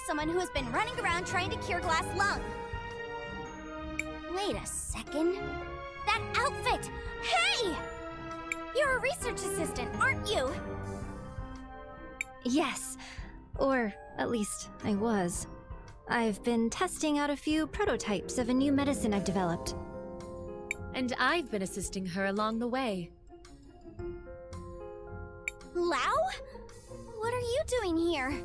Someone who has been running around trying to cure glass lung. Wait a second. That outfit! Hey! You're a research assistant, aren't you? Yes. Or, at least, I was. I've been testing out a few prototypes of a new medicine I've developed. And I've been assisting her along the way. Lao? What are you doing here?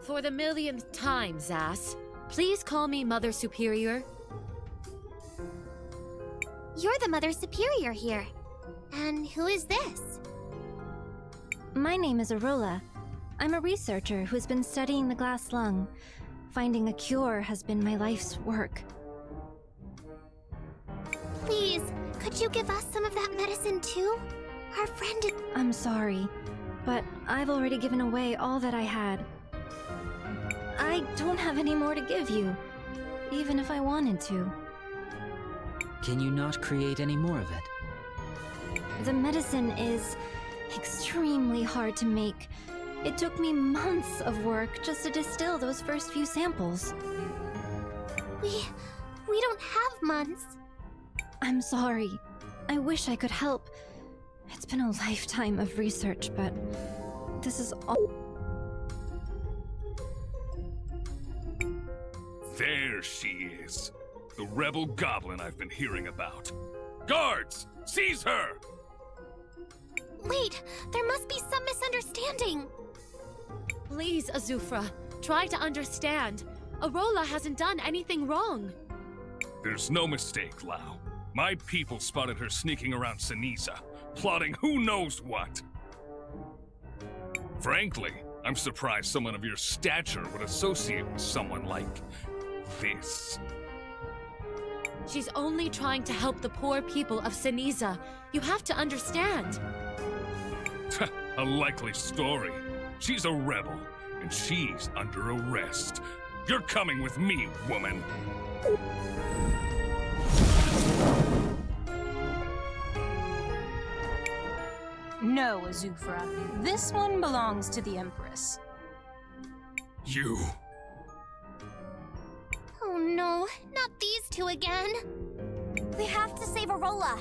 For the millionth time, Zas, please call me Mother Superior. You're the Mother Superior here. And who is this? My name is Arola. I'm a researcher who's been studying the glass lung. Finding a cure has been my life's work. Please, could you give us some of that medicine too? Our friend... I'm sorry, but I've already given away all that I had. I don't have any more to give you, even if I wanted to. Can you not create any more of it? The medicine is extremely hard to make. It took me months of work just to distill those first few samples. We don't have months. I'm sorry. I wish I could help. It's been a lifetime of research, but this is all... There she is. The rebel goblin I've been hearing about. Guards! Seize her! Wait, there must be some misunderstanding. Please, Azufra, try to understand. Arola hasn't done anything wrong. There's no mistake, Lao. My people spotted her sneaking around Ceniza, plotting who knows what. Frankly, I'm surprised someone of your stature would associate with someone like this. She's only trying to help the poor people of Ceniza. You have to understand. A likely story. She's a rebel, and she's under arrest. You're coming with me, woman. No, Azufra. This one belongs to the Empress. You... Oh no, not these two again. We have to save Arola.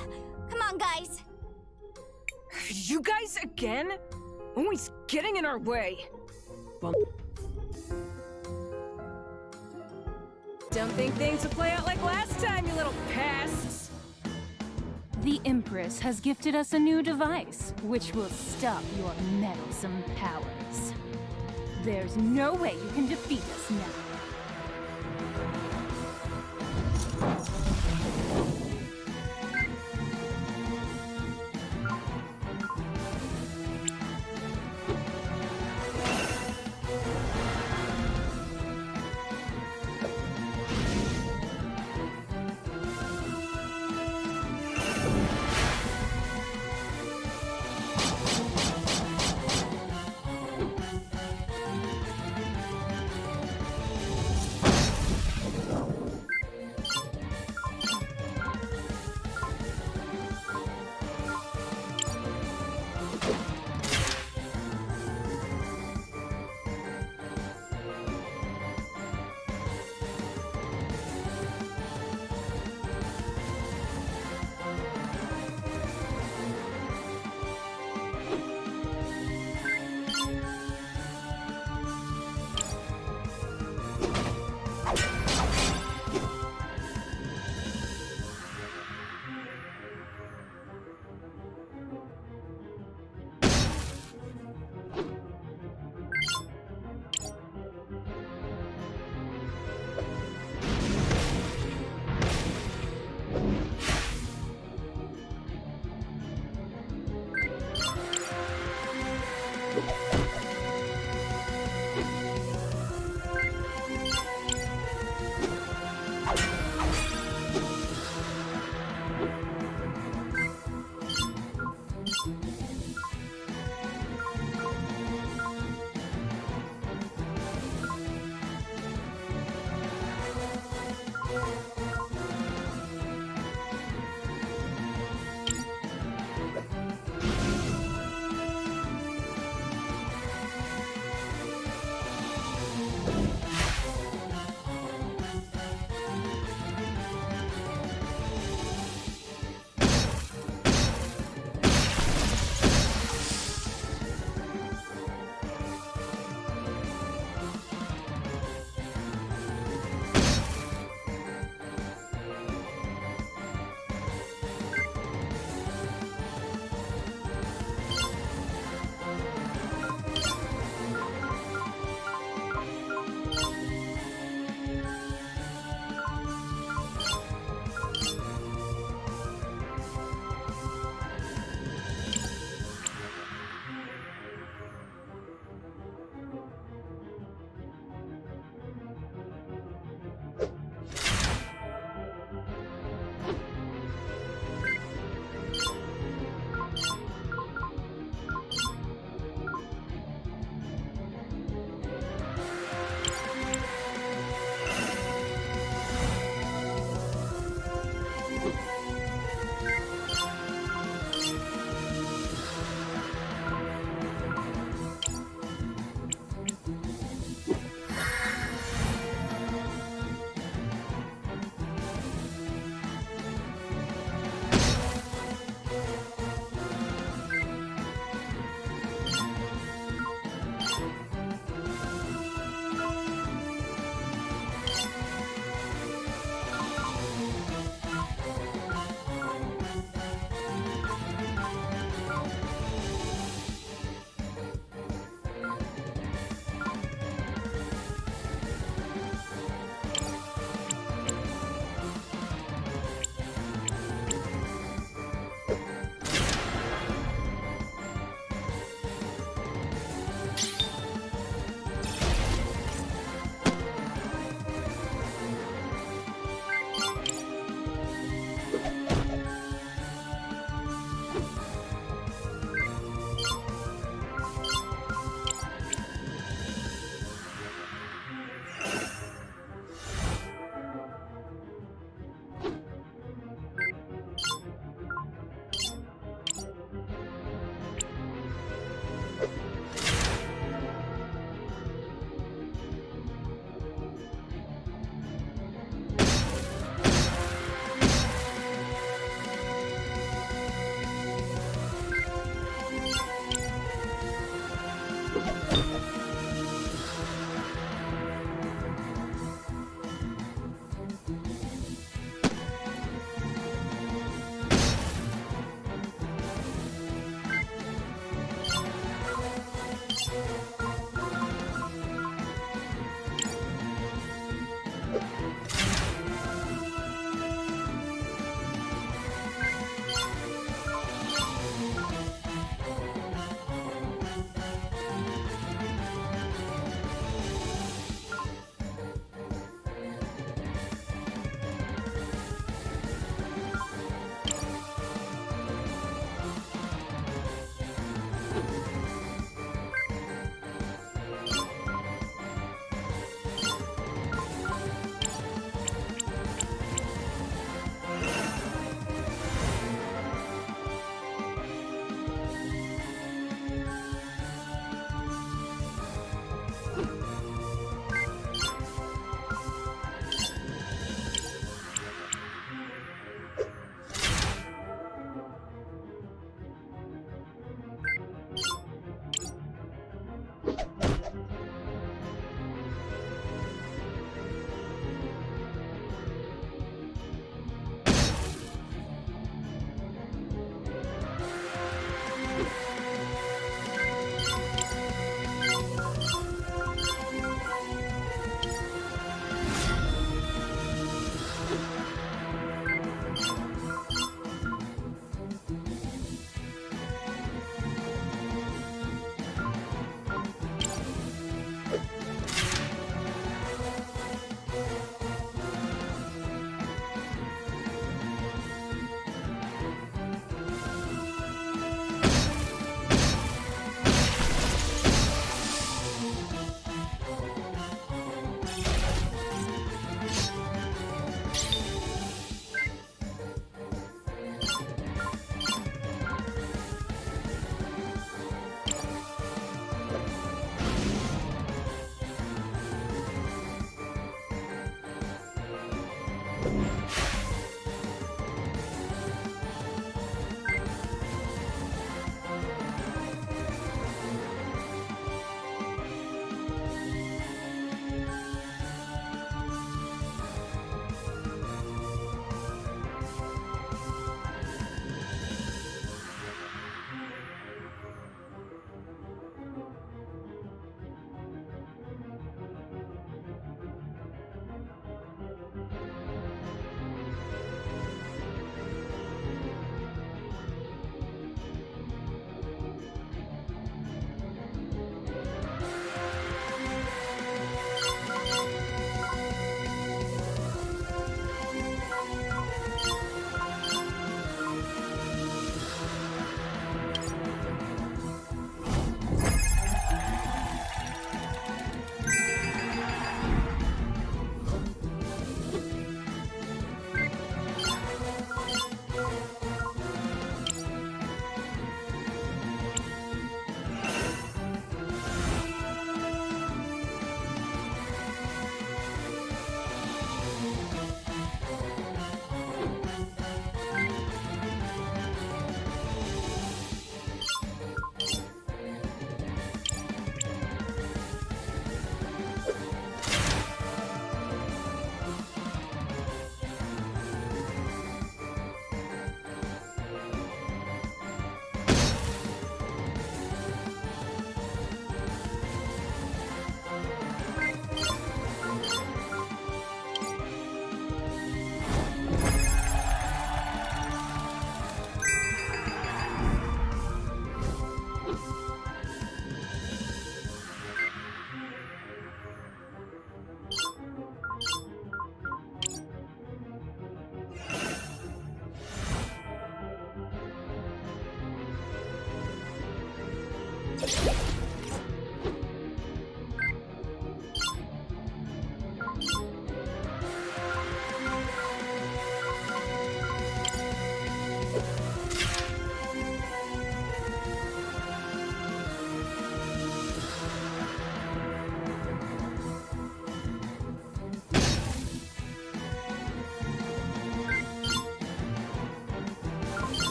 Come on, guys. You guys again? Always getting in our way. Well, don't think things will play out like last time, you little pests! The Empress has gifted us a new device, which will stop your meddlesome powers. There's no way you can defeat us now.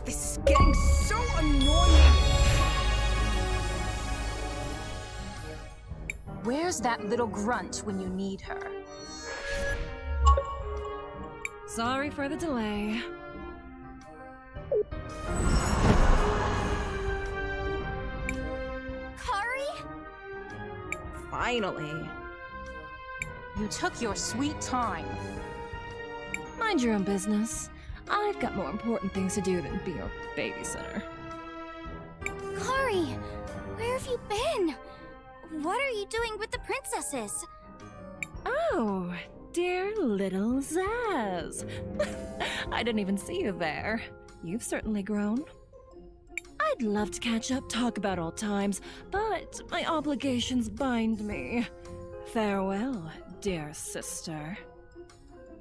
This is getting so annoying! Where's that little grunt when you need her? Sorry for the delay. Kari? Finally. You took your sweet time. Mind your own business. I've got more important things to do than be your babysitter. Kari, where have you been? What are you doing with the princesses? Oh, dear little Zaz. I didn't even see you there. You've certainly grown. I'd love to catch up, talk about old times, but my obligations bind me. Farewell, dear sister.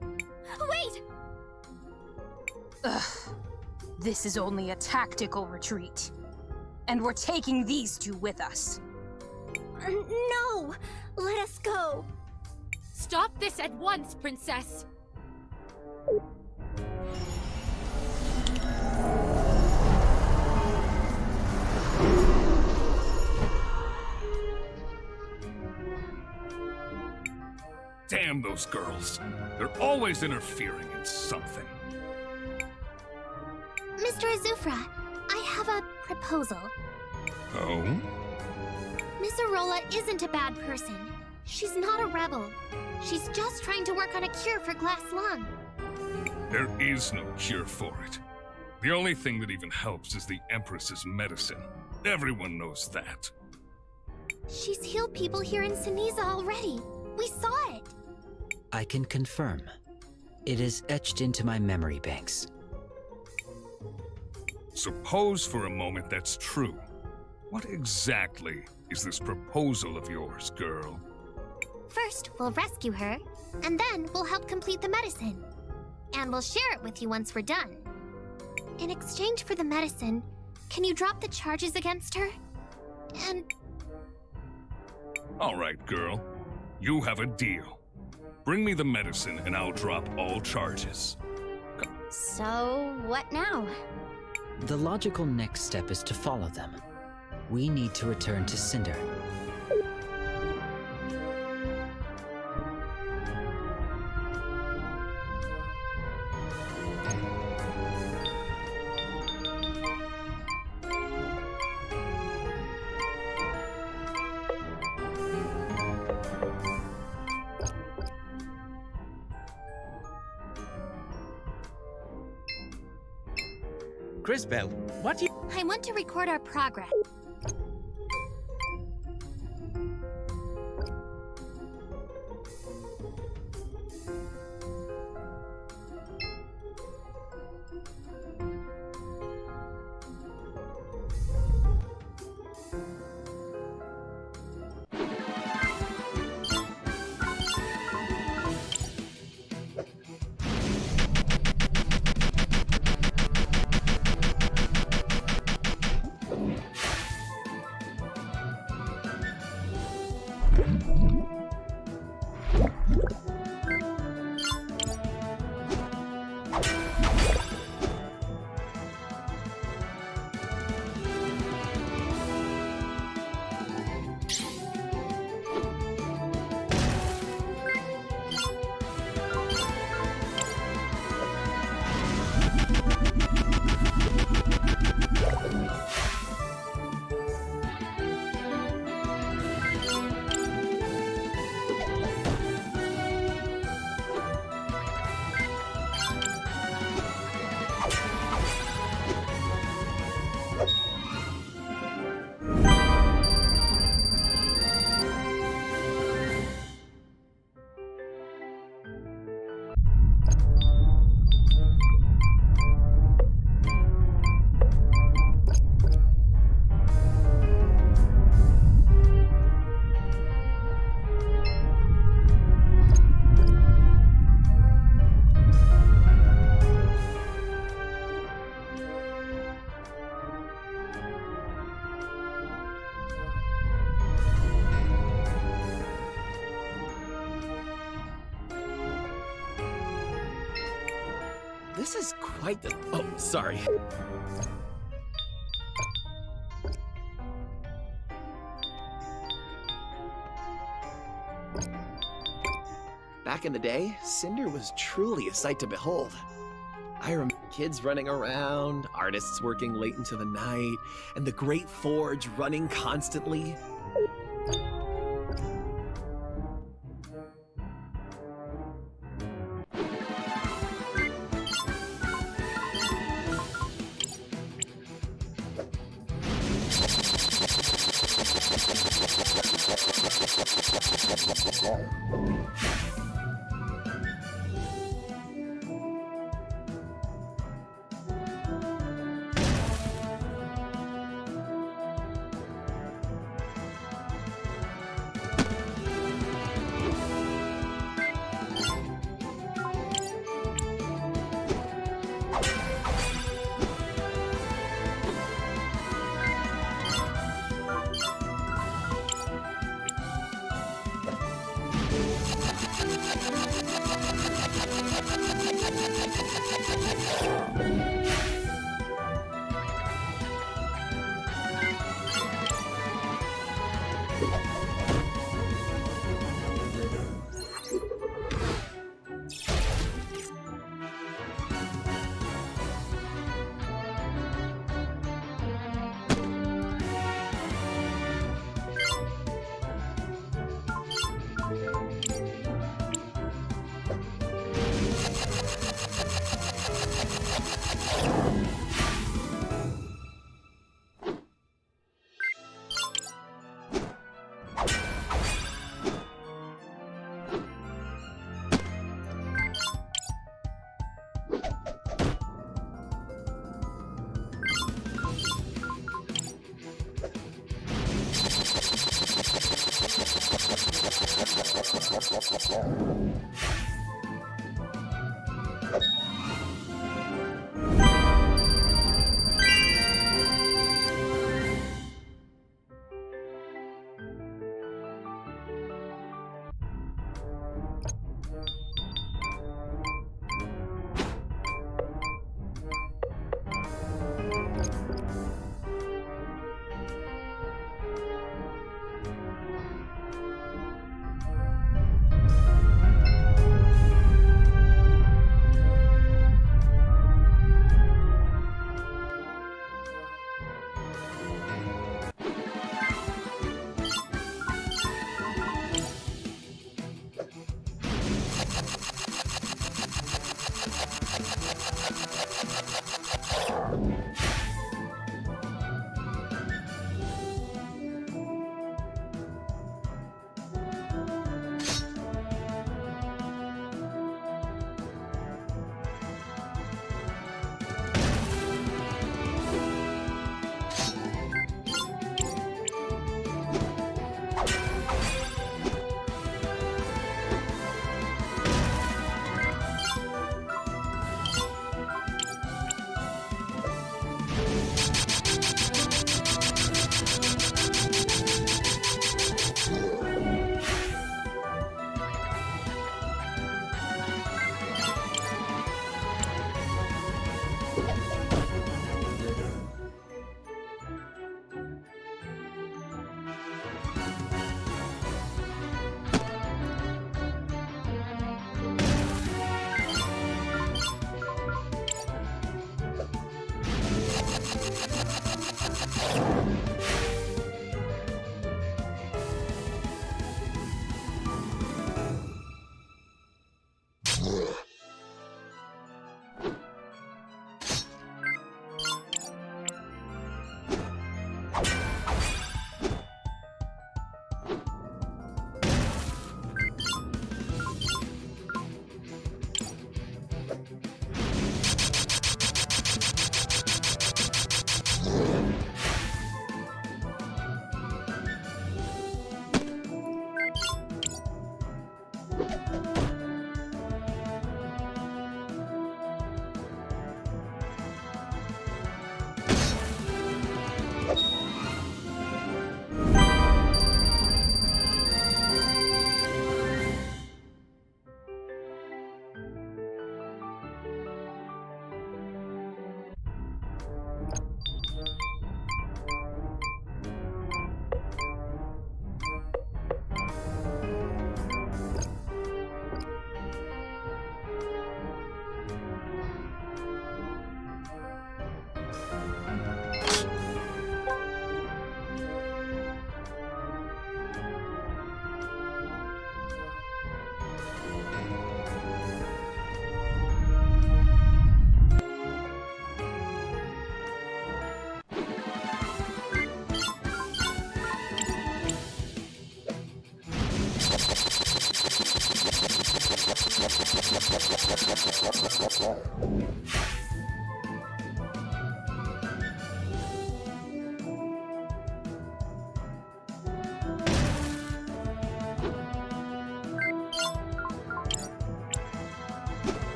Wait! Ugh. This is only a tactical retreat. And we're taking these two with us. No! Let us go! Stop this at once, princess! Damn those girls. They're always interfering in something. Mr. Azufra, I have a proposal. Oh? Miss Arola isn't a bad person. She's not a rebel. She's just trying to work on a cure for glass lung. There is no cure for it. The only thing that even helps is the Empress's medicine. Everyone knows that. She's healed people here in Siniza already. We saw it. I can confirm. It is etched into my memory banks. Suppose for a moment that's true. What exactly is this proposal of yours, girl? First, we'll rescue her, and then we'll help complete the medicine. And we'll share it with you once we're done. In exchange for the medicine, can you drop the charges against her? And... All right, girl. You have a deal. Bring me the medicine and I'll drop all charges. So, what now? The logical next step is to follow them. We need to return to Cinder. Crisbell, what do you... I want to record our progress. This is quite the... Oh, sorry. Back in the day, Cinder was truly a sight to behold. I remember kids running around, artists working late into the night, and the great forge running constantly.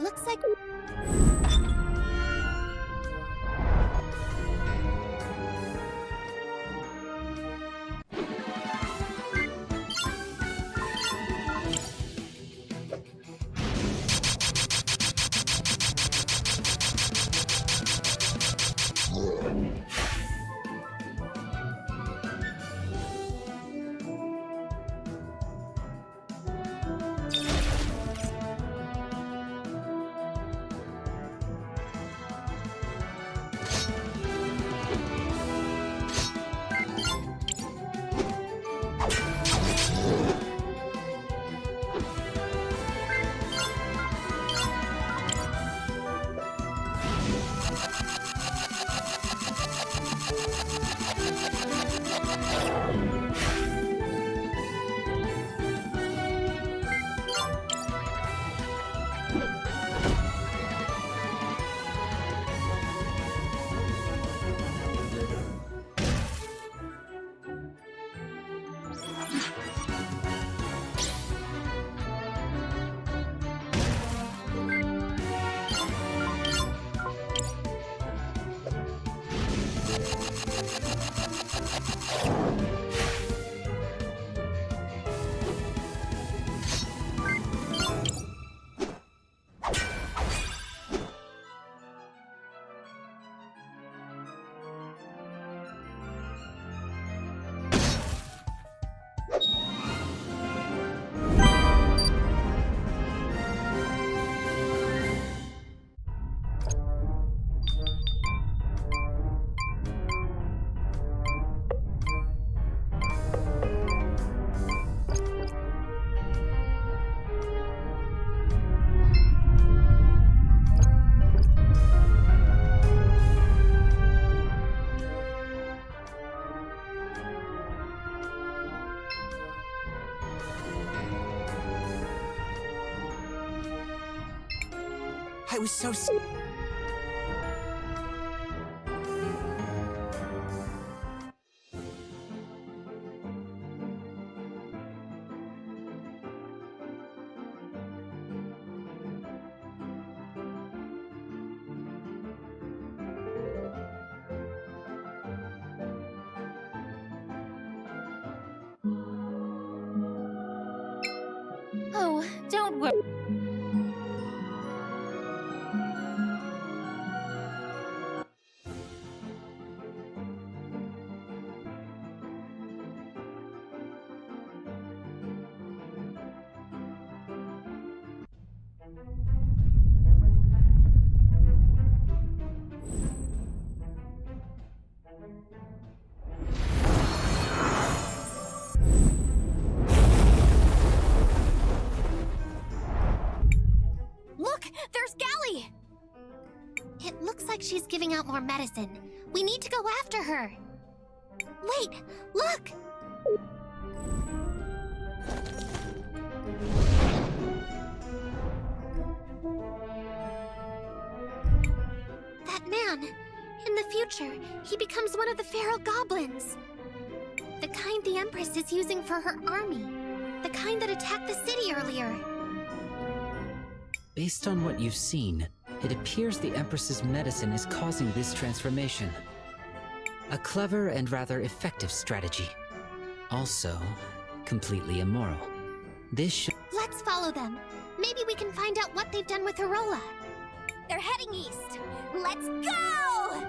Looks like... I was so... Oh, don't worry. she's giving out more medicine. We need to go after her. Wait, look! That man, in the future, he becomes one of the feral goblins. The kind the Empress is using for her army. The kind that attacked the city earlier. Based on what you've seen, it appears the Empress's medicine is causing this transformation. A clever and rather effective strategy. Also, completely immoral. This should— Let's follow them. Maybe we can find out what they've done with Arola. They're heading east. Let's go!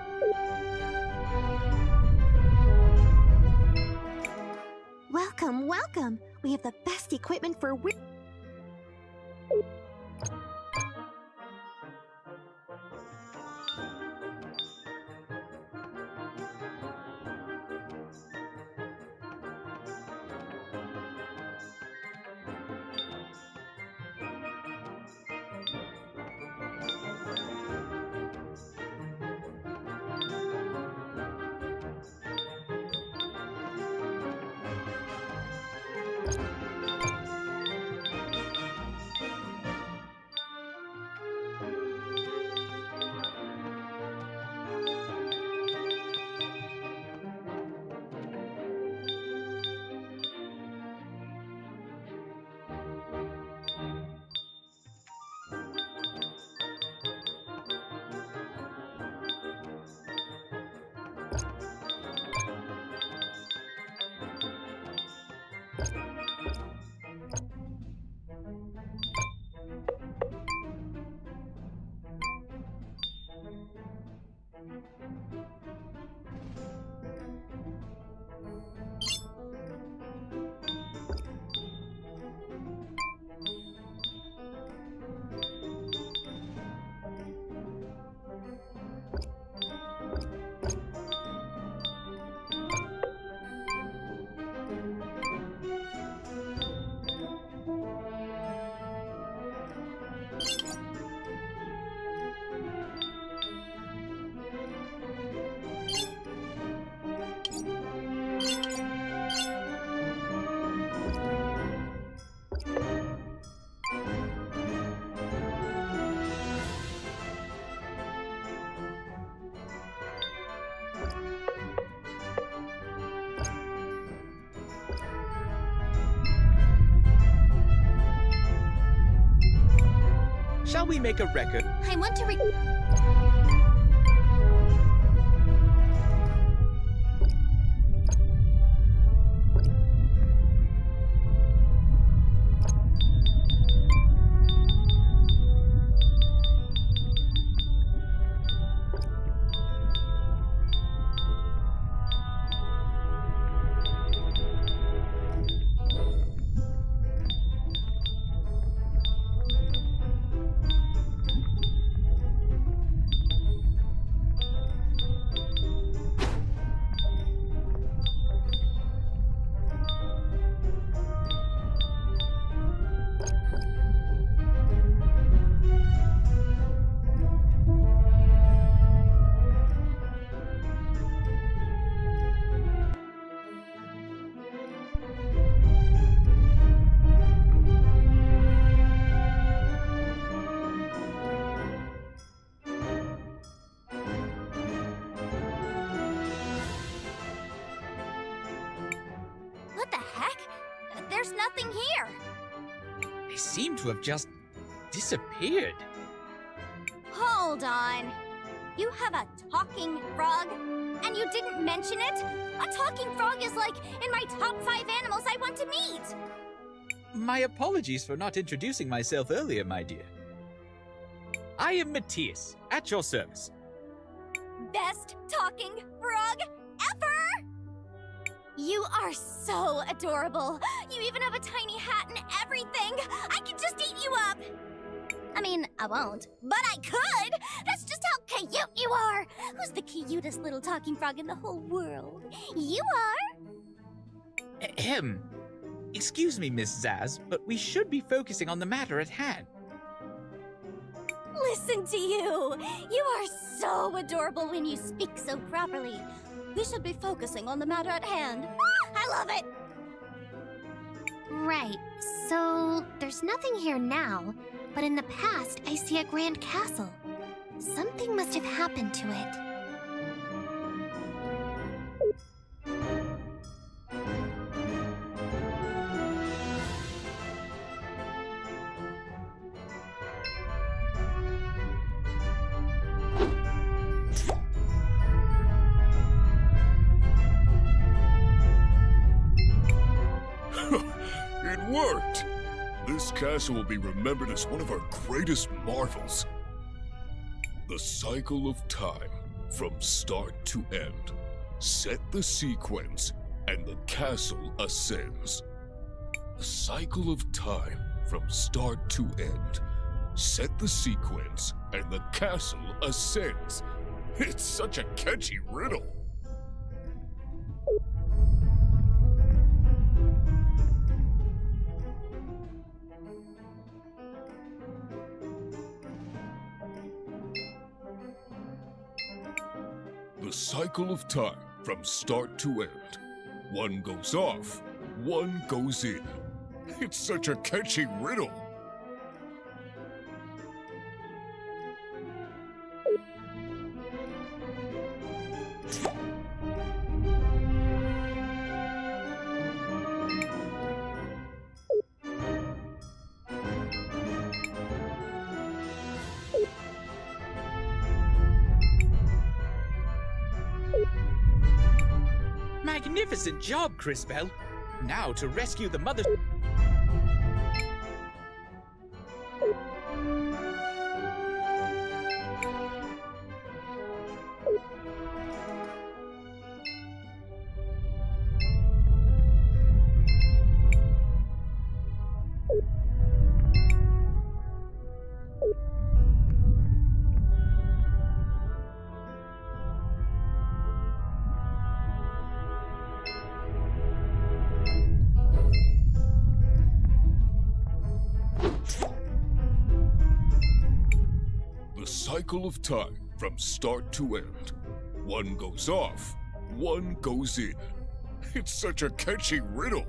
Welcome, welcome. We have the best equipment for Shall we make a record? I want to There's nothing here. They seem to have just disappeared. Hold on. You have a talking frog? And you didn't mention it? A talking frog is like in my top 5 animals I want to meet. My apologies for not introducing myself earlier, my dear. I am Matthias, at your service. Best talking frog ever! You are so adorable. You even have a tiny hat and everything. I could just eat you up. I mean, I won't, but I could. That's just how cute you are. Who's the cutest little talking frog in the whole world? You are. Ahem. Excuse me, Miss Zaz, but we should be focusing on the matter at hand. Listen to you! You are so adorable when you speak so properly. We should be focusing on the matter at hand. I love it! Right, so there's nothing here now, but in the past I see a grand castle. Something must have happened to it. It worked! This castle will be remembered as one of our greatest marvels. The cycle of time, from start to end. Set the sequence, and the castle ascends. The cycle of time, from start to end. Set the sequence, and the castle ascends. It's such a catchy riddle. The cycle of time, from start to end. One goes off, one goes in. It's such a catchy riddle. Magnificent job, Crisbell. Now to rescue the mother... The cycle of time, from start to end. One goes off, one goes in. It's such a catchy riddle.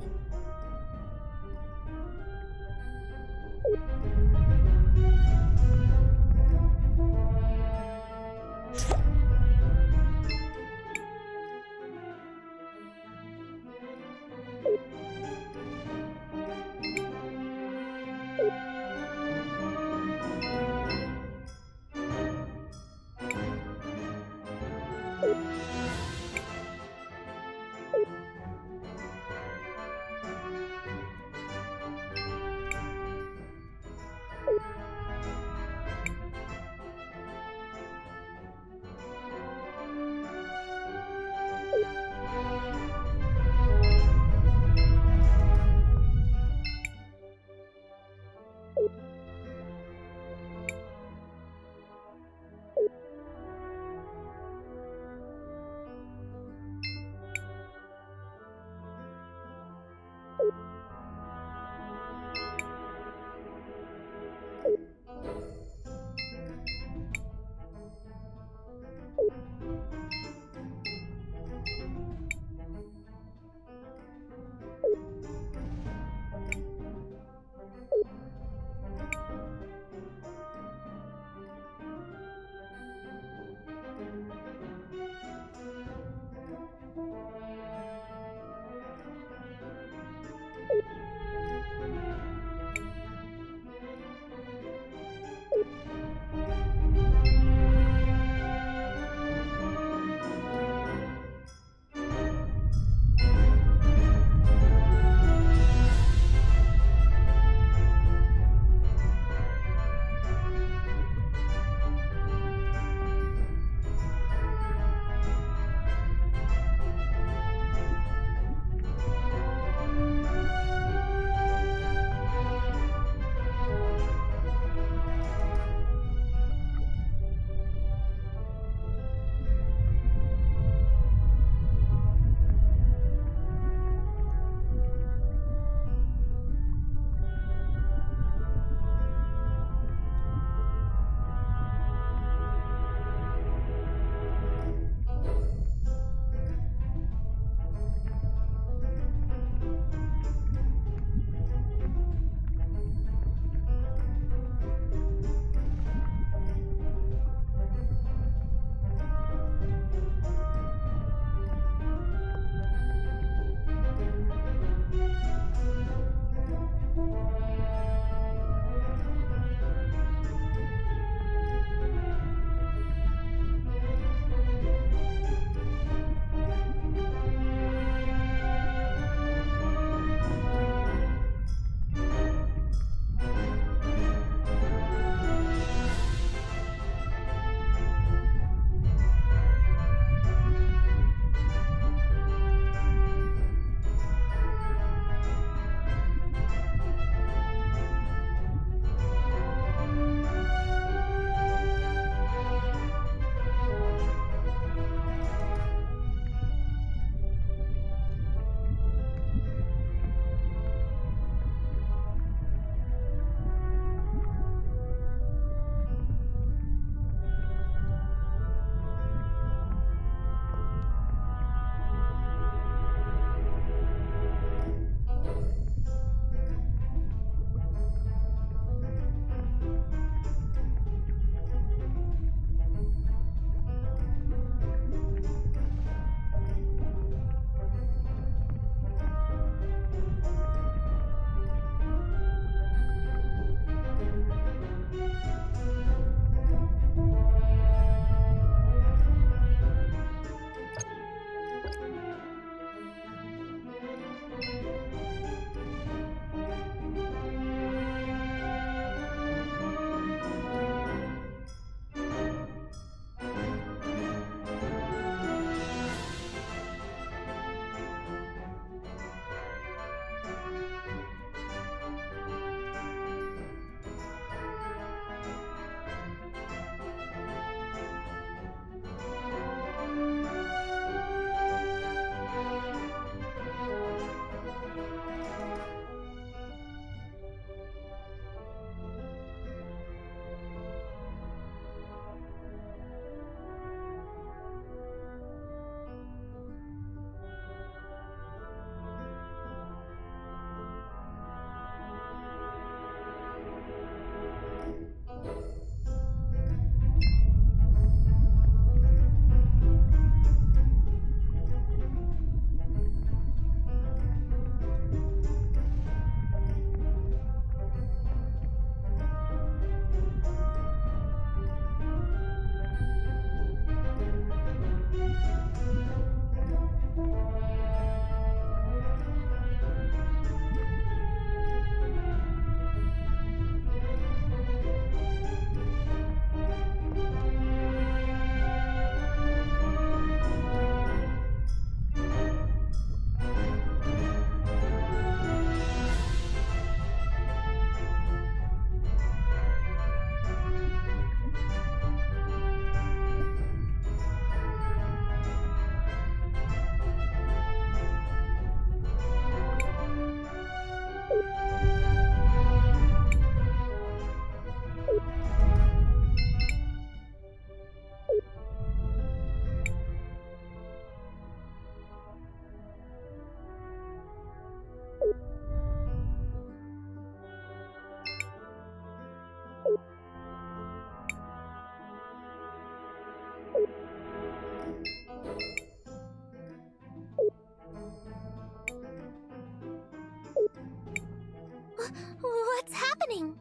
What's happening?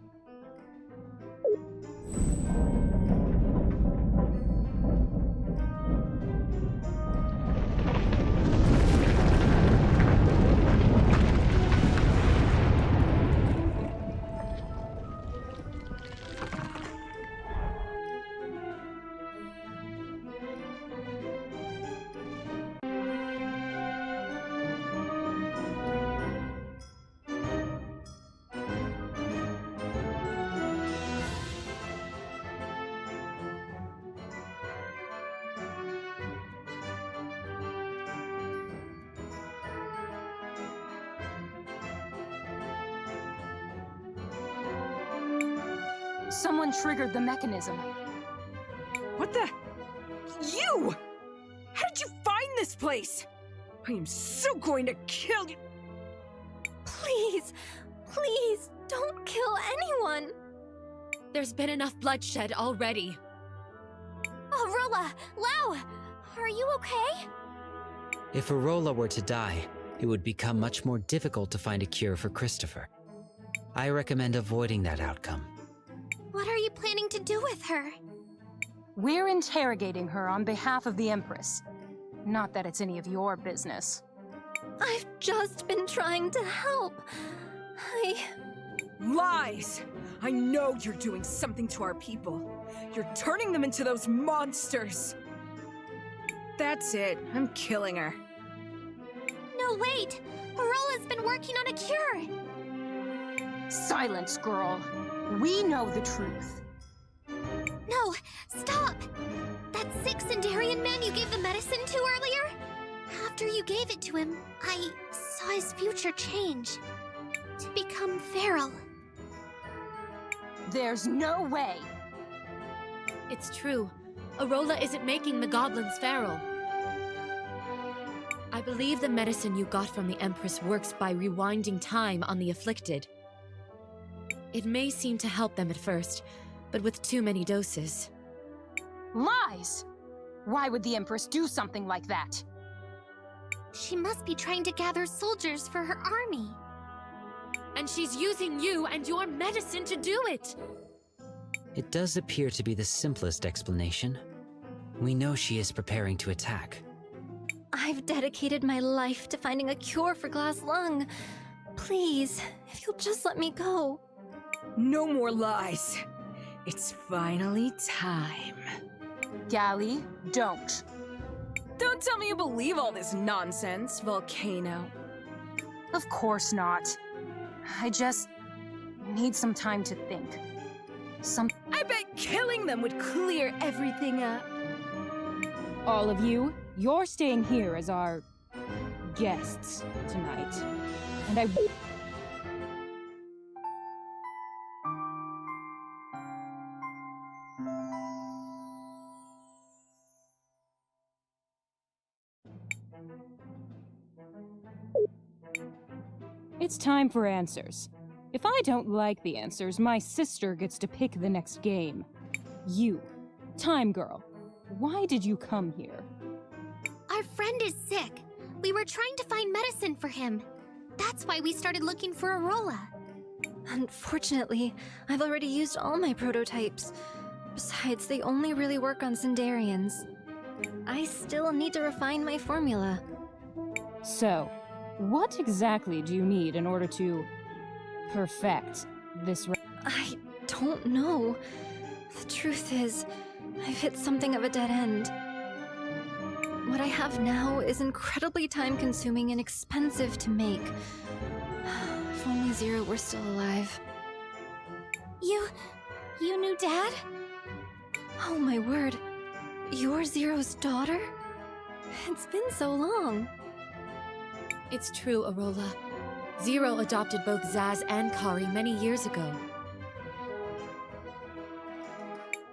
Someone triggered the mechanism. What the? You! How did you find this place? I am so going to kill you. Please, please, don't kill anyone. There's been enough bloodshed already. Arola! Lau! Are you okay? If Arola were to die, it would become much more difficult to find a cure for Christopher. I recommend avoiding that outcome. What are you planning to do with her? We're interrogating her on behalf of the Empress. Not that it's any of your business. I've just been trying to help. Lies! I know you're doing something to our people. You're turning them into those monsters. That's it. I'm killing her. No, wait! Arola's been working on a cure! Silence, girl. We know the truth. No, stop! That sick Sindarian man you gave the medicine to earlier? After you gave it to him, I saw his future change. To become feral. There's no way! It's true. Arola isn't making the goblins feral. I believe the medicine you got from the Empress works by rewinding time on the afflicted. It may seem to help them at first, but with too many doses. Lies! Why would the Empress do something like that? She must be trying to gather soldiers for her army. And she's using you and your medicine to do it! It does appear to be the simplest explanation. We know she is preparing to attack. I've dedicated my life to finding a cure for glass lung. Please, if you'll just let me go. No more lies. It's finally time. Gally, don't. Don't tell me you believe all this nonsense, Volcano. Of course not. I just need some time to think. I bet killing them would clear everything up. All of you, you're staying here as our guests tonight. And I... It's time for answers. If I don't like the answers, my sister gets to pick the next game. You, Time Girl, why did you come here? Our friend is sick. We were trying to find medicine for him. That's why we started looking for Arola. Unfortunately, I've already used all my prototypes. Besides, they only really work on Cinderians. I still need to refine my formula. So, what exactly do you need in order to perfect this? I don't know. The truth is, I've hit something of a dead end. What I have now is incredibly time-consuming and expensive to make. If only Zero were still alive. You knew Dad? Oh my word. You're Zero's daughter? It's been so long. It's true, Arola. Zero adopted both Zaz and Kari many years ago.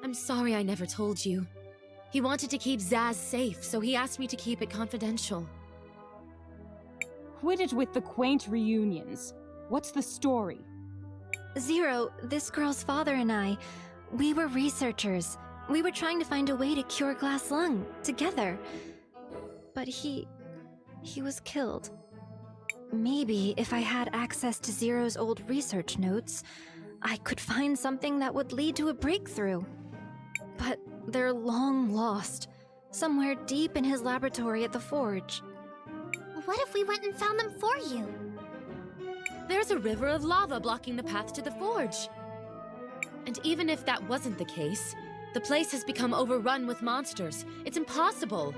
I'm sorry I never told you. He wanted to keep Zaz safe, so he asked me to keep it confidential. Quit it with the quaint reunions. What's the story? Zero, this girl's father and I, we were researchers. We were trying to find a way to cure glass lung, together. But he was killed. Maybe if I had access to Zero's old research notes, I could find something that would lead to a breakthrough. But they're long lost, somewhere deep in his laboratory at the Forge. What if we went and found them for you? There's a river of lava blocking the path to the Forge. And even if that wasn't the case, the place has become overrun with monsters. It's impossible.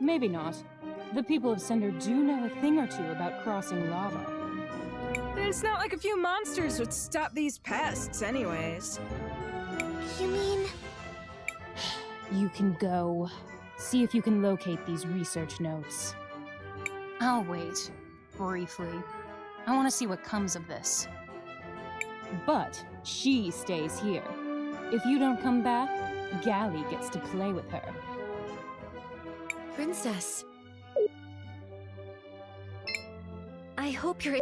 Maybe not. The people of Cinder do know a thing or two about crossing lava. It's not like a few monsters would stop these pests anyways. You mean... You can go. See if you can locate these research notes. I'll wait. Briefly. I want to see what comes of this. But she stays here. If you don't come back, Gally gets to play with her. Princess. I hope you're...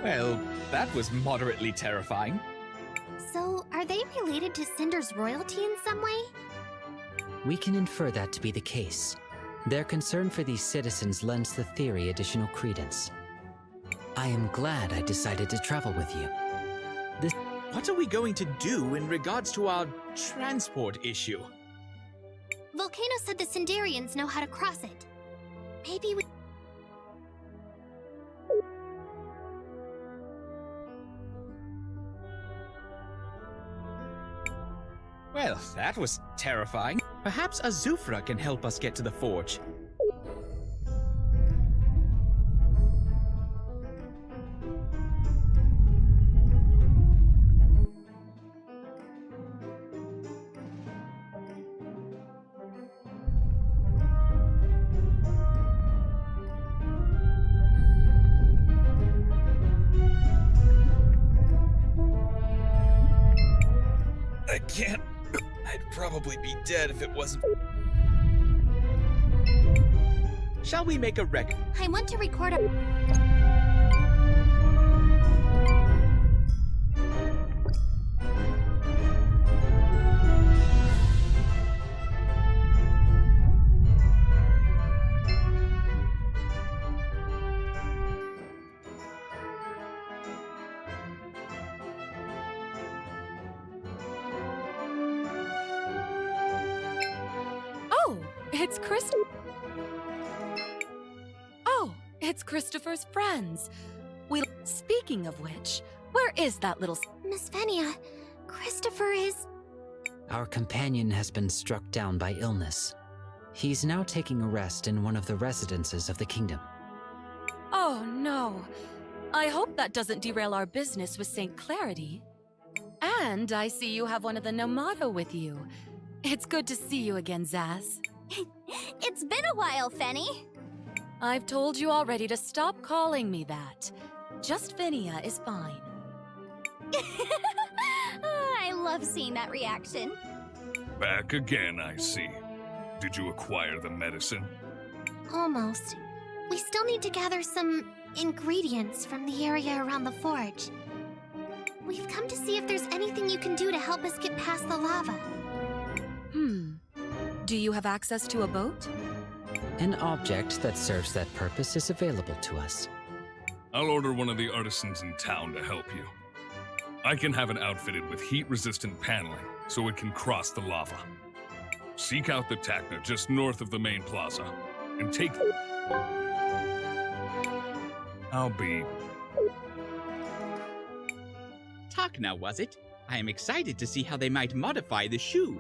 Well, that was moderately terrifying. So, are they related to Cinder's royalty in some way? We can infer that to be the case. Their concern for these citizens lends the theory additional credence. I am glad I decided to travel with you. What are we going to do in regards to our transport issue? Volcano said the Cinderians know how to cross it. Maybe we... Well, that was terrifying. Perhaps Azufra can help us get to the Forge. can't. I'd probably be dead if it wasn't. Shall we make a record? I want to record a... It's it's Christopher's friends. Speaking of which, where is that little... Miss Venia, Christopher is... Our companion has been struck down by illness. He's now taking a rest in one of the residences of the kingdom. Oh no. I hope that doesn't derail our business with St. Clarity. And I see you have one of the Nomato with you. It's good to see you again, Zaz. It's been a while, Fenny. I've told you already to stop calling me that. Just Vinia is fine. I love seeing that reaction. Back again, I see. Did you acquire the medicine? Almost. We still need to gather some ingredients from the area around the forge. We've come to see if there's anything you can do to help us get past the lava. Do you have access to a boat? An object that serves that purpose is available to us. I'll order one of the artisans in town to help you. I can have it outfitted with heat-resistant paneling, so it can cross the lava. Seek out the Tacna just north of the main plaza, and take... I'll be... Tacna, was it? I am excited to see how they might modify the shoe.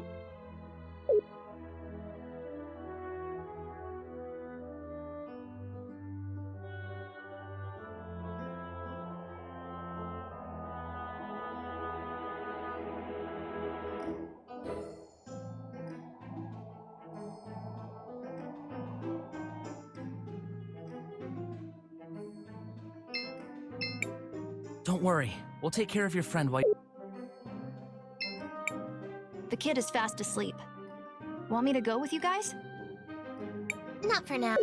Don't worry, we'll take care of your friend while... The kid is fast asleep. Want me to go with you guys? Not for now.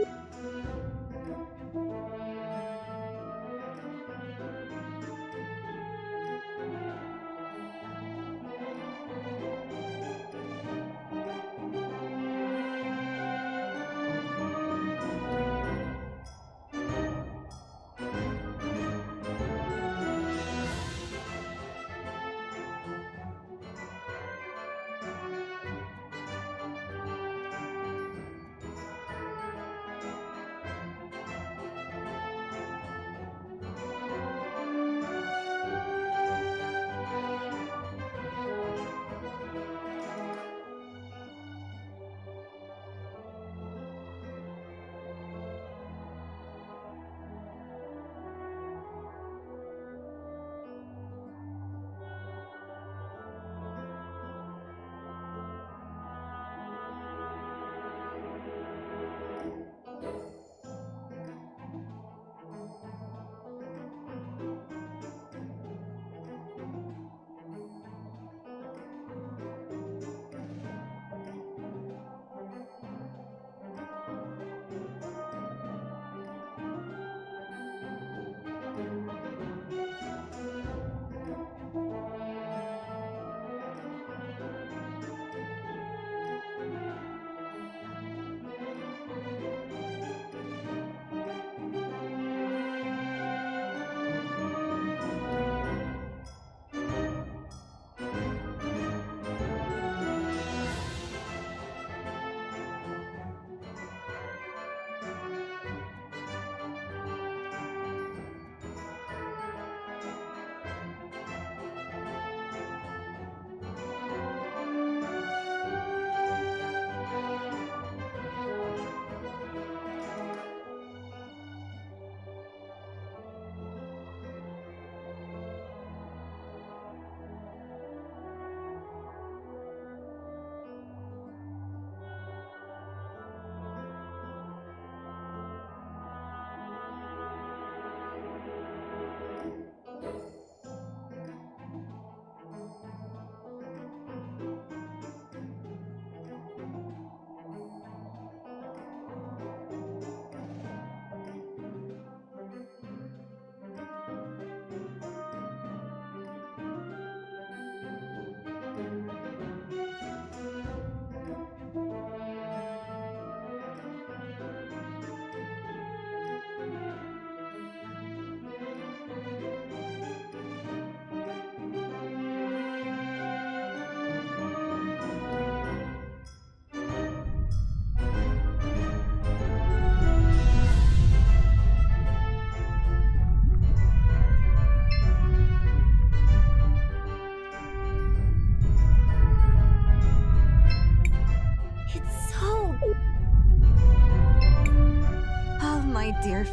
dear.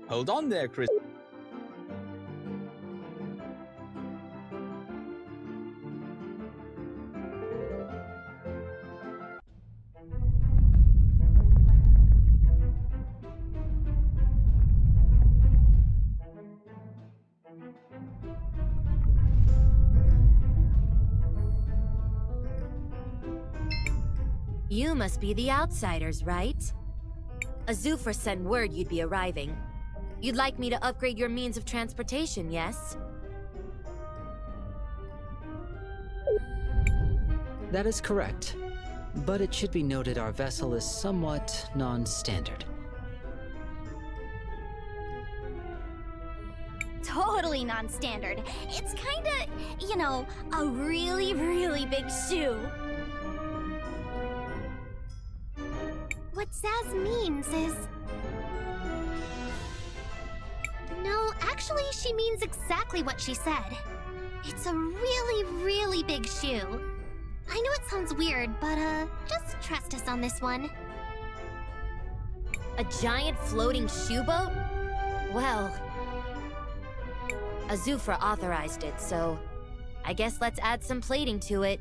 Hold on there, Cris. You must be the outsiders, right? Azufra sent word you'd be arriving. You'd like me to upgrade your means of transportation, yes? That is correct. But it should be noted our vessel is somewhat non-standard. Totally non-standard. It's kinda, you know, a really, really big shoe. What Zaz means is... No, actually, she means exactly what she said. It's a really, really big shoe. I know it sounds weird, but, just trust us on this one. A giant floating shoe boat? Well... Azufra authorized it, so... I guess let's add some plating to it.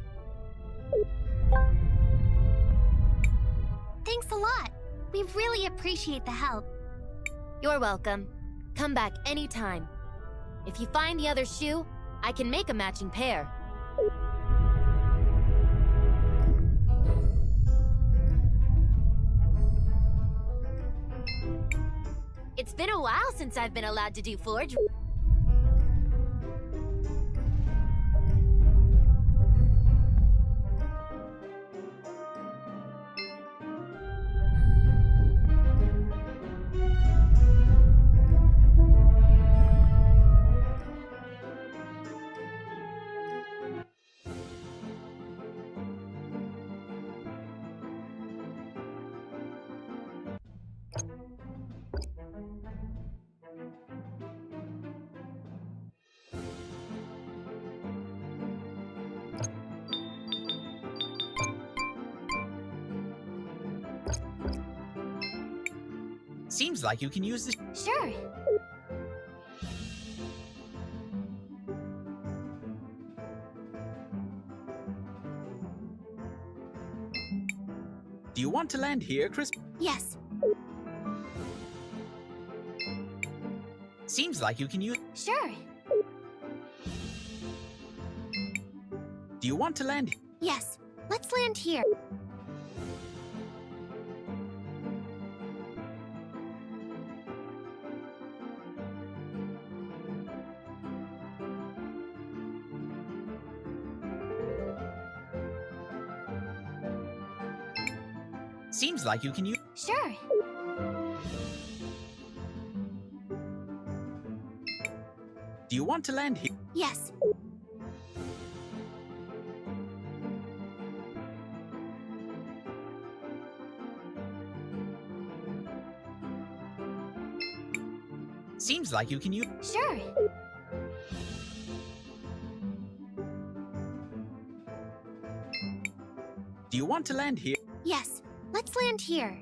Thanks a lot. We really appreciate the help. You're welcome. Come back anytime. If you find the other shoe, I can make a matching pair. It's been a while since I've been allowed to do forge. Seems like you can use this. Sure. Do you want to land here, Cris? Yes. Seems like you can use. Sure. Do you want to land? Yes. Let's land here. Seems like you can use. Sure. Do you want to land here? Yes. Seems like you can use. Sure. Do you want to land here? Yes. Let's land here.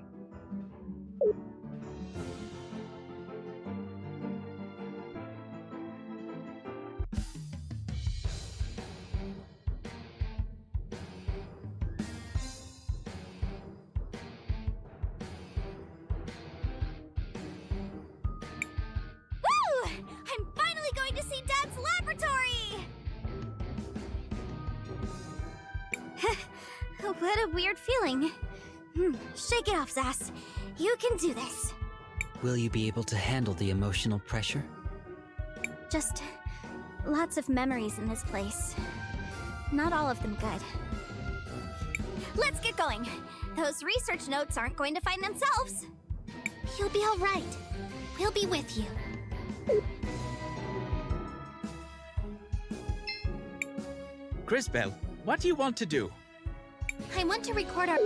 Woo! I'm finally going to see Dad's laboratory! What a weird feeling. Shake it off, Zaz. You can do this. Will you be able to handle the emotional pressure? Just lots of memories in this place. Not all of them good. Let's get going. Those research notes aren't going to find themselves. You'll be all right. We'll be with you. Crisbell, what do you want to do? I want to record our...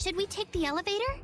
Should we take the elevator?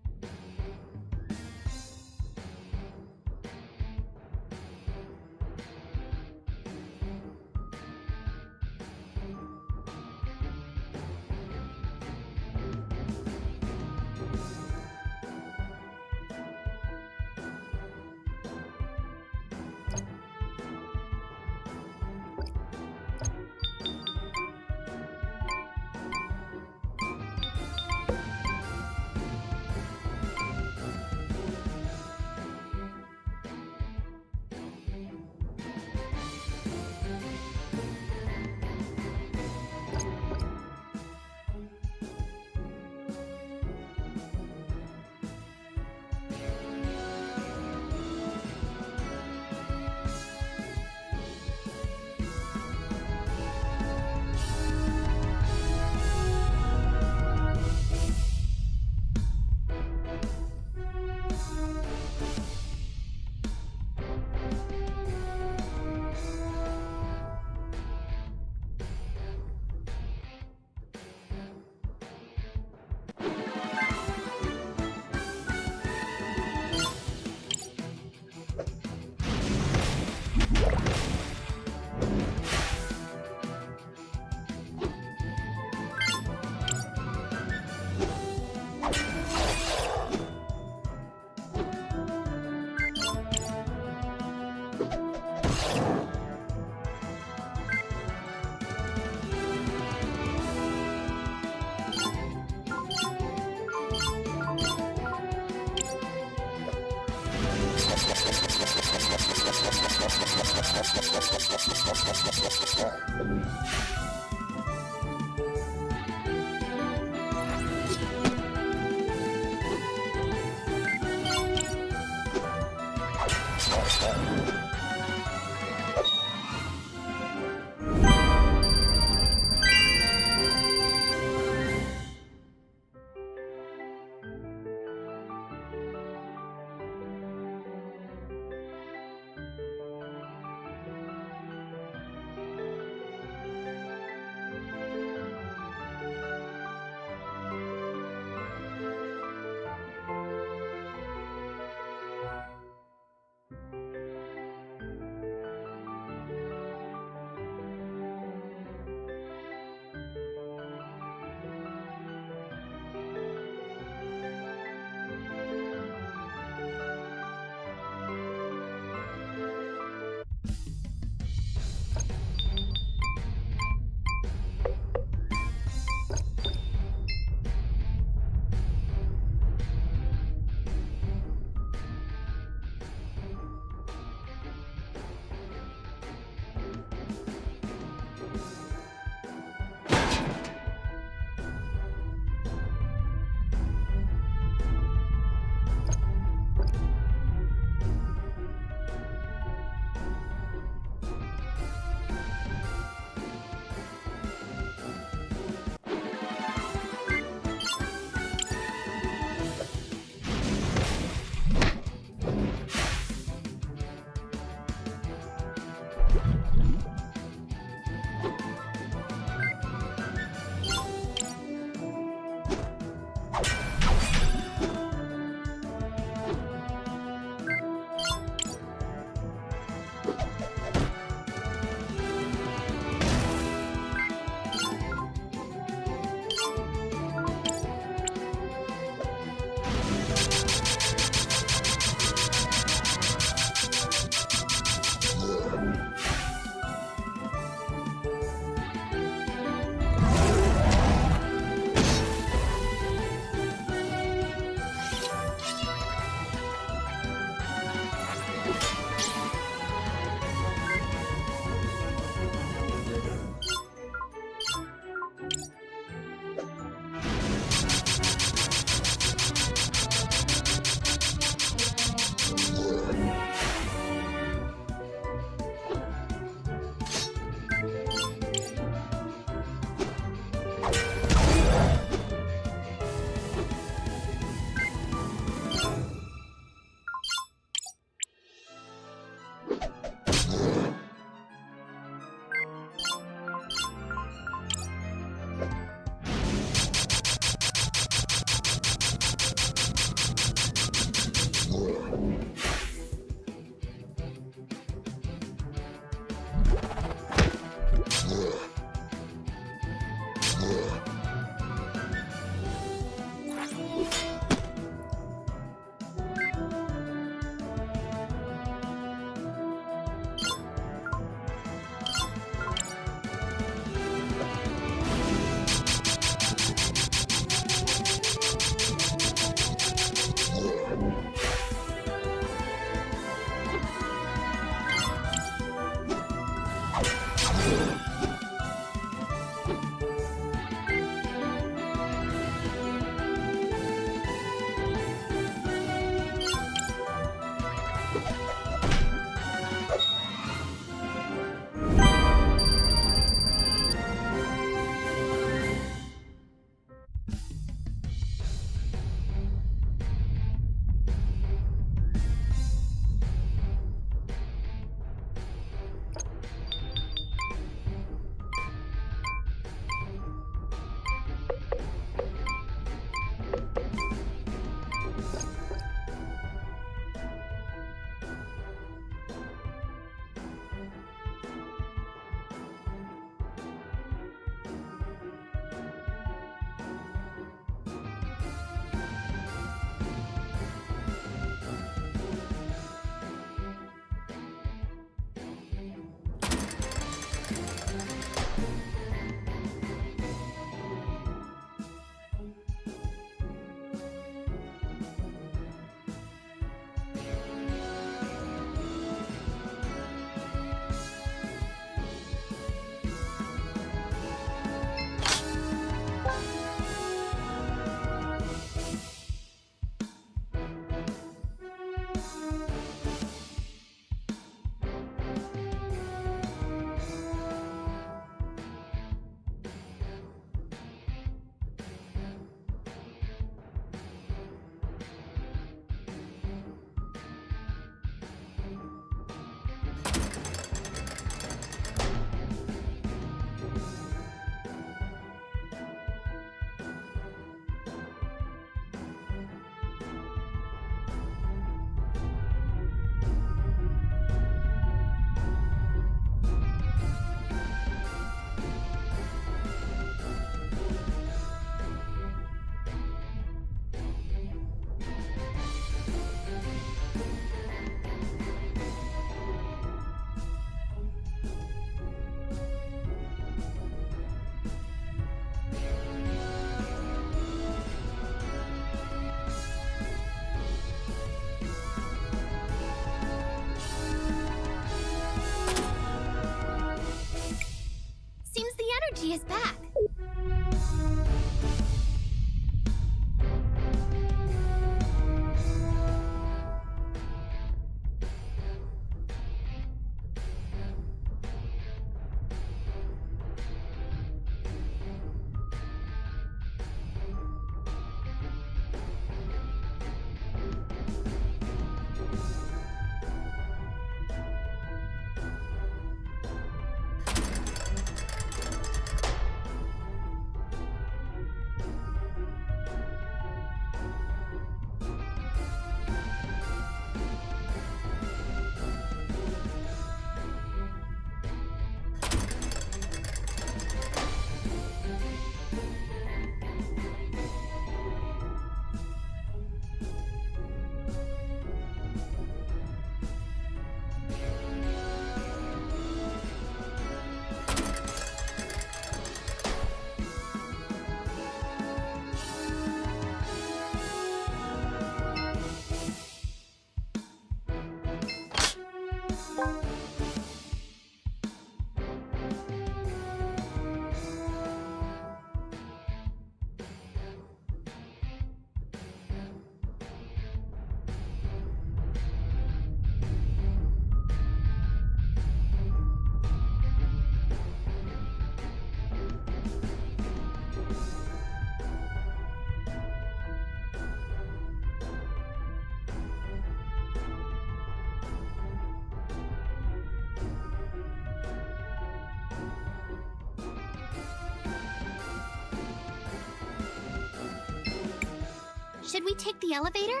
Should we take the elevator?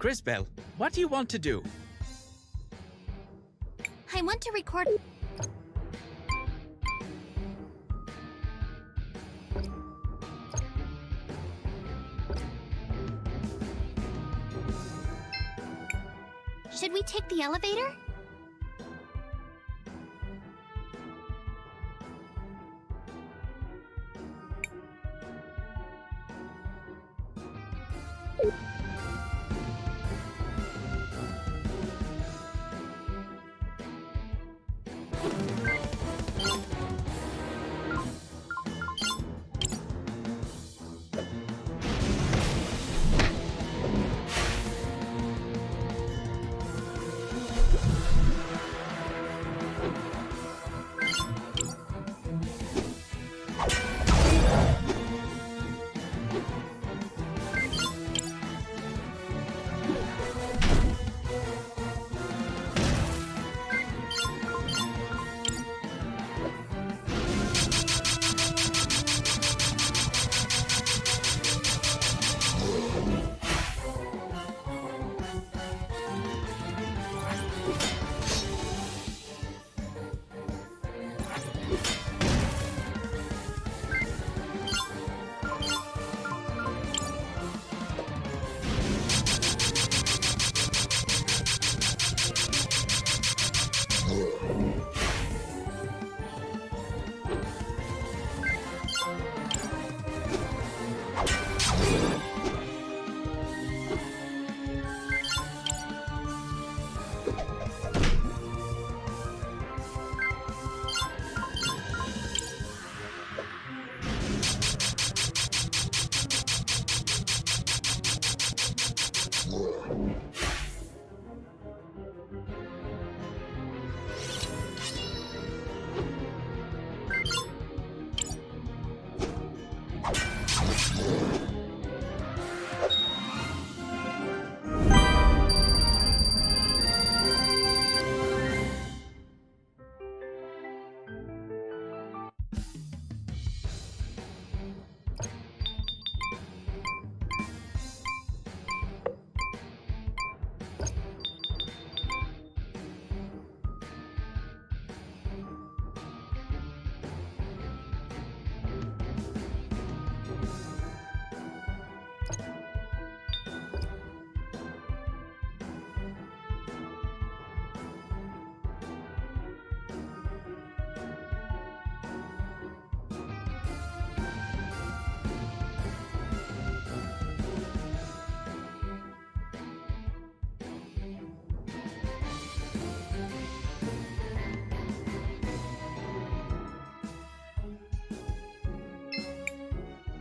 Crisbell, what do you want to do? I want to record... Should we take the elevator?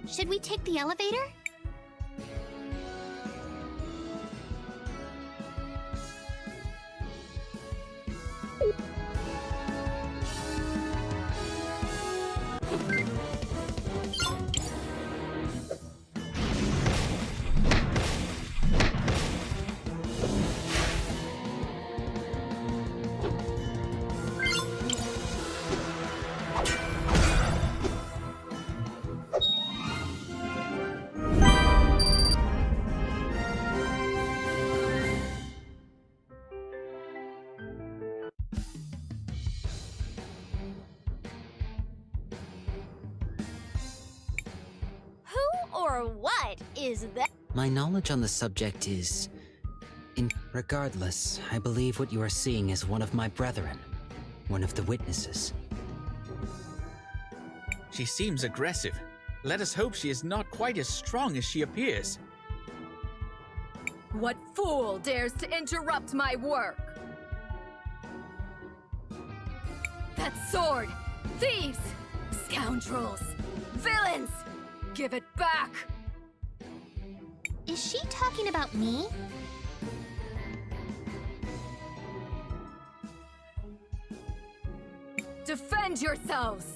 Should we take the elevator? Or what is that? My knowledge on the subject is... Regardless, I believe what you are seeing is one of my brethren. One of the witnesses. She seems aggressive. Let us hope she is not quite as strong as she appears. What fool dares to interrupt my work? That sword! Thieves! Scoundrels! Villains! Give it back! Is she talking about me? Defend yourselves!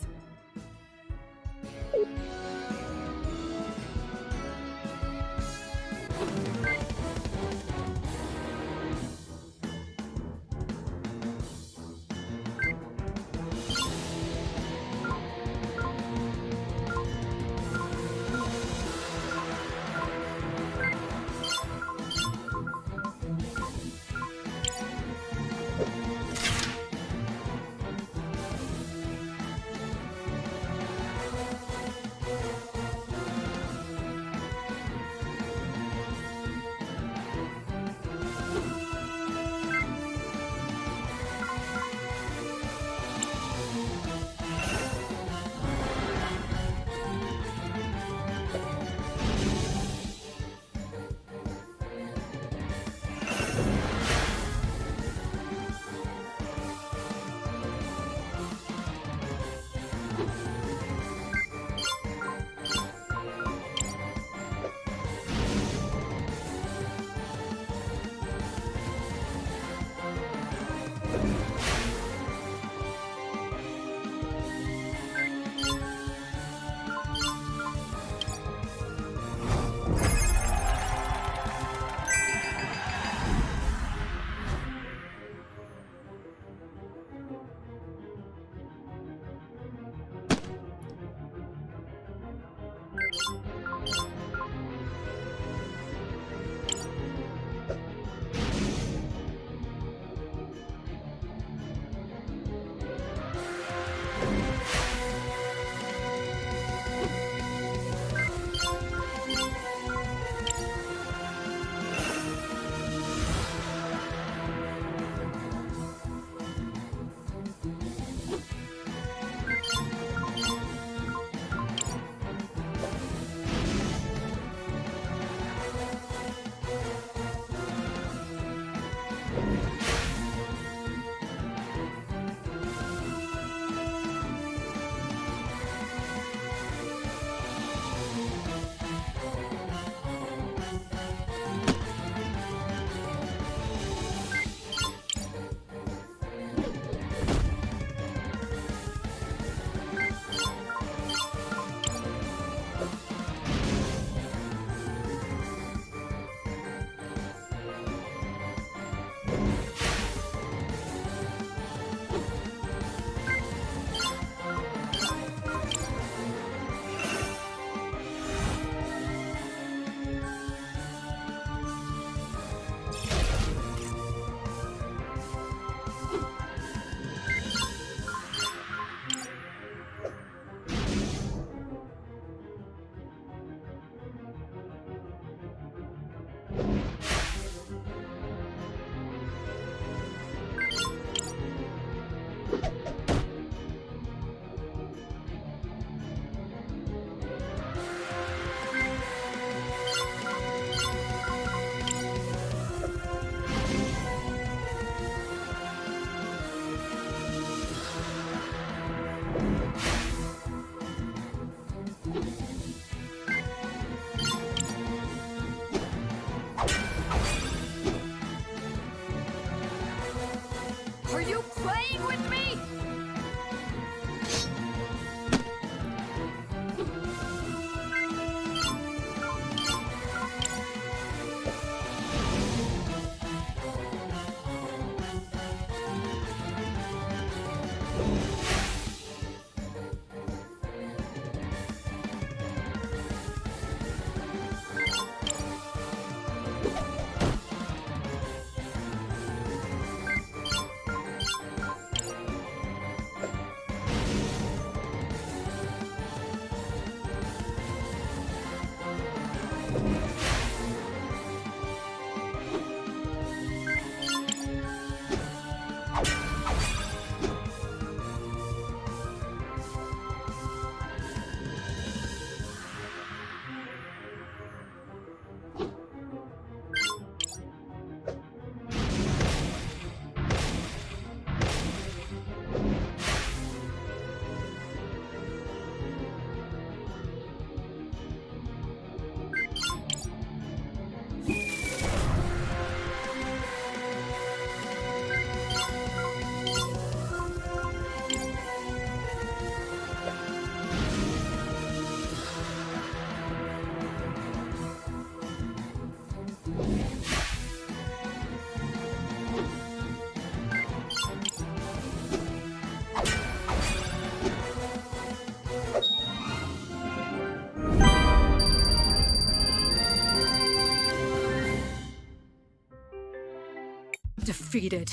defeated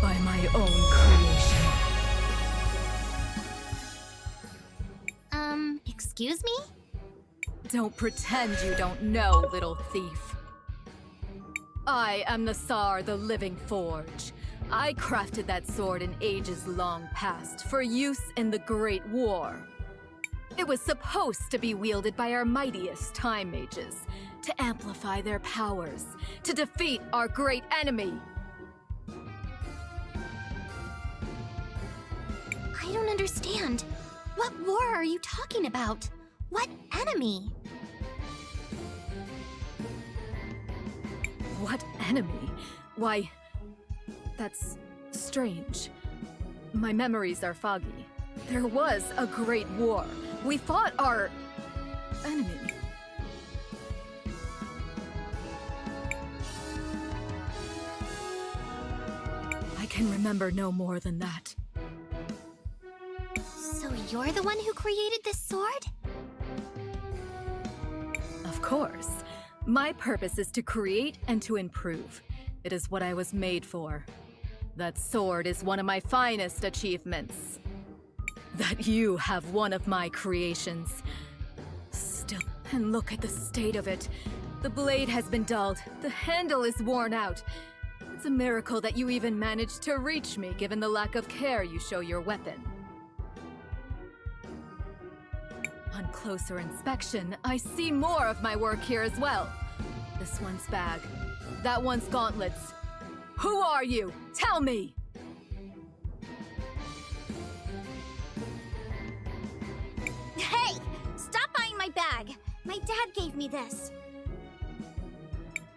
by my own creation. Excuse me? Don't pretend you don't know, little thief. I am the Tsar, the Living Forge. I crafted that sword in ages long past for use in the Great War. It was supposed to be wielded by our mightiest time mages, to amplify their powers, to defeat our great enemy. I don't understand. What war are you talking about? What enemy? What enemy? Why, that's strange. My memories are foggy. There was a great war. We fought our enemy. I can remember no more than that. So you're the one who created this sword? Of course. My purpose is to create and to improve. It is what I was made for. That sword is one of my finest achievements. That you have one of my creations. Still, and look at the state of it. The blade has been dulled. The handle is worn out. It's a miracle that you even managed to reach me, given the lack of care you show your weapon. On closer inspection, I see more of my work here as well. This one's bag. That one's gauntlets. Who are you? Tell me! Hey! Stop eyeing my bag! My dad gave me this.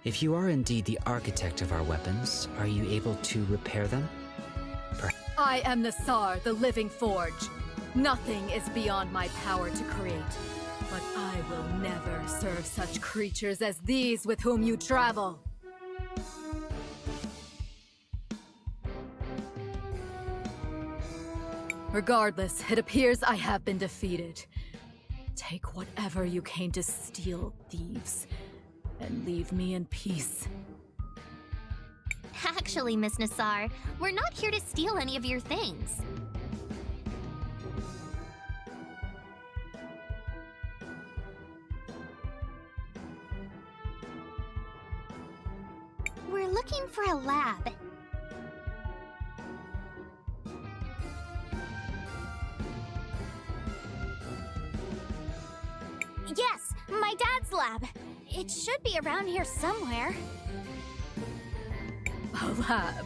If you are indeed the architect of our weapons, are you able to repair them? I am the Tsar, the Living Forge. Nothing is beyond my power to create. But I will never serve such creatures as these with whom you travel. Regardless, it appears I have been defeated. Take whatever you came to steal, thieves, and leave me in peace. Actually, Miss Nassar, we're not here to steal any of your things. We're looking for a lab. Yes, my dad's lab. It should be around here somewhere. A lab?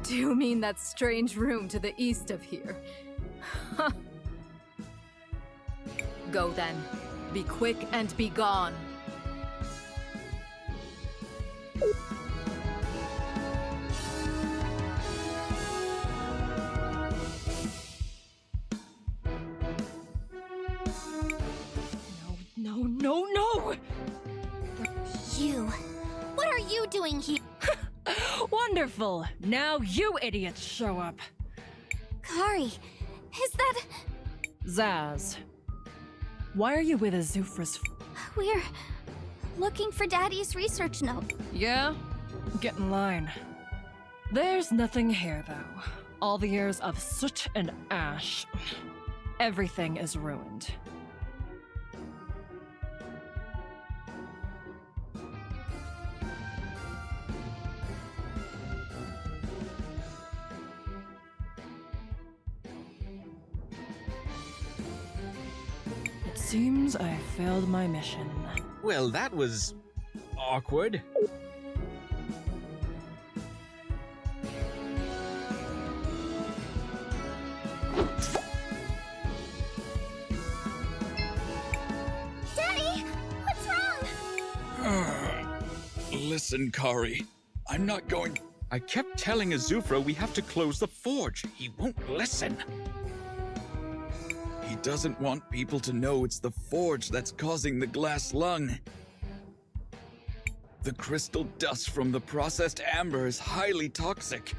Do you mean that strange room to the east of here? Go then. Be quick and be gone. No! You. What are you doing here? Wonderful! Now you idiots show up. Kari, is that... Zaz. Why are you with Azufra's... We're looking for Daddy's research note. Yeah? Get in line. There's nothing here, though. All the years of soot and ash. Everything is ruined. Seems I failed my mission. Well, that was awkward. Daddy, what's wrong? Listen, Kari. I'm not going... I kept telling Azufra we have to close the forge. He won't listen. He doesn't want people to know it's the forge that's causing the glass lung. The crystal dust from the processed amber is highly toxic.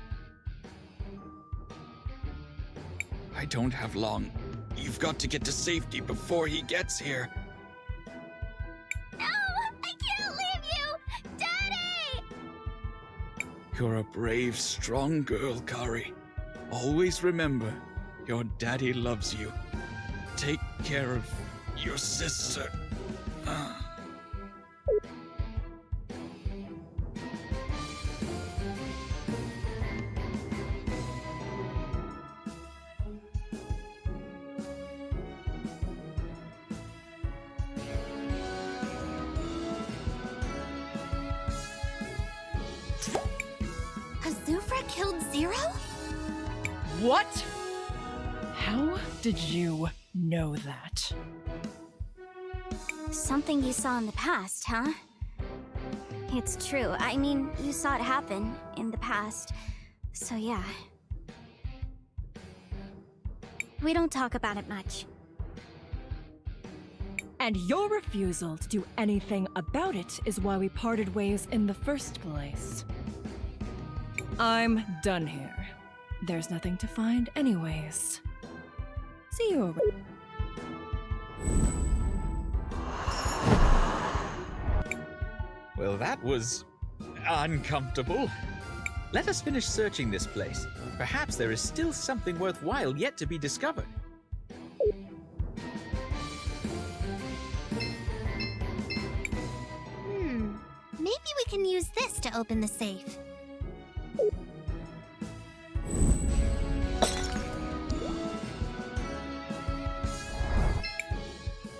I don't have long. You've got to get to safety before he gets here. No! I can't leave you! Daddy! You're a brave, strong girl, Kari. Always remember, your daddy loves you. Take care of your sister. Azufra killed Zero? What? How did you know that? Something you saw in the past, huh? It's true. I mean, you saw it happen in the past. So yeah. We don't talk about it much. And your refusal to do anything about it is why we parted ways in the first place. I'm done here. There's nothing to find anyways. See you over. Well, that was uncomfortable. Let us finish searching this place. Perhaps there is still something worthwhile yet to be discovered. Maybe we can use this to open the safe.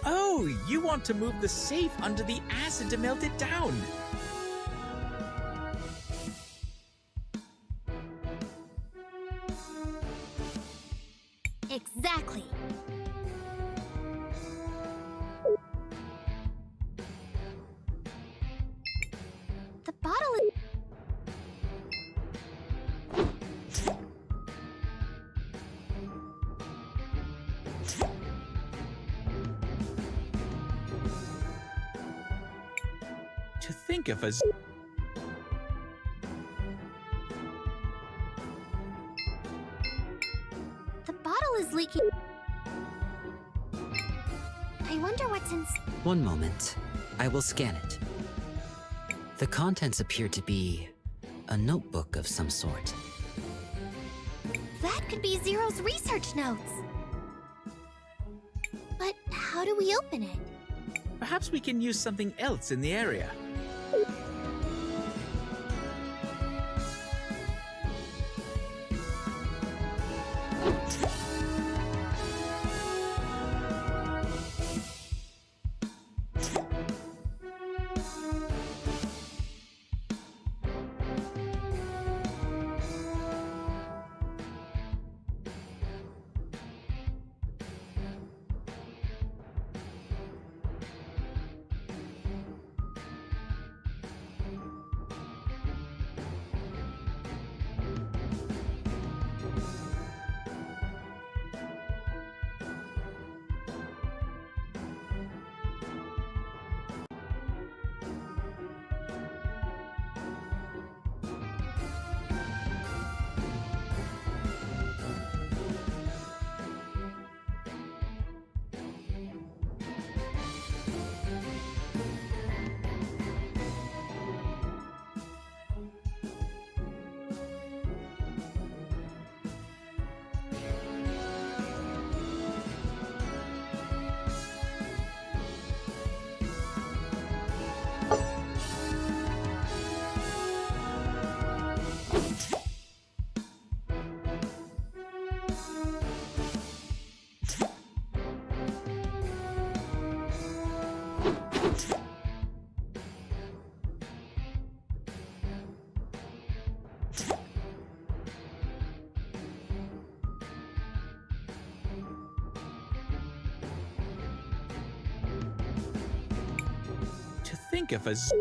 Oh, you want to move the safe under the acid to melt it down. Exactly. The bottle is... To think of as... The bottle is leaking. I wonder what's in... One moment. I will scan it. The contents appear to be a notebook of some sort. That could be Zero's research notes. But how do we open it? Perhaps we can use something else in the area. Think of as...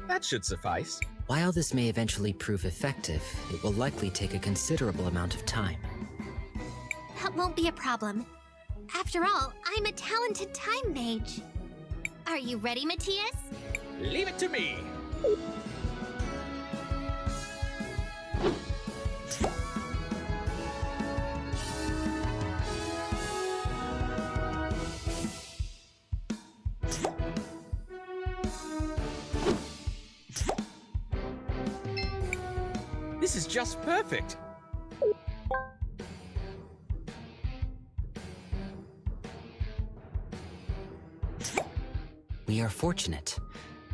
That should suffice. While this may eventually prove effective, it will likely take a considerable amount of time. That won't be a problem. After all, I'm a talented time mage. Are you ready, Matthias? Leave it to me. This is just perfect. We are fortunate.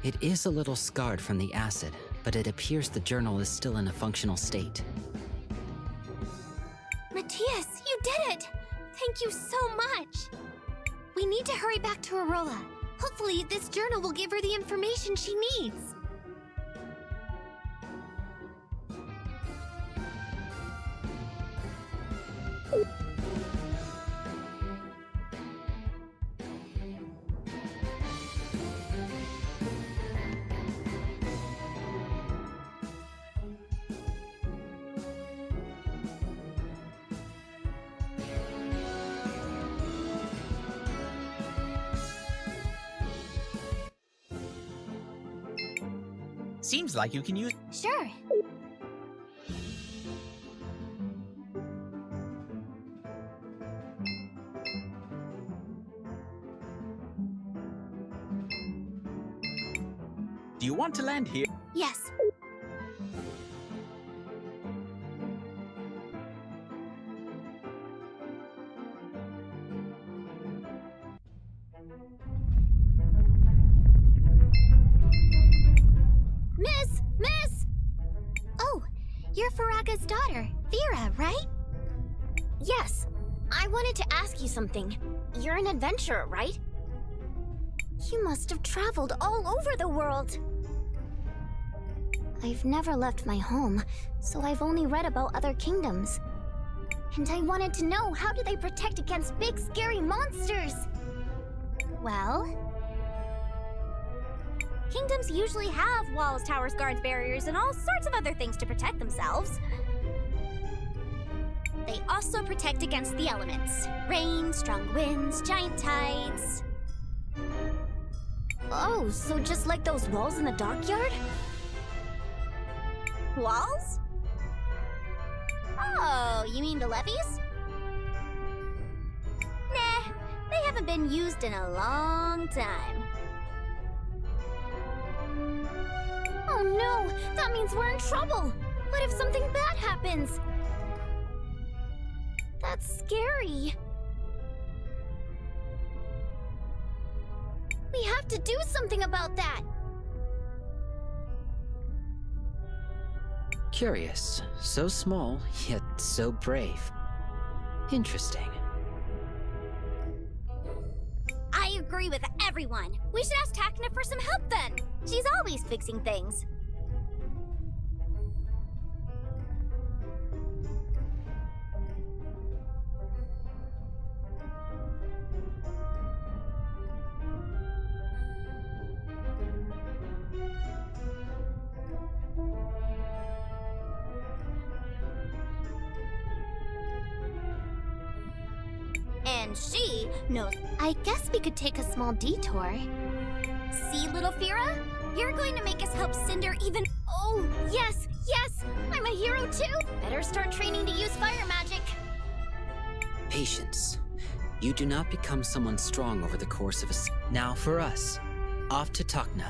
It is a little scarred from the acid, but it appears the journal is still in a functional state. Matthias, you did it! Thank you so much! We need to hurry back to Aurora. Hopefully, this journal will give her the information she needs. Seems like you can use... Sure. Do you want to land here? Yes. Miss! Oh, you're Faraga's daughter, Vera, right? Yes. I wanted to ask you something. You're an adventurer, right? You must have traveled all over the world. I've never left my home, so I've only read about other kingdoms. And I wanted to know, how do they protect against big, scary monsters? Well, kingdoms usually have walls, towers, guards, barriers, and all sorts of other things to protect themselves. They also protect against the elements. Rain, strong winds, giant tides. Oh, so just like those walls in the dockyard? Walls? Oh, you mean the levees? Nah, they haven't been used in a long time. Oh no, that means we're in trouble! What if something bad happens? That's scary. We have to do something about that! Curious. So small, yet so brave. Interesting. I agree with everyone. We should ask Takna for some help then. She's always fixing things. And she knows. I guess we could take a small detour. See, little Fira? You're going to make us help Cinder even... Oh, yes, yes! I'm a hero too! Better start training to use fire magic. Patience. You do not become someone strong over the course of a... Now for us. Off to Takna.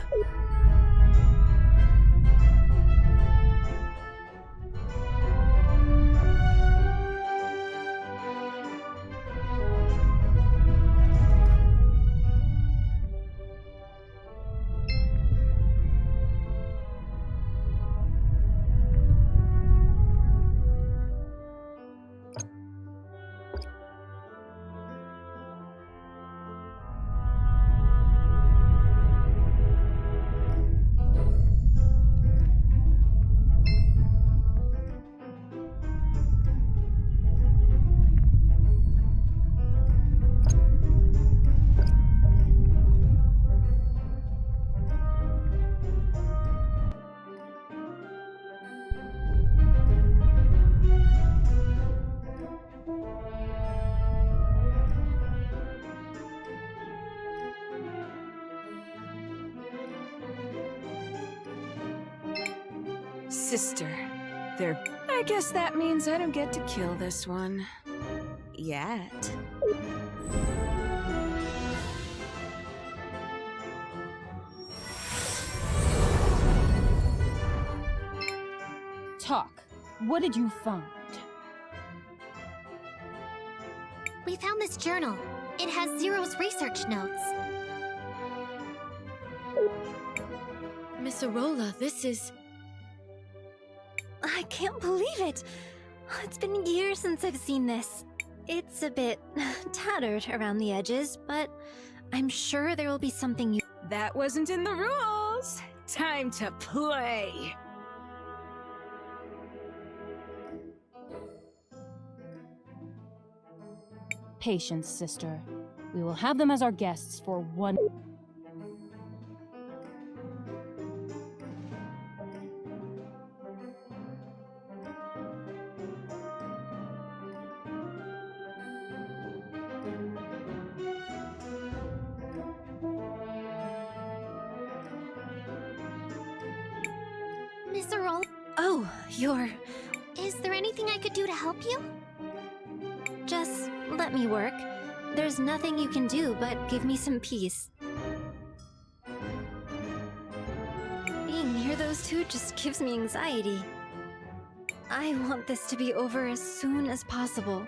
Sister, There. I guess that means I don't get to kill this one. Yet. Talk. What did you find? We found this journal. It has Zero's research notes. Miss Arola, this is... I can't believe it! It's been years since I've seen this. It's a bit tattered around the edges, but I'm sure there will be something you... That wasn't in the rules! Time to play! Patience, sister. We will have them as our guests for one... Miss Arola? Oh, you're... Is there anything I could do to help you? Just let me work. There's nothing you can do but give me some peace. Being near those two just gives me anxiety. I want this to be over as soon as possible.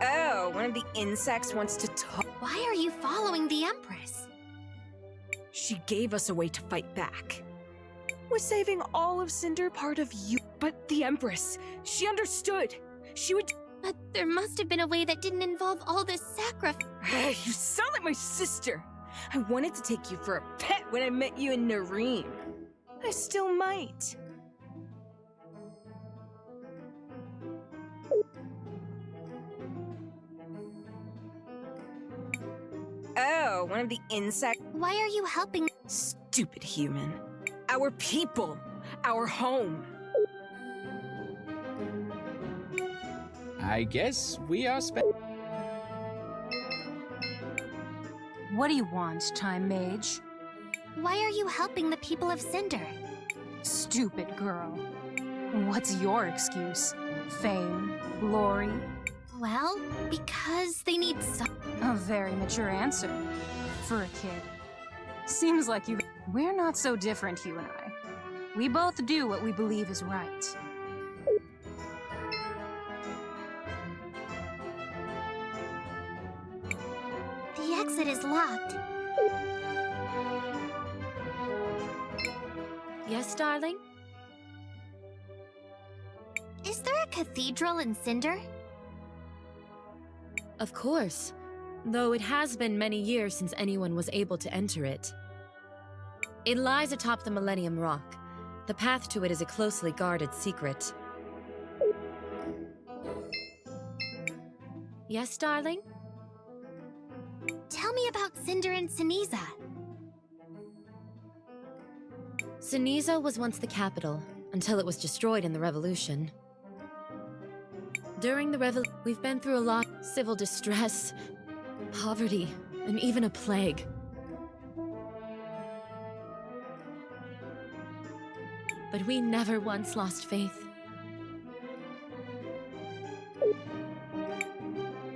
Oh, one of the insects wants to talk. Why are you following the Empress? She gave us a way to fight back. Was saving all of Cinder part of you? But the Empress, she understood. She would... But there must have been a way that didn't involve all this sacrifice. You sound like my sister. I wanted to take you for a pet when I met you in Nareem. I still might. Oh, one of the insects. Why are you helping? Stupid human. Our people. Our home. I guess we are What do you want, Time Mage? Why are you helping the people of Cinder? Stupid girl. What's your excuse? Fame? Glory? Well, because they need some... A very mature answer. For a kid. Seems like you... We're not so different, you and I. We both do what we believe is right. The exit is locked. Yes, darling? Is there a cathedral in Cinder? Of course. Though it has been many years since anyone was able to enter it. It lies atop the Millennium Rock. The path to it is a closely guarded secret. Yes, darling? Tell me about Cinder and Sinisa. Sinisa was once the capital, until it was destroyed in the Revolution. During the Revolution, we've been through a lot of civil distress, poverty, and even a plague. But we never once lost faith.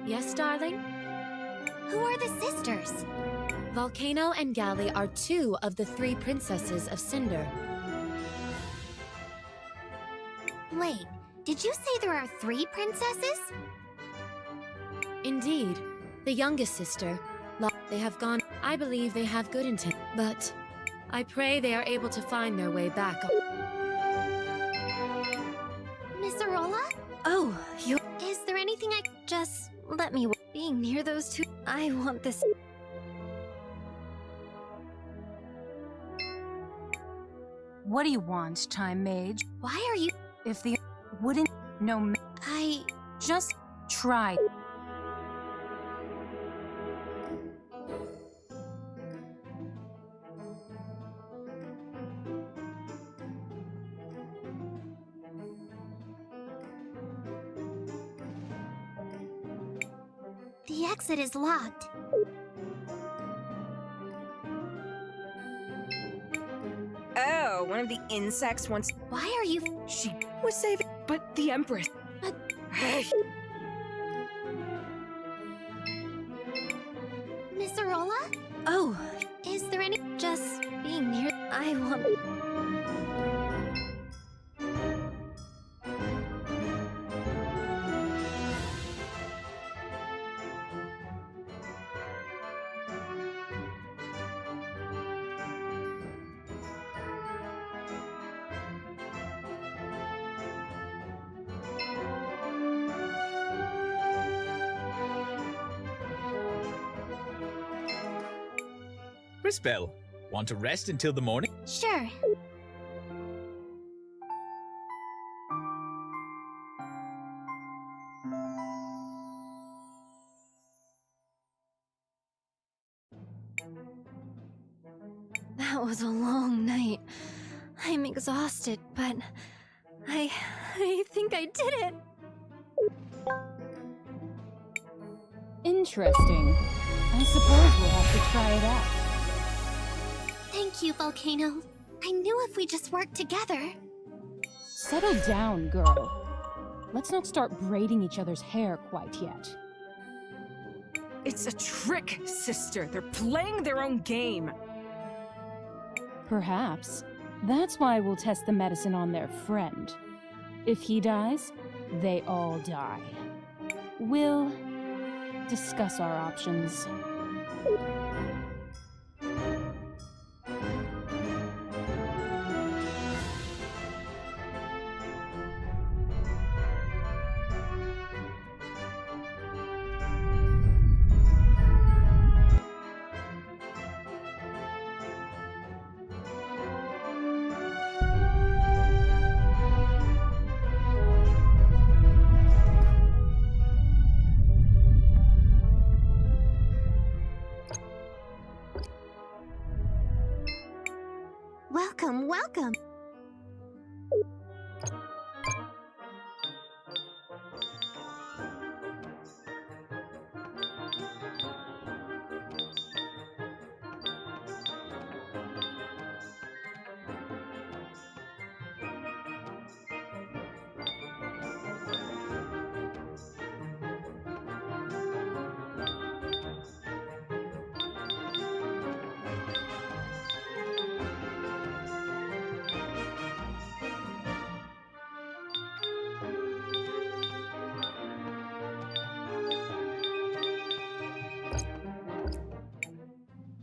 Yes, darling? Who are the sisters? Volcano and Galley are two of the 3 princesses of Cinder. Wait, did you say there are 3 princesses? Indeed. The youngest sister, they have gone. I believe they have good intent, but I pray they are able to find their way back. Miss Arola? Oh, you... Is there anything I... Just let me... Being near those two... I want this... What do you want, Time Mage? Why are you... If the... Wouldn't... No... I... Just... Try... The exit is locked. Oh, one of the insects wants. Why are you? She was saving, but the Empress. Hey. Miss Arola? Oh, Is there any? just being near. I want. Crisbell, want to rest until the morning? Sure. That was a long night. I'm exhausted, but I think I did it. Interesting. I suppose we'll have to try it out. Thank you, Volcano. I knew if we just worked together. Settle down, girl. Let's not start braiding each other's hair quite yet. It's a trick, sister. They're playing their own game. Perhaps. That's why we'll test the medicine on their friend. If he dies, they all die. We'll discuss our options. Welcome, welcome.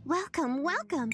Welcome, welcome.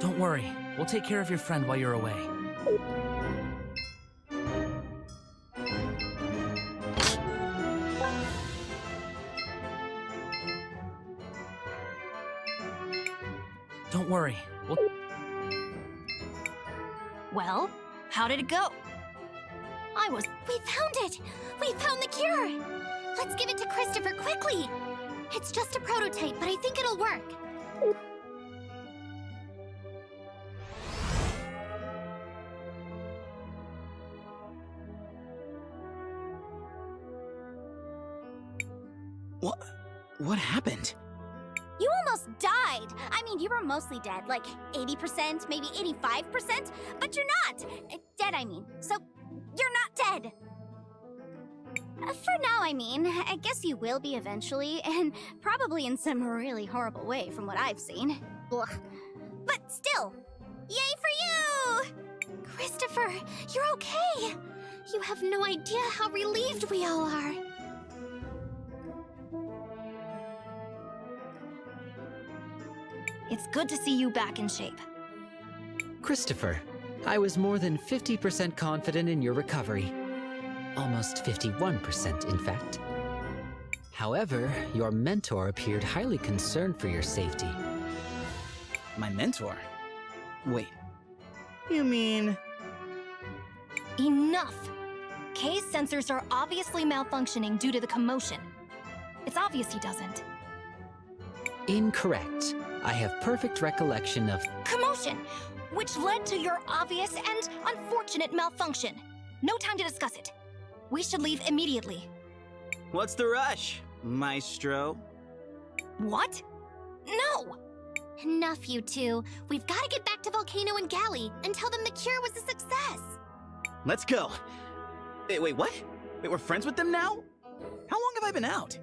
Don't worry, we'll take care of your friend while you're away. Don't worry, we'll... Well, how did it go? We found it! We found the cure! Let's give it to Christopher quickly! It's just a prototype, but I think it'll work. What happened? You almost died. I mean, you were mostly dead, like 80%, maybe 85%, but you're not. Dead, I mean. So, you're not dead. For now, I mean. I guess you will be eventually, and probably in some really horrible way from what I've seen. Blah. But still, yay for you! Christopher, you're okay! You have no idea how relieved we all are. It's good to see you back in shape. Christopher, I was more than 50% confident in your recovery. Almost 51%, in fact. However, your mentor appeared highly concerned for your safety. My mentor? Wait. You mean... Enough! Kay's sensors are obviously malfunctioning due to the commotion. It's obvious he doesn't. Incorrect. I have perfect recollection of Commotion! Which led to your obvious and unfortunate malfunction. No time to discuss it. We should leave immediately. What's the rush, Maestro? What? No! Enough, you two. We've got to get back to Volcano and Galley and tell them the cure was a success. Let's go. Wait, what? Wait, we're friends with them now? How long have I been out?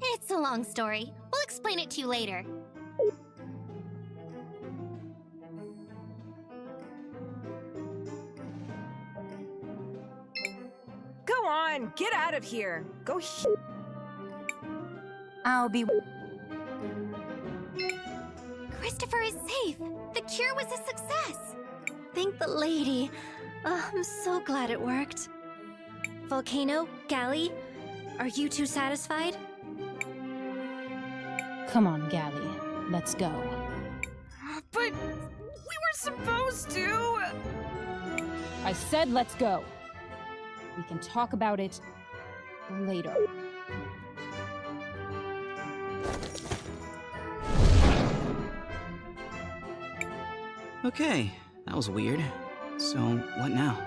It's a long story. We'll explain it to you later. Go on, get out of here. Go I'll be... Christopher is safe. The cure was a success. Thank the lady. Oh, I'm so glad it worked. Volcano, Galley, are you two satisfied? Come on, Galley. Let's go. But we were supposed to. I said let's go. We can talk about it later. Okay, that was weird. So, what now?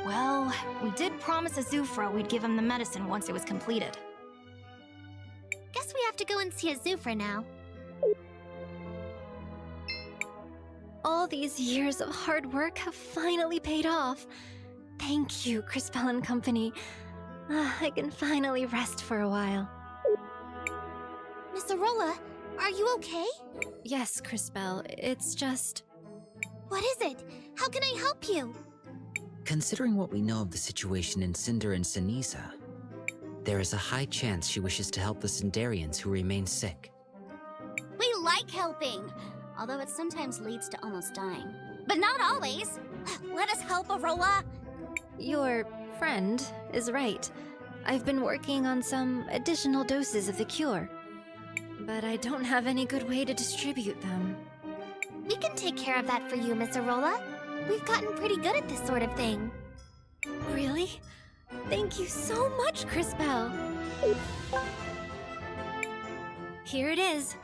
Well, we did promise Azufra we'd give him the medicine once it was completed. Guess we have to go and see Azufra now. All these years of hard work have finally paid off. Thank you, Crisbell and Company. I can finally rest for a while. Miss Arola, are you okay? Yes, Crisbell. It's just... What is it? How can I help you? Considering what we know of the situation in Cinder and Sinisa, there is a high chance she wishes to help the Cinderians who remain sick. We like helping, although it sometimes leads to almost dying. But not always. Let us help, Arola. Your friend is right. I've been working on some additional doses of the cure, but I don't have any good way to distribute them. We can take care of that for you, Miss Arola. We've gotten pretty good at this sort of thing. Really? Thank you so much, Crisbell. Here it is.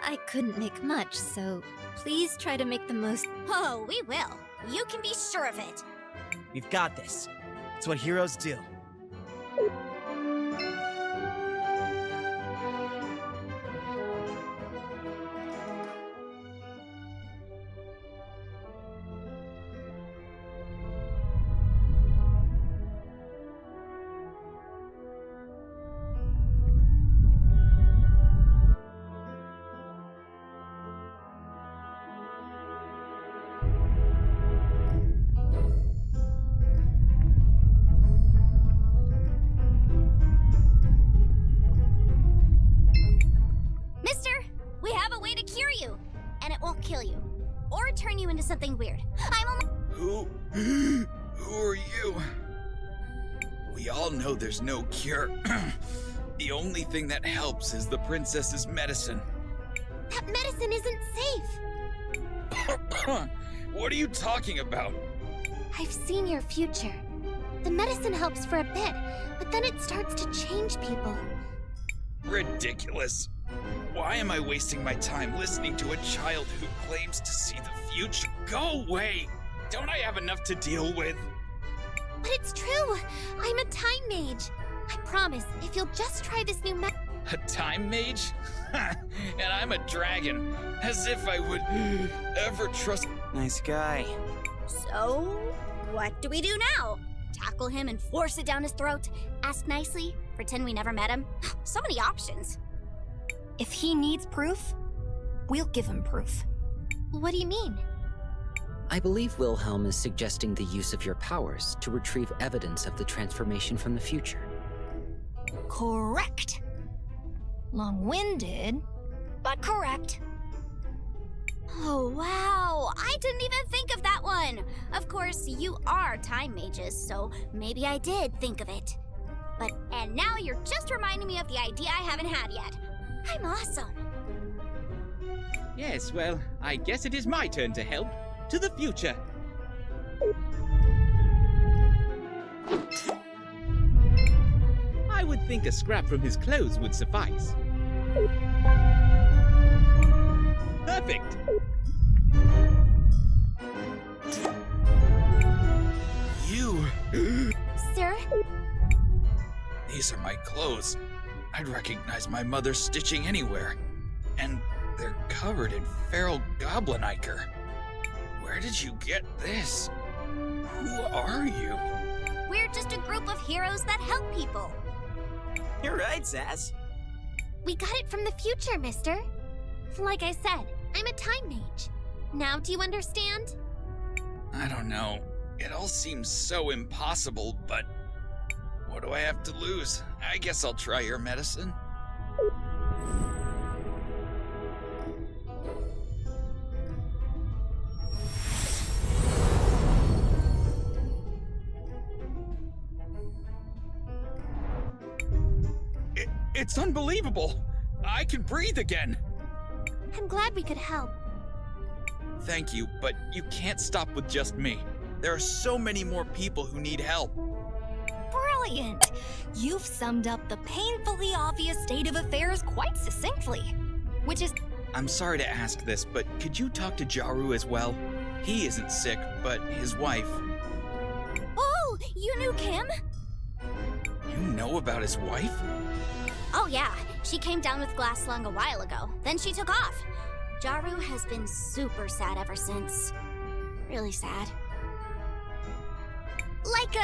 I couldn't make much, so please try to make the most... Oh, we will. You can be sure of it. We've got this. It's what heroes do. Something weird. I'm only... Who are you? We all know there's no cure. The only thing that helps is the princess's medicine. That medicine isn't safe. What are you talking about? I've seen your future. The medicine helps for a bit, but then it starts to change people. Ridiculous. Why am I wasting my time listening to a child who claims to see the future? Go away! Don't I have enough to deal with? But it's true! I'm a time mage. I promise, if you'll just try this new A time mage? And I'm a dragon. As if I would ever trust... Nice guy. So, what do we do now? Tackle him and force it down his throat? Ask nicely? Pretend we never met him? So many options. If he needs proof, we'll give him proof. What do you mean? I believe Wilhelm is suggesting the use of your powers to retrieve evidence of the transformation from the future. Correct. Long-winded, but correct. Oh, wow! I didn't even think of that one! Of course, you are time mages, so maybe I did think of it. And now you're just reminding me of the idea I haven't had yet. I'm awesome! Yes, well, I guess it is my turn to help. To the future. I would think a scrap from his clothes would suffice. Perfect! You! Sir? These are my clothes. I'd recognize my mother's stitching anywhere. And they're covered in feral goblin ichor. Where did you get this? Who are you? We're just a group of heroes that help people. You're right, Zaz. We got it from the future, mister. Like I said, I'm a time mage. Now do you understand? I don't know. It all seems so impossible, but what do I have to lose? I guess I'll try your medicine. It's unbelievable! I can breathe again! I'm glad we could help. Thank you, but you can't stop with just me. There are so many more people who need help. Brilliant! You've summed up the painfully obvious state of affairs quite succinctly. Which is... I'm sorry to ask this, but could you talk to Jaru as well? He isn't sick, but his wife. Oh, you knew Kim? You know about his wife? Oh yeah, she came down with glass lung a while ago. Then she took off. Jaru has been super sad ever since. Really sad. Like,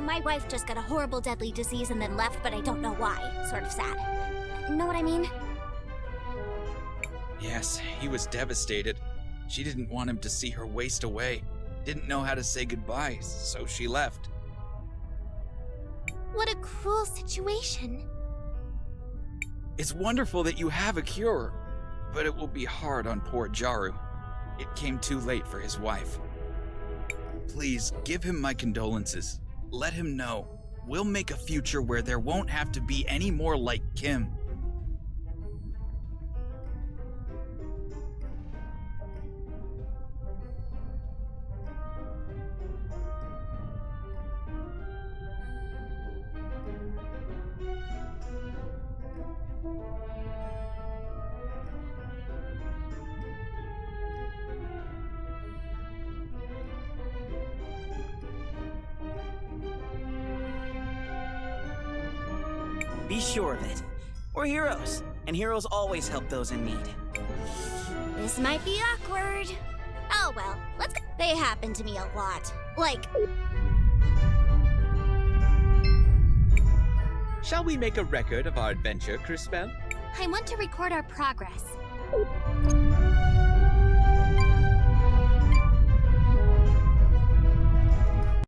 my wife just got a horrible deadly disease and then left, but I don't know why. Sort of sad. Know what I mean? Yes, he was devastated. She didn't want him to see her waste away. Didn't know how to say goodbye, so she left. What a cruel situation. It's wonderful that you have a cure, but it will be hard on poor Jaru. It came too late for his wife. Please, give him my condolences. Let him know. We'll make a future where there won't have to be any more like Kim. Be sure of it. We're heroes, and heroes always help those in need. This might be awkward. Oh well, let's... They happen to me a lot. Like... Shall we make a record of our adventure, Crisbell? I want to record our progress.